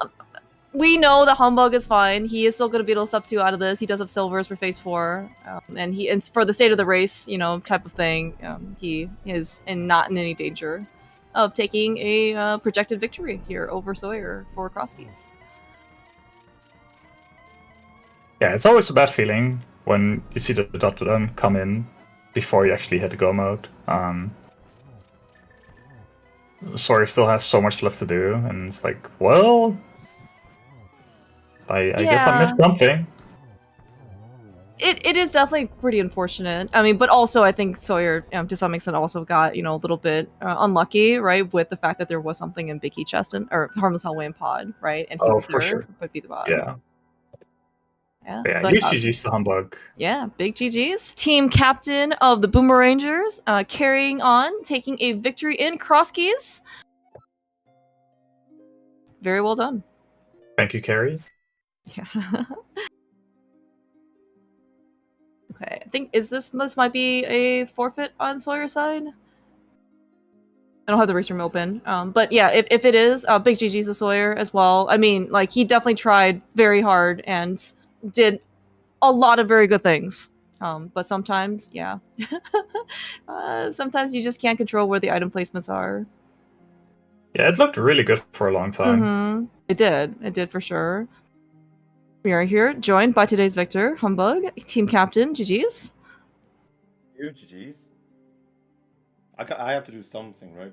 we know that Humbugh is fine. He is still going to be able to sub 2 out of this. He does have silvers for phase 4, and for the state of the race, type of thing, he is not in any danger of taking a projected victory here over Soyhr for Krosky's. Yeah, it's always a bad feeling when you see the dot come in before you actually hit the go mode. Soyhr still has so much left to do, and it's like, well... I guess I missed something. It is definitely pretty unfortunate. I mean, but also I think Soyhr, to some extent, also got a little bit unlucky, right, with the fact that there was something in Biggie Chest or Harmless Hallway and Pod, right, and he was for sure. would be the bot. Yeah. Yeah, Yeah, but, huge GG's to Humbug. yeah, big GG's. Team captain of the Boomerangers, carrying on, taking a victory in cross keys. Very well done. Thank you, Carrie. Yeah. Okay, I think this might be a forfeit on Sawyer's side. I don't have the race room open, but yeah, if it is, big GG's to Soyhr as well. I mean, like, he definitely tried very hard and did a lot of very good things. But sometimes, yeah, sometimes you just can't control where the item placements are. Yeah, it looked really good for a long time. It did for sure. We are here, joined by today's victor, Humbugh, team captain. GG's. GG's. I have to do something, right?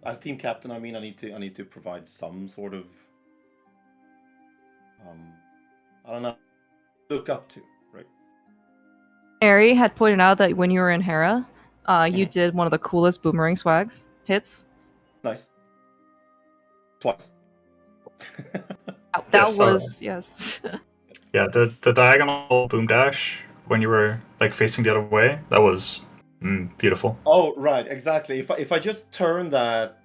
As team captain, I mean, I need to provide some sort of I don't know, look up to, right? Ari had pointed out that when you were in Hera, you did one of the coolest boomerang swags hits. Nice. Twice. That was yes. Yeah, the diagonal boom dash when you were like facing the other way, that was beautiful. Oh, right, exactly. If I just turn that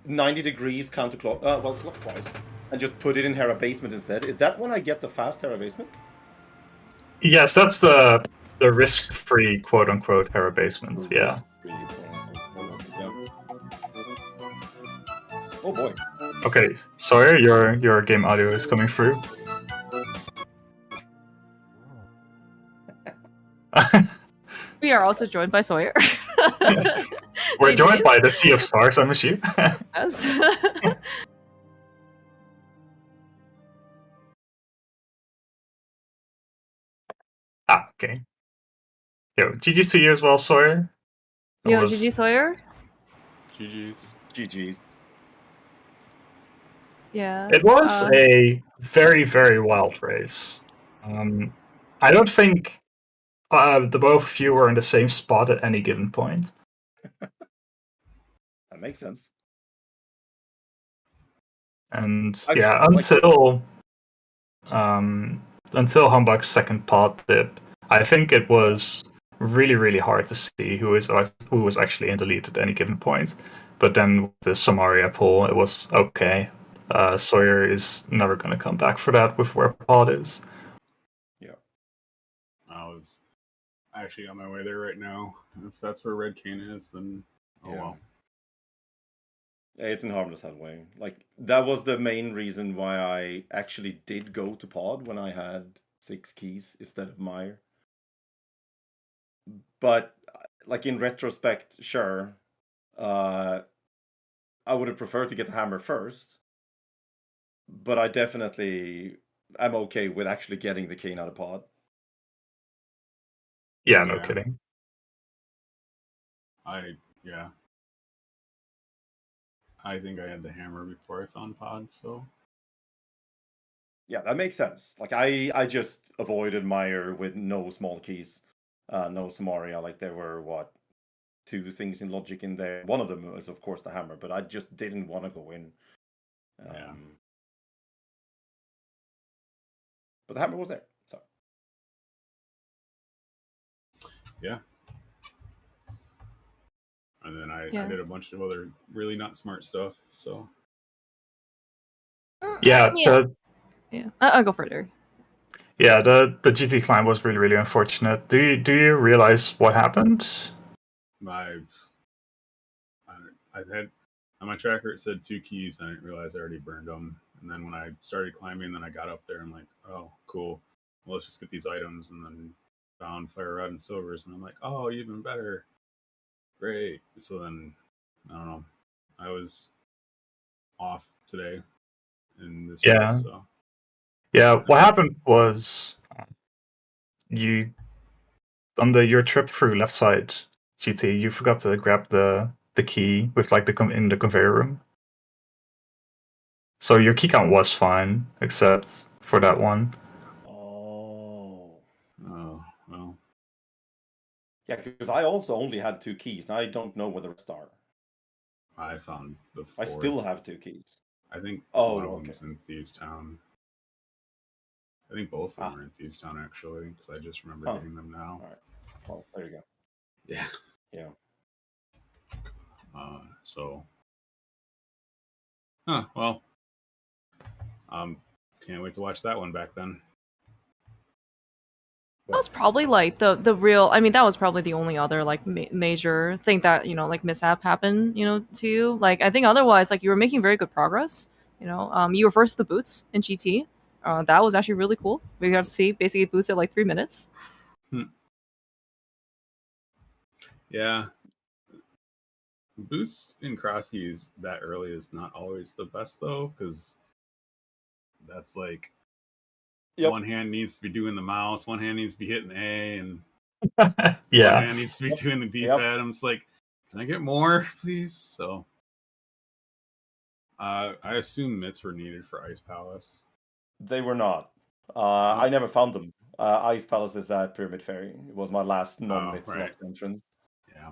90 degrees clockwise, and just put it in Hera basement instead, is that when I get the fast Hera basement? Yes, that's the risk-free quote unquote Hera basement. Yeah. Oh boy. Okay, Soyhr, your game audio is coming through. We are also joined by Soyhr. We're joined by the Sea of Stars, I'm assuming. Yes. Okay. Yo, GG's to you as well, Soyhr. Yo, GG Soyhr. GG's. Yeah. It was a very, very wild race. I don't think the both of you were in the same spot at any given point. That makes sense. And yeah, until Humbugg's second pod dip, I think it was really, really hard to see who was actually in the lead at any given point. But then with the Samaria pull, it was okay. Soyhr is never going to come back for that with where pod is. Yeah. I was actually on my way there right now. If that's where Red Cane is, then well. Yeah, it's in Harmless that way. Like, that was the main reason why I actually did go to pod when I had 6 keys instead of Meyer. But, like, in retrospect, sure, I would have preferred to get the hammer first. But I definitely am okay with actually getting the cane out of pod. Yeah, no kidding. I think I had the hammer before I found pod, so. Yeah, that makes sense. Like, I just avoided Meyer with no small keys, no Samaria. Like, there were, 2 things in logic in there. One of them was, of course, the hammer, but I just didn't want to go in. But the hammer was there, so. Yeah. And then I did a bunch of other really not smart stuff, so. Yeah. I'll go further. Yeah, the GT climb was really, really unfortunate. Do you realize what happened? I had on my tracker it said 2 keys, and I didn't realize I already burned them. And then when I started climbing, then I got up there and like, oh, cool. Well, let's just get these items, and then found fire rod and silvers, and I'm like, oh, even better. Great. So then I don't know. I was off today in this race, so. Yeah, what happened was you on your trip through left side GT, you forgot to grab the key with like in the conveyor room. So your key count was fine, except for that one. Oh, well. Yeah, because I also only had 2 keys, and I don't know where the rest are. I found the 4th. I still have 2 keys. I think one of them's in Thieves Town. I think both of them are in Thievestown, actually, because I just remember getting them now. All right. Well, there you go. Yeah. Yeah. So. Huh. Well. Can't wait to watch that one back then. That was probably like the real. I mean, that was probably the only other like major thing that like mishap happened. To you. Like I think otherwise, like you were making very good progress. You were first to the boots in GT. That was actually really cool. We got to see basically boots at like 3 minutes. Yeah. Boots in cross keys that early is not always the best though, because that's like one hand needs to be doing the mouse, one hand needs to be hitting A, and yeah, one hand needs to be doing the D-pad. I'm just like, can I get more, please? So I assume mitts were needed for Ice Palace. They were not. I never found them. Ice Palace is at Pyramid Ferry. It was my last non-mitts locked entrance. Yeah.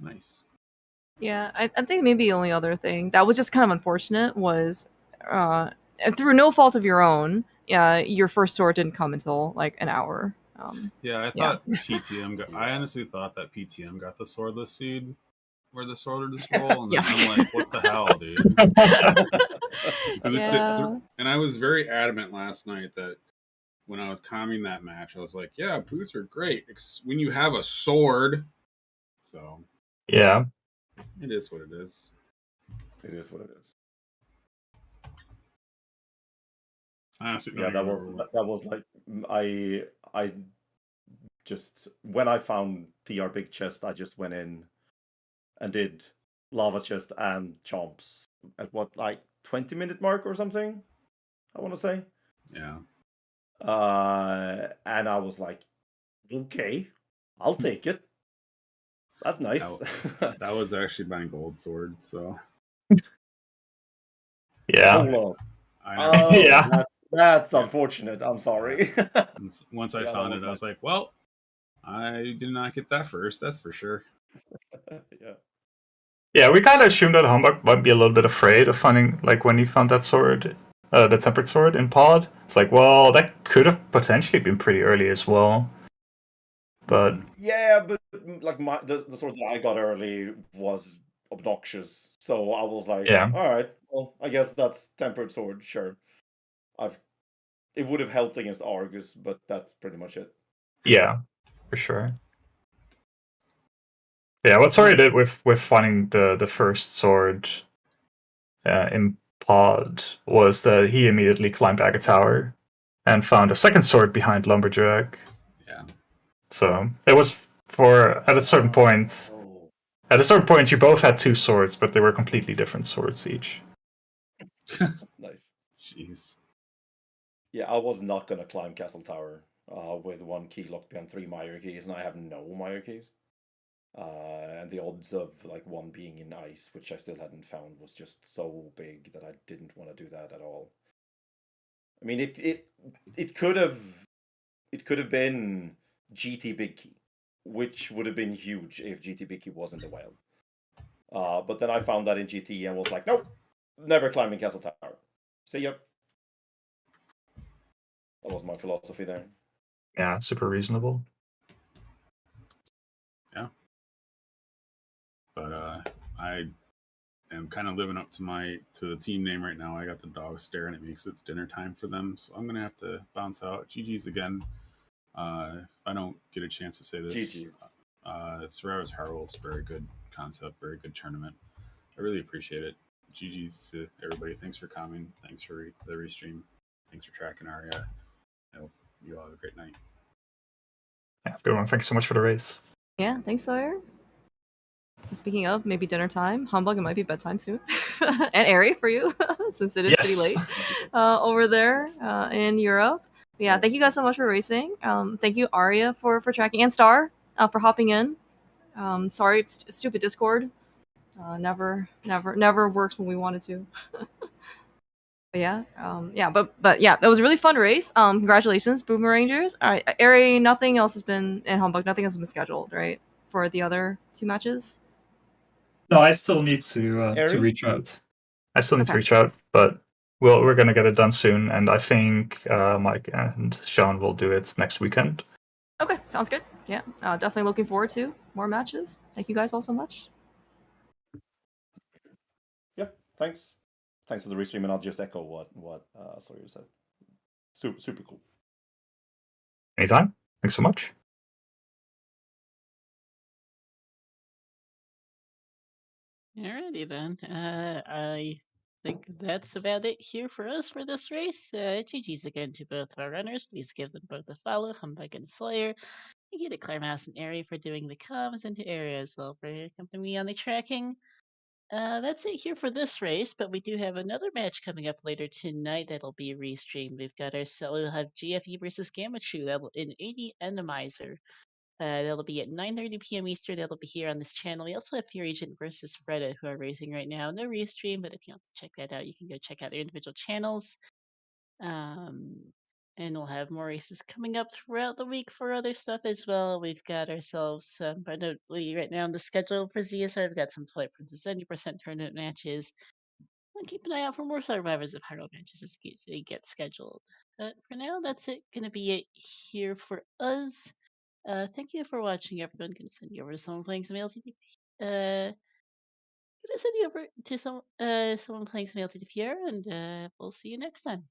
Nice. Yeah, I think maybe the only other thing that was just kind of unfortunate was through no fault of your own, your first sword didn't come until like an hour. I thought PTM got. I honestly thought that PTM got the swordless seed, where the swordless roll, and then I'm like, what the hell, dude? And I was very adamant last night that when I was calming that match, I was like, yeah, boots are great when you have a sword. So yeah, it is what it is. It is what it is. Honestly, yeah, that was like I just when I found TR Big Chest, I just went in and did Lava Chest and Chomps at what, like 20-minute mark or something, I want to say. Yeah. And I was like, okay, I'll take it. That's nice. That was actually my gold sword, so. Yeah. Hold on. Yeah. That's unfortunate. I'm sorry. Once I found it, I was like, well, I did not get that first, that's for sure. Yeah, we kind of assumed that Humbugh might be a little bit afraid of finding, like, when he found that sword, the tempered sword in pod. It's like, well, that could have potentially been pretty early as well. But yeah, but like the sword that I got early was obnoxious, so I was like, yeah, all right, well, I guess that's tempered sword. Sure, it would have helped against Argus, but that's pretty much it. Yeah, for sure. Yeah, what Soyhr did with finding the first sword in pod was that he immediately climbed back a tower and found a second sword behind Lumberjack. Yeah. So it was at a certain point. At a certain point, you both had two swords, but they were completely different swords each. Nice. Jeez. Yeah, I was not gonna climb Castle Tower with one key locked behind 3 Meyer keys, and I have no Meyer keys. And the odds of like one being in ice, which I still hadn't found, was just so big that I didn't want to do that at all. I mean, it could have been GT Big Key, which would have been huge if GT Big Key wasn't the wild. But then I found that in GT and was like, nope, never climbing Castle Tower. See ya. That was my philosophy there. Yeah, super reasonable. Yeah. But I am kind of living up to the team name right now. I got the dog staring at me because it's dinner time for them, so I'm gonna have to bounce out. GG's again. If I don't get a chance to say this, Survivor's Hyrule is a very good concept, very good tournament. I really appreciate it. GG's to everybody. Thanks for coming. Thanks for the restream. Thanks for tracking Aria. I hope you all have a great night. Yeah, good one. Thanks so much for the race. Yeah, thanks, Soyhr. And speaking of maybe dinner time, Humbugh, it might be bedtime soon. And Ari for you, since it is pretty late over there in Europe. But yeah, thank you guys so much for racing. Thank you, Aria, for tracking, and Star for hopping in. Sorry, stupid Discord. Never works when we wanted to. But yeah, but yeah, it was a really fun race. Congratulations, Boomerangers. All right, Ari, nothing else has been in Humbugh. Nothing else has been scheduled, right, for the other 2 matches? No, I still need to reach out. I still need to reach out, but Well, we're gonna get it done soon, and I think Mike and Sean will do it next weekend. Okay, sounds good. Yeah, definitely looking forward to more matches. Thank you guys all so much. Yeah, thanks. Thanks for the restream, and I'll just echo what Soyhr said. Super cool. Anytime. Thanks so much. Alrighty then. I think that's about it here for us for this race. GG's again to both of our runners. Please give them both a follow, Humbugh and Soyhr. Thank you to Clarmouse and Airy for doing the comms, and to Airy as well for accompanying me on the tracking. That's it here for this race, but we do have another match coming up later tonight that'll be restreamed. We've got we'll have GFE versus Gamachu that'll in 80 Enemizer. That'll be at 9:30 p.m. Eastern. That'll be here on this channel. We also have Fear Agent versus Freda, who are racing right now. No restream, but if you want to check that out, you can go check out their individual channels. And we'll have more races coming up throughout the week for other stuff as well. We've got ourselves, notably right now on the schedule for ZSR, we've got some Twilight Princess 70% tournament matches. And keep an eye out for more Survivors of Hyrule matches as they get scheduled. But for now, that's it. Gonna be it here for us. Thank you for watching, everyone. Gonna send you over to someone playing some ALttPR. Gonna send you over to someone playing some ALttPR, and we'll see you next time.